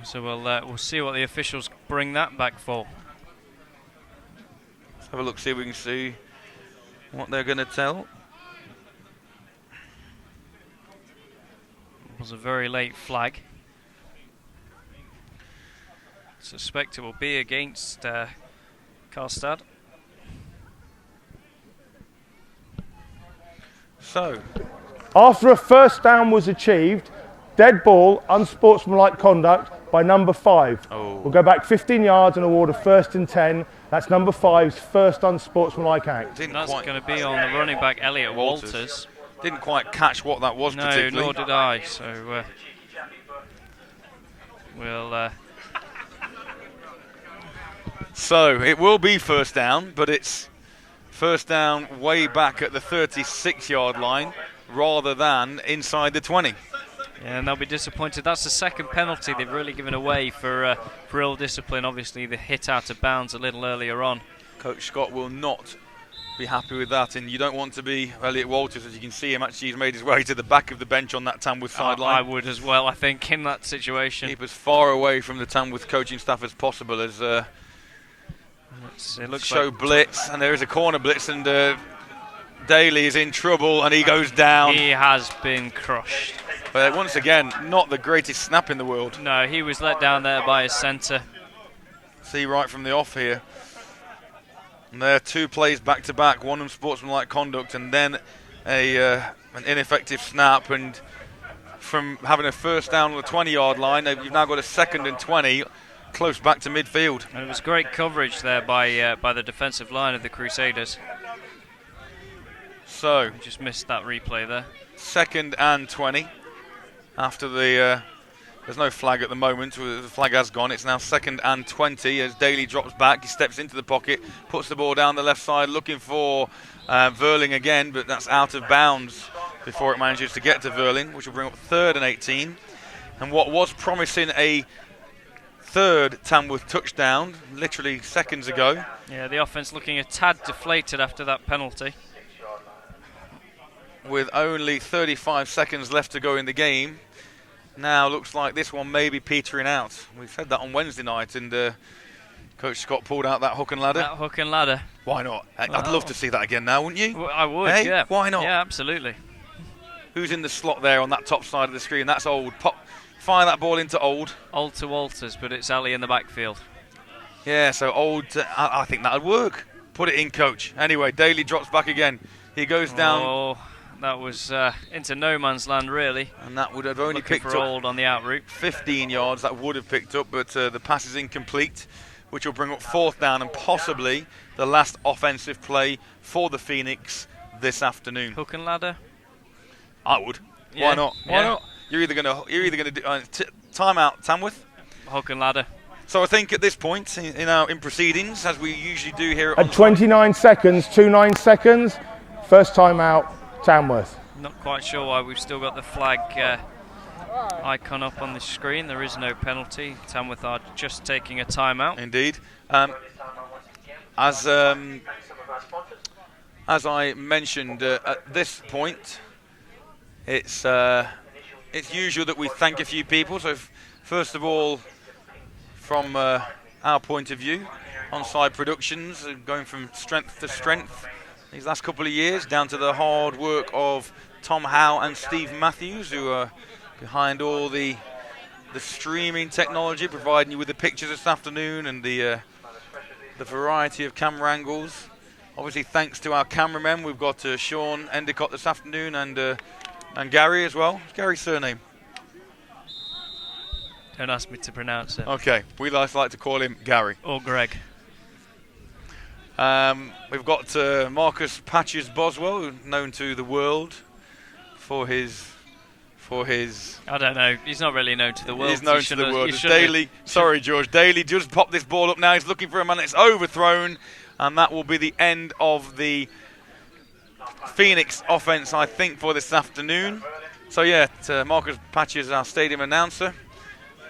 So we'll see what the officials bring that back for. Let's have a look, see if we can see what they're going to tell. It was a very late flag. Suspect it will be against Carlstad. So, after a first down was achieved, dead ball, unsportsmanlike conduct by number 5. We'll go back 15 yards and award a 1st and 10. That's number 5's first unsportsmanlike act. That's going to be on the running back, Elliot Walters. Didn't quite catch what that was particularly. No, nor did I. So we'll... So it will be first down, but it's first down way back at the 36-yard line rather than inside the 20. Yeah, and they'll be disappointed. That's the second penalty they've really given away for ill discipline. Obviously, the hit out of bounds a little earlier on. Coach Scott will not be happy with that, and you don't want to be Elliot Walters. As you can see him, actually he's made his way to the back of the bench on that Tamworth sideline. I would as well, I think, in that situation. Keep as far away from the Tamworth coaching staff as possible as it looks show like blitz, and there is a corner blitz, and Daly is in trouble and he goes down. He has been crushed. But once again, not the greatest snap in the world. No, he was let down there by his centre. See right from the off here. And there are 2 plays back to back, one unsportsmanlike conduct and then an ineffective snap. And from having a first down on the 20-yard line, you've now got a 2nd and 20 close back to midfield. And it was great coverage there by the defensive line of the Crusaders. So, Just missed that replay there. 2nd and 20 after the there's no flag at the moment. The flag has gone. It's now 2nd and 20 as Daly drops back. He steps into the pocket, puts the ball down the left side, looking for Verling again, but that's out of bounds before it manages to get to Verling, which will bring up 3rd and 18. And what was promising a 3rd Tamworth touchdown literally seconds ago. Yeah, the offense looking a tad deflated after that penalty. With only 35 seconds left to go in the game, now looks like this one may be petering out. We said that on Wednesday night, and Coach Scott pulled out that hook and ladder. That hook and ladder. Why not? I'd love to see that again now, wouldn't you? Well, I would, hey, yeah. Why not? Yeah, absolutely. Who's in the slot there on that top side of the screen? That's Old. Fire that ball into Old. Old to Walters, but it's Ali in the backfield. Yeah, so Old, I think that would work. Put it in, Coach. Anyway, Daly drops back again. He goes down. Oh, that was into no man's land, really. And that would have only Looking picked for up Old on the out route. 15 yards. That would have picked up, but the pass is incomplete, which will bring up 4th down and possibly the last offensive play for the Phoenix this afternoon. Hook and ladder? I would. Yeah. Why not? Why not? You're either gonna do timeout, Tamworth. Hook and ladder. So I think at this point in proceedings, as we usually do here At 29 seconds, 29 seconds, first time out, Tamworth. Not quite sure why we've still got the flag icon up on the screen. There is no penalty. Tamworth are just taking a timeout. Indeed. As I mentioned at this point, it's usual that we thank a few people. So first of all, from our point of view, Onside Productions, going from strength to strength these last couple of years, down to the hard work of Tom Howe and Steve Matthews, who are behind all the streaming technology, providing you with the pictures this afternoon and the variety of camera angles. Obviously, thanks to our cameramen, we've got Sean Endicott this afternoon and Gary as well. What's Gary's surname? Don't ask me to pronounce it. Okay, we like to call him Gary. Or Greg. We've got Marcus Patches Boswell, known to the world for his. I don't know. He's not really known to the world. He's known to the world. Daly. Sorry, George. Daly just popped this ball up now. He's looking for a man. It's overthrown, and that will be the end of the Phoenix offense, I think, for this afternoon. So yeah, Marcus Patches, our stadium announcer.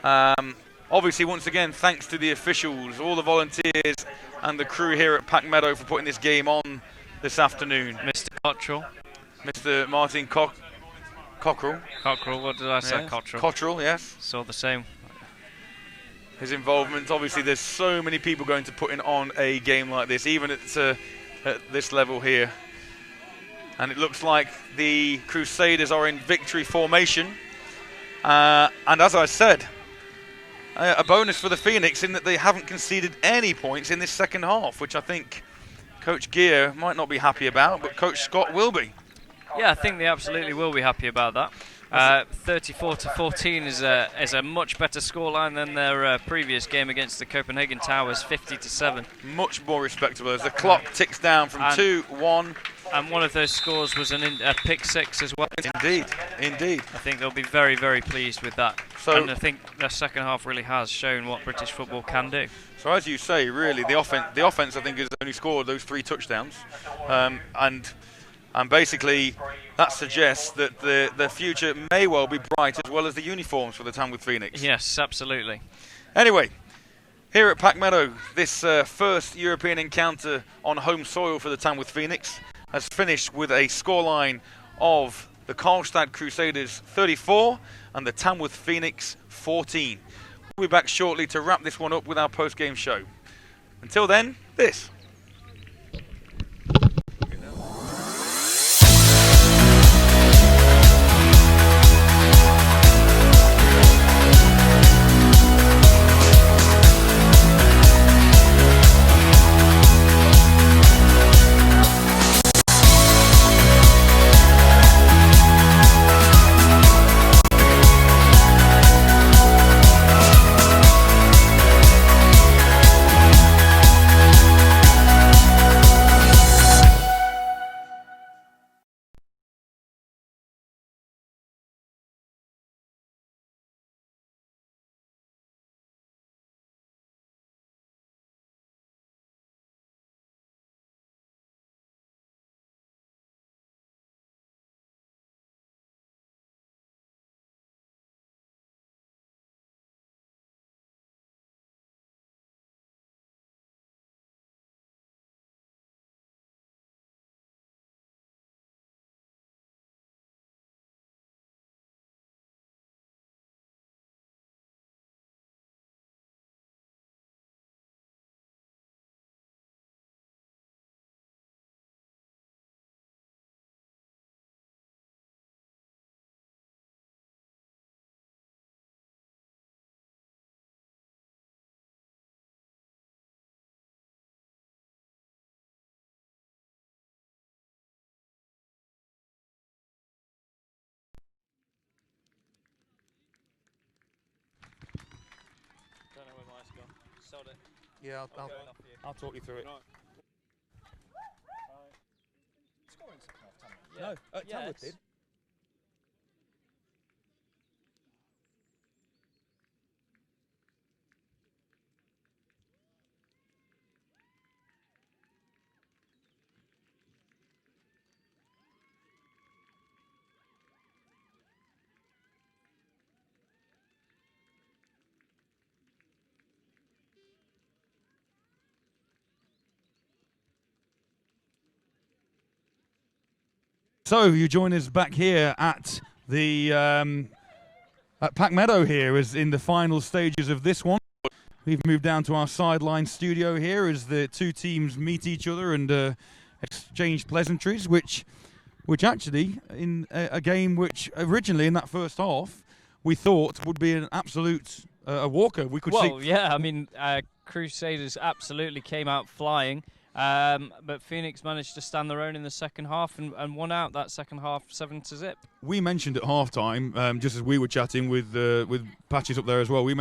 Obviously, once again, thanks to the officials, all the volunteers, and the crew here at Pack Meadow for putting this game on this afternoon. Mr. Cottrell. Mr. Martin Cockrell. Cockrell, what did I say? Yes. Cottrell. Cottrell, yes. Saw the same. His involvement, obviously, there's so many people going to put on a game like this, even at this level here. And it looks like the Crusaders are in victory formation. And as I said, a bonus for the Phoenix in that they haven't conceded any points in this second half, which I think Coach Gear might not be happy about, but Coach Scott will be. Yeah, I think they absolutely will be happy about that. 34-14 is a much better scoreline than their previous game against the Copenhagen Towers, 50-7. Much more respectable as the clock ticks down from 2-1. And one of those scores was a pick six as well. Indeed. I think they'll be very, very pleased with that. So, and I think the second half really has shown what British football can do. So as you say, really, the offense I think has only scored those 3 touchdowns, and basically that suggests that the future may well be bright as well as the uniforms for the Tamworth Phoenix. Yes, absolutely. Anyway, here at Pack Meadow, this first European encounter on home soil for the Tamworth Phoenix has finished with a scoreline of the Carlstad Crusaders 34 and the Tamworth Phoenix 14. We'll be back shortly to wrap this one up with our post-game show. Until then, this. Yeah, I'll talk you through it. No, Tamworth did. So you join us back here at the at Pack Meadow here, as in the final stages of this one. We've moved down to our sideline studio here as the two teams meet each other and exchange pleasantries, which actually in a game which originally in that first half we thought would be an absolute a walker. We could see. Well, yeah, I mean, Crusaders absolutely came out flying. But Phoenix managed to stand their own in the second half and won out that second half 7-0. We mentioned at half-time, just as we were chatting with Patches up there as well, we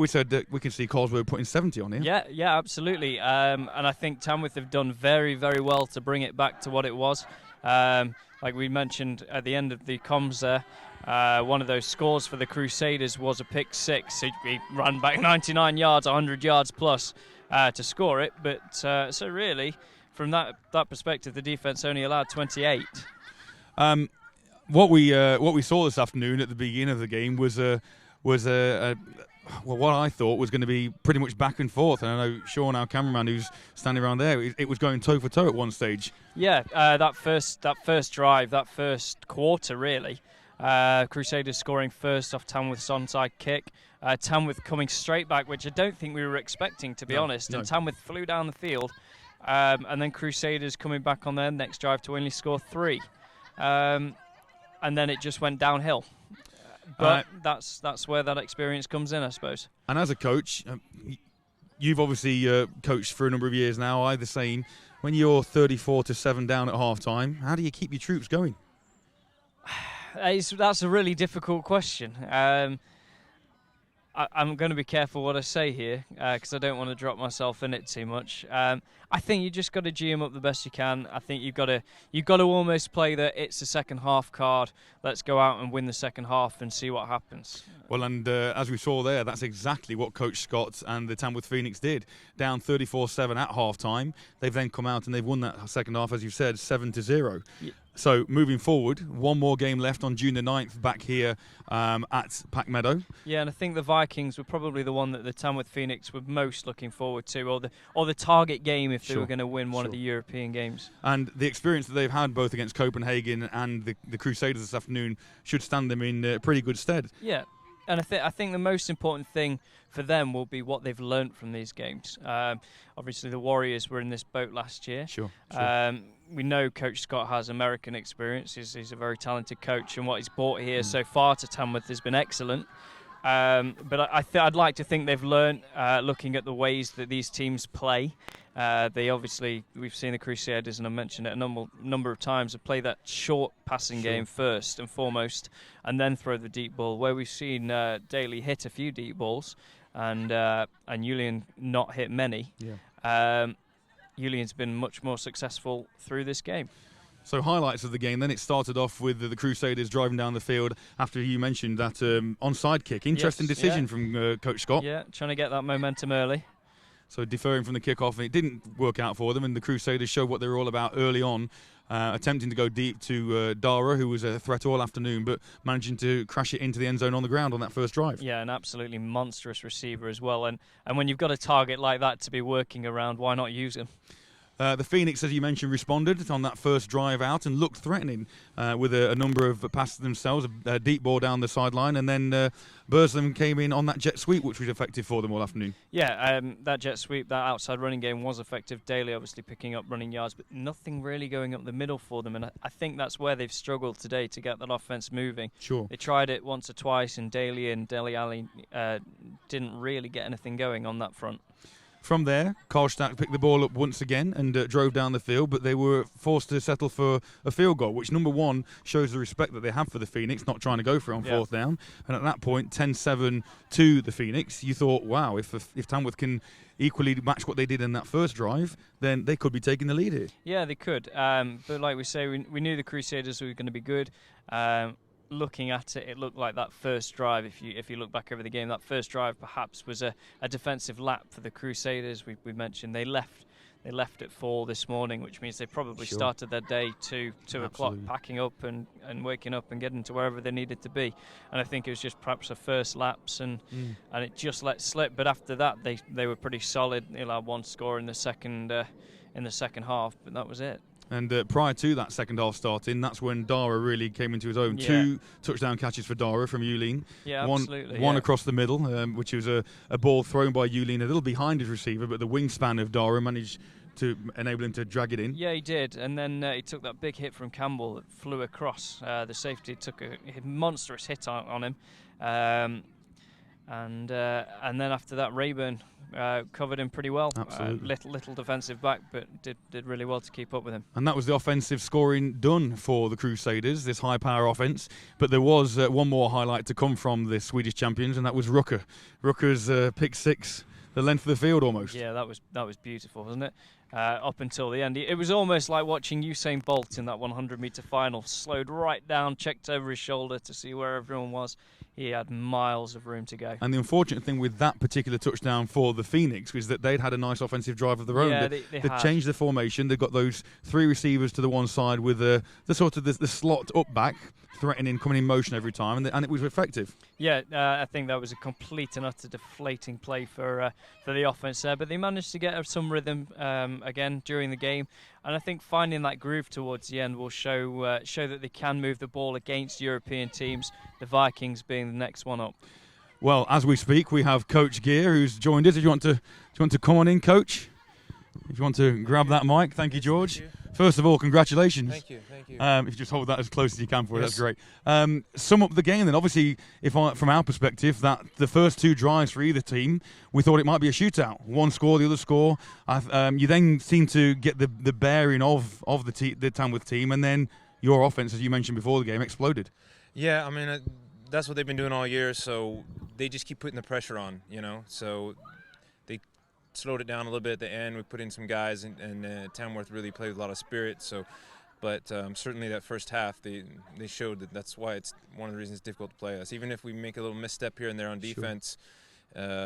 said that we can see Carlstad putting 70 on here. Yeah, absolutely. And I think Tamworth have done very, very well to bring it back to what it was. Like we mentioned at the end of the comms there, one of those scores for the Crusaders was a pick six. He ran back 99 yards, 100 yards plus. To score it, but so really, from that perspective, the defence only allowed 28. What we saw this afternoon at the beginning of the game was what I thought was going to be pretty much back and forth. And I know Sean, our cameraman, who's standing around there, it was going toe for toe at one stage. Yeah, that first drive, that first quarter, really. Crusaders scoring first off Tamworth's onside kick. Tamworth coming straight back, which I don't think we were expecting, to be honest. No. And Tamworth flew down the field. And then Crusaders coming back on their next drive to only score 3. And then it just went downhill. But that's where that experience comes in, I suppose. And as a coach, you've obviously coached for a number of years now. I the same. When you're 34-7 down at half-time, how do you keep your troops going? That's a really difficult question. I'm going to be careful what I say here because I don't want to drop myself in it too much. I think you just got to G them up the best you can. I think you've got to almost play that it's a second half card. Let's go out and win the second half and see what happens. Well, and as we saw there, that's exactly what Coach Scott and the Tamworth Phoenix did. Down 34-7 at half time. They've then come out and they've won that second half, as you said, 7-0. Yeah. So moving forward, one more game left on June the 9th back here at Pack Meadow. Yeah, and I think the Vikings were probably the one that the Tamworth Phoenix were most looking forward to, or the target game if they were going to win one of the European games. And the experience that they've had both against Copenhagen and the Crusaders this afternoon should stand them in pretty good stead. Yeah. And I think the most important thing for them will be what they've learnt from these games. Obviously, the Warriors were in this boat last year. Sure. We know Coach Scott has American experience. He's a very talented coach, and what he's brought here so far to Tamworth has been excellent. But I'd like to think they've learnt, looking at the ways that these teams play. We've seen the Crusaders, and I mentioned it a number of times, have played that short passing game first and foremost, and then throw the deep ball, where we've seen Daly hit a few deep balls, and Julian not hit many. Yeah. Julian's been much more successful through this game. So highlights of the game, then it started off with the Crusaders driving down the field after you mentioned that onside kick. Interesting decision from Coach Scott. Yeah, trying to get that momentum early. So deferring from the kickoff, and it didn't work out for them, and the Crusaders showed what they were all about early on, attempting to go deep to Dara, who was a threat all afternoon, but managing to crash it into the end zone on the ground on that first drive. Yeah, an absolutely monstrous receiver as well, and when you've got a target like that to be working around, why not use him? The Phoenix, as you mentioned, responded on that first drive out and looked threatening with a number of passes themselves, a deep ball down the sideline, and then Burslem came in on that jet sweep, which was effective for them all afternoon. Yeah, that jet sweep, that outside running game was effective. Daly obviously picking up running yards, but nothing really going up the middle for them, and I think that's where they've struggled today to get that offense moving. Sure. They tried it once or twice, and Daly and Dele Alli didn't really get anything going on that front. From there, Carlstad picked the ball up once again and drove down the field, but they were forced to settle for a field goal, which, number one, shows the respect that they have for the Phoenix, not trying to go for it on fourth down. And at that point, 10-7 to the Phoenix, you thought, wow, if Tamworth can equally match what they did in that first drive, then they could be taking the lead here. Yeah, they could. But like we say, we knew the Crusaders were going to be good. Looking at it, it looked like that first drive, if you look back over the game, that first drive perhaps was a defensive lap for the Crusaders. We mentioned they left at 4 this morning, which means they probably started their day 2 o'clock, packing up and waking up and getting to wherever they needed to be. And I think it was just perhaps a first lapse and it just let slip. But after that, they were pretty solid. They allowed 1 score in the second half, but that was it. And prior to that second half starting, that's when Dara really came into his own. Yeah. 2 touchdown catches for Dara from Yulin. Yeah, one, absolutely. One yeah. across the middle, which was a ball thrown by Yulin a little behind his receiver, but the wingspan of Dara managed to enable him to drag it in. Yeah, he did. And then he took that big hit from Campbell that flew across. The safety took a monstrous hit on him. And then after that, Rayburn covered him pretty well. Absolutely. Little defensive back, but did really well to keep up with him. And that was the offensive scoring done for the Crusaders, this high-power offense. But there was one more highlight to come from the Swedish champions, and that was Rucker. Rucker's pick 6, the length of the field almost. Yeah, that was beautiful, wasn't it? Up until the end. It was almost like watching Usain Bolt in that 100-meter final. Slowed right down, checked over his shoulder to see where everyone was. He had miles of room to go. And the unfortunate thing with that particular touchdown for the Phoenix was that they'd had a nice offensive drive of their own. Yeah, they had changed the formation. They've got those 3 receivers to the one side with the sort of the slot up back, threatening, coming in motion every time, and it was effective. Yeah, I think that was a complete and utter deflating play for the offense there, but they managed to get some rhythm again during the game, and I think finding that groove towards the end will show that they can move the ball against European teams, the Vikings being the next one up. Well, as we speak, we have Coach Gear who's joined us. Do you want to come on in, Coach? If you want to grab that mic, thank you, George. Thank you. First of all, congratulations. Thank you. If you just hold that as close as you can for us, Yes. that's great. Sum up the game then. Obviously, from our perspective, that the first 2 drives for either team, we thought it might be a shootout. One score, the other score. You then seem to get the bearing of the Tamworth team, and then your offense, as you mentioned before the game, exploded. Yeah, I mean, that's what they've been doing all year, so they just keep putting the pressure on, so they slowed it down a little bit at the end. We put in some guys, and Tamworth really played with a lot of spirit, but certainly that first half, they showed that's why it's one of the reasons it's difficult to play us. Even if we make a little misstep here and there on defense, it's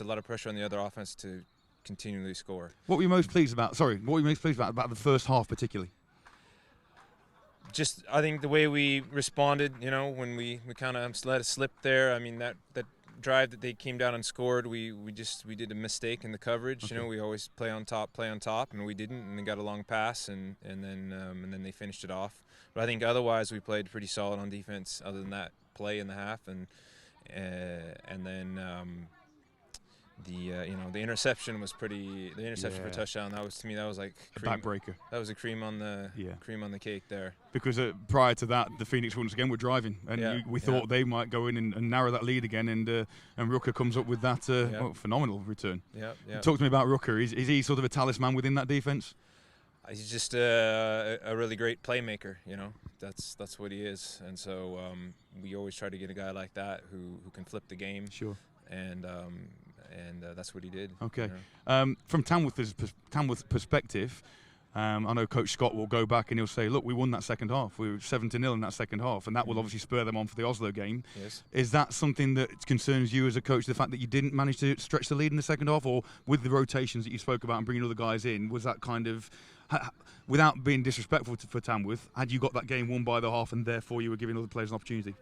a lot of pressure on the other offense to continually score. What were you most pleased about? About the first half particularly? Just, I think the way we responded, when we kind of let it slip there. I mean, that drive that they came down and scored, we did a mistake in the coverage. Okay. We always play on top, and we didn't, and they got a long pass, and then they finished it off. But I think otherwise we played pretty solid on defense, other than that play in the half, and then the interception was pretty. The interception for touchdown, that was, to me, that was like A backbreaker. That was a cream on the cake there. Because prior to that, the Phoenix once again were driving, and we thought they might go in and narrow that lead again, and Rucker comes up with that phenomenal return. Yeah. Talk to me about Rucker. Is he sort of a talisman within that defense? He's just a really great playmaker. That's what he is, and so we always try to get a guy like that who can flip the game. Sure. And that's what he did. Okay. From Tamworth's perspective, I know Coach Scott will go back and he'll say, look, we won that second half. We were 7-0 in that second half, and that will obviously spur them on for the Oslo game. Yes. Is that something that concerns you as a coach, the fact that you didn't manage to stretch the lead in the second half, or with the rotations that you spoke about and bringing other guys in, was that kind of, without being disrespectful for Tamworth, had you got that game won by the half and therefore you were giving other players an opportunity?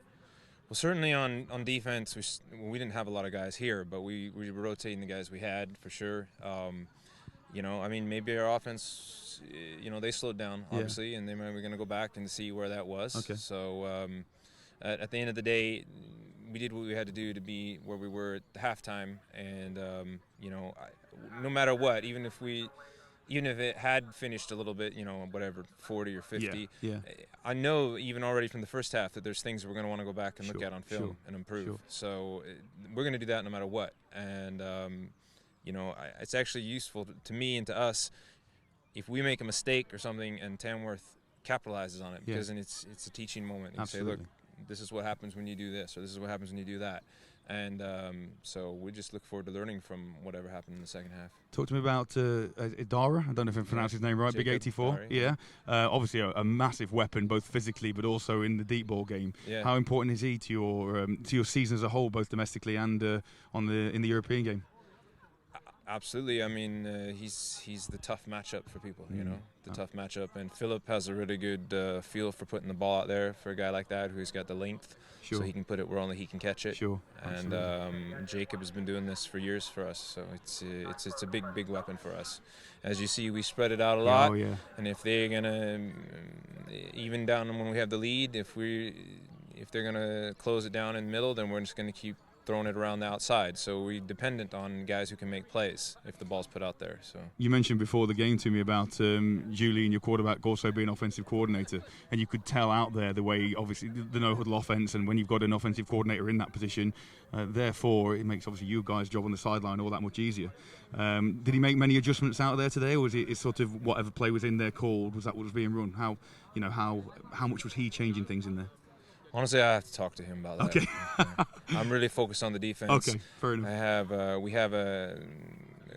Well, certainly on defense, we didn't have a lot of guys here, but we were rotating the guys we had for sure. I mean, maybe our offense, they slowed down, obviously, and they might be going to go back and see where that was. Okay. So at the end of the day, we did what we had to do to be where we were at halftime, and no matter what, even if even if it had finished a little bit, whatever, 40 or 50, Yeah. I know even already from the first half that there's things that we're going to want to go back and look Sure, at on film sure, and improve. sure. So we're going to do that no matter what. And, it's actually useful to me and to us if we make a mistake or something and Tamworth capitalizes on it, because then it's a teaching moment. You say, look, this is what happens when you do this, or this is what happens when you do that. And so we just look forward to learning from whatever happened in the second half. Talk to me about Idara. I don't know if I pronounced his name right. Jacob Big 84. Dara, yeah. Obviously a massive weapon, both physically but also in the deep ball game. Yeah. How important is he to your season as a whole, both domestically and in the European game? Absolutely. I mean, he's the tough matchup for people, the tough matchup. And Philip has a really good feel for putting the ball out there for a guy like that who's got the length, so he can put it where only he can catch it. Sure. And Jacob has been doing this for years for us, so it's a big weapon for us. As you see, we spread it out a lot. Oh, yeah. And if they're gonna even down when we have the lead, if they're gonna close it down in the middle, then we're just gonna keep throwing it around the outside. So we're dependent on guys who can make plays if the ball's put out there. So you mentioned before the game to me about Julian, your quarterback, also being offensive coordinator, and you could tell out there the way, obviously, the no-huddle offense, and when you've got an offensive coordinator in that position, therefore it makes obviously you guys' job on the sideline all that much easier. Did he make many adjustments out there today, or was it sort of whatever play was in there called, was that what was being run? How much was he changing things in there? Honestly, I have to talk to him about that. Okay. I'm really focused on the defense. Okay, fair enough. We have a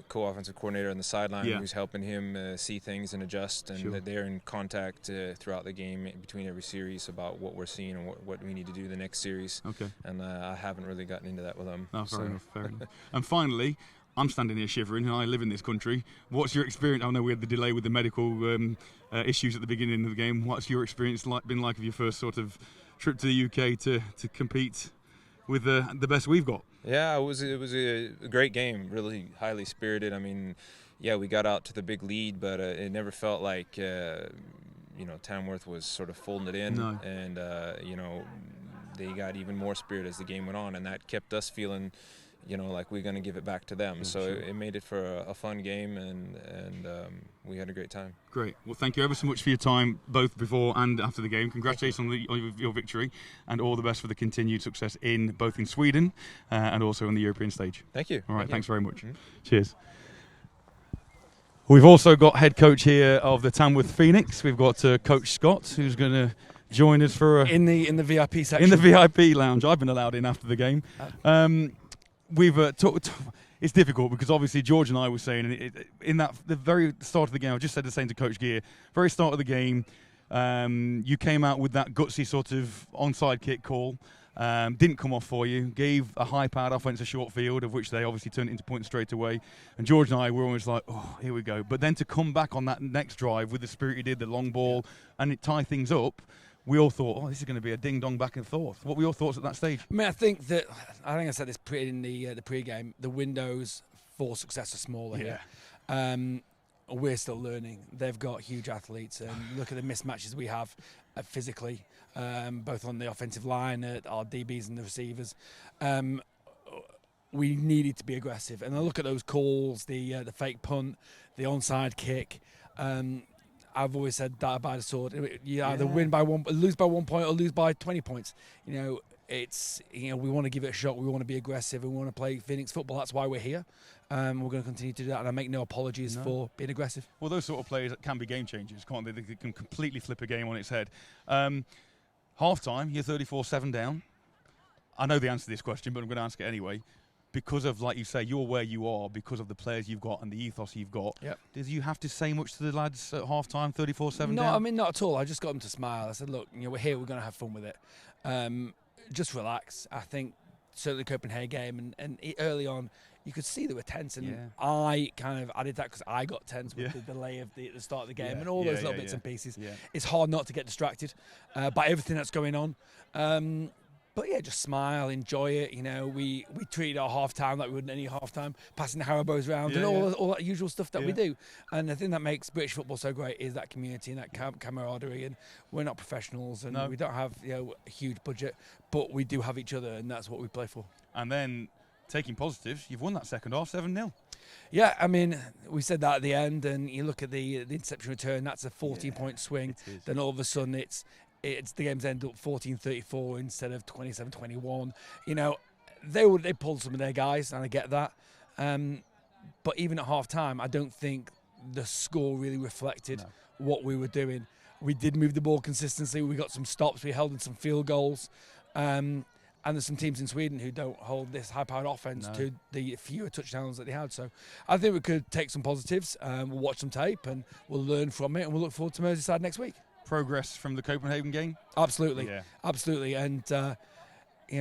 co-offensive coordinator on the sideline who's helping him see things and adjust, and that they're in contact throughout the game between every series about what we're seeing and what we need to do the next series. Okay. And I haven't really gotten into that with them. Oh, fair enough. And finally, I'm standing here shivering, and I live in this country. What's your experience? I know we had the delay with the medical issues at the beginning of the game. What's your experience been like of your first sort of trip to the UK to compete with the best we've got? Yeah, it was a great game, really highly spirited. I mean, we got out to the big lead, but it never felt like Tamworth was sort of folding it in. No. And they got even more spirit as the game went on, and that kept us feeling like we're going to give it back to them. So it made it for a fun game, and we had a great time. Great. Well, thank you ever so much for your time, both before and after the game. Congratulations on your victory, and all the best for the continued success both in Sweden and also on the European stage. Thank you. All right, thanks very much. Mm-hmm. Cheers. We've also got head coach here of the Tamworth Phoenix. We've got Coach Scott, who's going to join us for in the VIP section. In the VIP lounge. I've been allowed in after the game. We've talked. It's difficult because obviously George and I were saying in the very start of the game. I just said the same to Coach Gear. Very start of the game, you came out with that gutsy sort of onside kick call. Didn't come off for you. Gave a high-powered offense a short field, of which they obviously turned it into points straight away. And George and I were almost like, oh, here we go. But then to come back on that next drive with the spirit you did, the long ball, and it tie things up. We all thought, oh, this is going to be a ding-dong back and forth. What were your thoughts at that stage? I mean, I think I said this in the pre-game. The windows for success are smaller here. We're still learning. They've got huge athletes, and look at the mismatches we have physically, both on the offensive line, our DBs and the receivers. We needed to be aggressive, and I look at those calls, the fake punt, the onside kick. I've always said that by the sword. You either win by lose by 1 point, or lose by 20 points. It's we want to give it a shot. We want to be aggressive. We want to play Phoenix football. That's why we're here. We're going to continue to do that, and I make no apologies for being aggressive. Well, those sort of players can be game changers, can't they? They can completely flip a game on its head. Half time, you're 34-7 down. I know the answer to this question, but I'm going to ask it anyway. Because of, like you say, you're where you are because of the players you've got and the ethos you've got. Yep. Did you have to say much to the lads at half-time, 34-7 down? No, I mean, not at all. I just got them to smile. I said, look, we're here, we're going to have fun with it. Just relax. I think certainly the Copenhagen game and early on, you could see they were tense, and I kind of added that because I got tense with the delay of the start of the game and all those little bits and pieces. Yeah. It's hard not to get distracted by everything that's going on. But just smile, enjoy it. We treated our half-time like we would any half-time, passing the Haribos around and all that usual stuff that we do. And the thing that makes British football so great is that community and that camaraderie. And we're not professionals, and we don't have a huge budget, but we do have each other, and that's what we play for. And then, taking positives, you've won that second half 7-0. Yeah, I mean, we said that at the end, and you look at the interception return. That's a 14-point swing. Then all of a sudden, it's the game's end up 14-34 instead of 27-21. You know, they pulled some of their guys, and I get that. But even at half time, I don't think the score really reflected what we were doing. We did move the ball consistently. We got some stops. We held in some field goals. And there's some teams in Sweden who don't hold this high-powered offense to the fewer touchdowns that they had. So I think we could take some positives. We'll watch some tape and we'll learn from it, and we'll look forward to Merseyside next week. Progress from the Copenhagen game? Absolutely. Yeah. Absolutely. And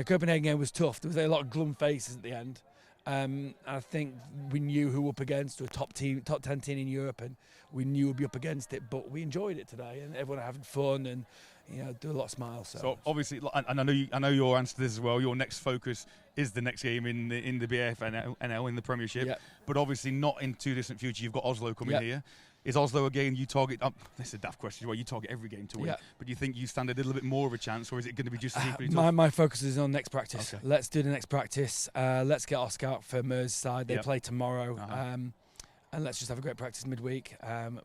Copenhagen game was tough. There was a lot of glum faces at the end. And I think we knew who we were up against, a top 10 team in Europe, and we knew we'd be up against it. But we enjoyed it today, and everyone having fun and do a lot of smiles. So obviously, and I know your answer to this as well. Your next focus is the next game in the BFNL in the Premiership, but obviously not in too distant future. You've got Oslo coming here. Is Oslo a game you target? This is a daft question. Well, you target every game to win, but do you think you stand a little bit more of a chance, or is it going to be just as equally tough? My focus is on next practice. Okay. Let's do the next practice. Let's get Oscar out for Merseyside. They play tomorrow, and let's just have a great practice midweek.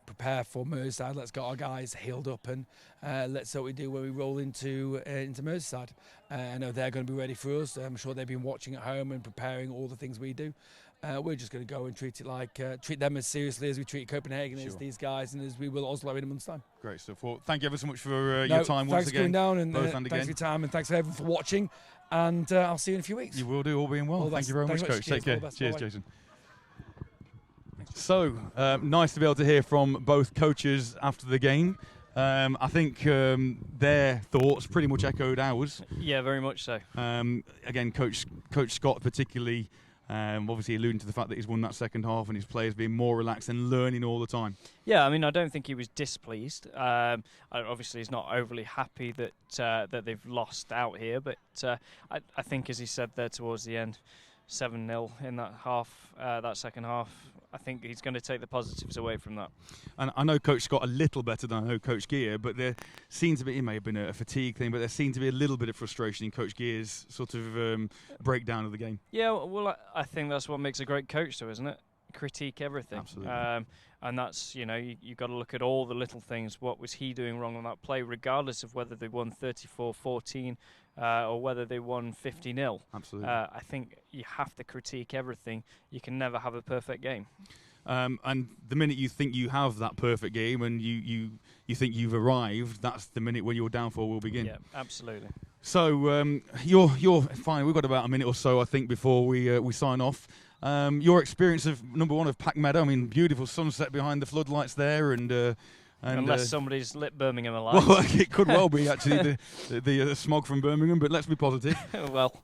Prepare for Merseyside. Let's get our guys healed up, and let's see what we do when we roll into Merseyside. I know they're going to be ready for us. I'm sure they've been watching at home and preparing all the things we do. We're just going to go and treat them as seriously as we treat Copenhagen as these guys, and as we will Oslo in a month's time. Great stuff. Well, thank you ever so much for your time once again. Thanks for coming down, and thanks for your time, and thanks for everyone for watching. And I'll see you in a few weeks. You will do, all being well. Thank you very much, Coach. Take care. Cheers, Jason. So nice to be able to hear from both coaches after the game. I think their thoughts pretty much echoed ours. Yeah, very much so. Again, Coach Scott particularly. Obviously alluding to the fact that he's won that second half and his players being more relaxed and learning all the time. Yeah, I mean, I don't think he was displeased. Obviously, he's not overly happy that they've lost out here, but I think, as he said there towards the end, 7-0 in that second half. I think he's going to take the positives away from that. And I know Coach Scott a little better than I know Coach Gear, but there seems to be, it may have been a fatigue thing, but there seemed to be a little bit of frustration in Coach Gear's sort of breakdown of the game. Yeah, well, I think that's what makes a great coach, though, isn't it? Critique everything. Absolutely. And that's, you've got to look at all the little things. What was he doing wrong on that play, regardless of whether they won 34-14 or whether they won 50-0. Absolutely. I think you have to critique everything. You can never have a perfect game. And the minute you think you have that perfect game and you think you've arrived, that's the minute when your downfall will begin. Yeah, absolutely. So you're fine. We've got about a minute or so, I think, before we sign off. Your experience of number one of Pack Meadow. I mean, beautiful sunset behind the floodlights there, and unless somebody's lit Birmingham alive. Well, it could well be actually the smog from Birmingham, but let's be positive. Well,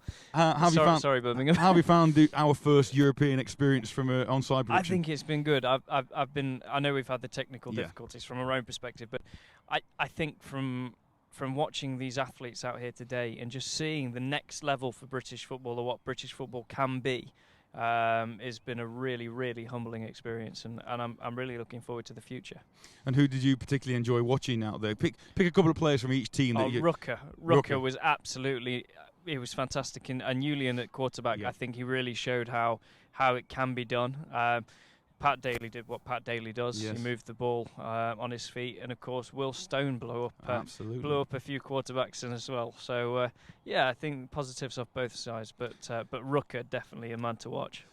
sorry, Birmingham. How have you found our first European experience from onside production? I think it's been good. I know we've had the technical difficulties from our own perspective, but I think from watching these athletes out here today and just seeing the next level for British football, or what British football can be, has been a really, really humbling experience, and I'm really looking forward to the future. And who did you particularly enjoy watching out there? Pick a couple of players from each team. Rucker was absolutely, he was fantastic, and Julian at quarterback. I think he really showed how it can be done. Pat Daly did what Pat Daly does. Yes. He moved the ball on his feet, and of course Will Stone blew up a few quarterbacks in as well. So I think positives off both sides, but Rucker definitely a man to watch.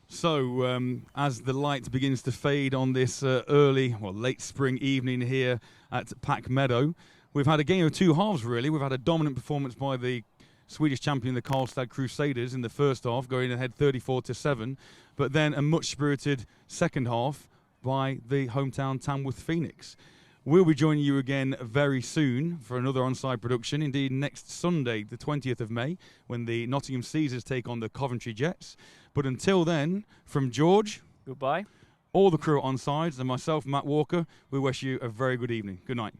So as the light begins to fade on this late spring evening here at Pack Meadow, we've had a game of two halves really. We've had a dominant performance by the Swedish champion, the Carlstad Crusaders, in the first half, going ahead 34-7, but then a much-spirited second half by the hometown Tamworth Phoenix. We'll be joining you again very soon for another onside production, indeed next Sunday, the 20th of May, when the Nottingham Caesars take on the Coventry Jets. But until then, from George, goodbye, all the crew at Onsides, and myself, Matt Walker, we wish you a very good evening. Good night.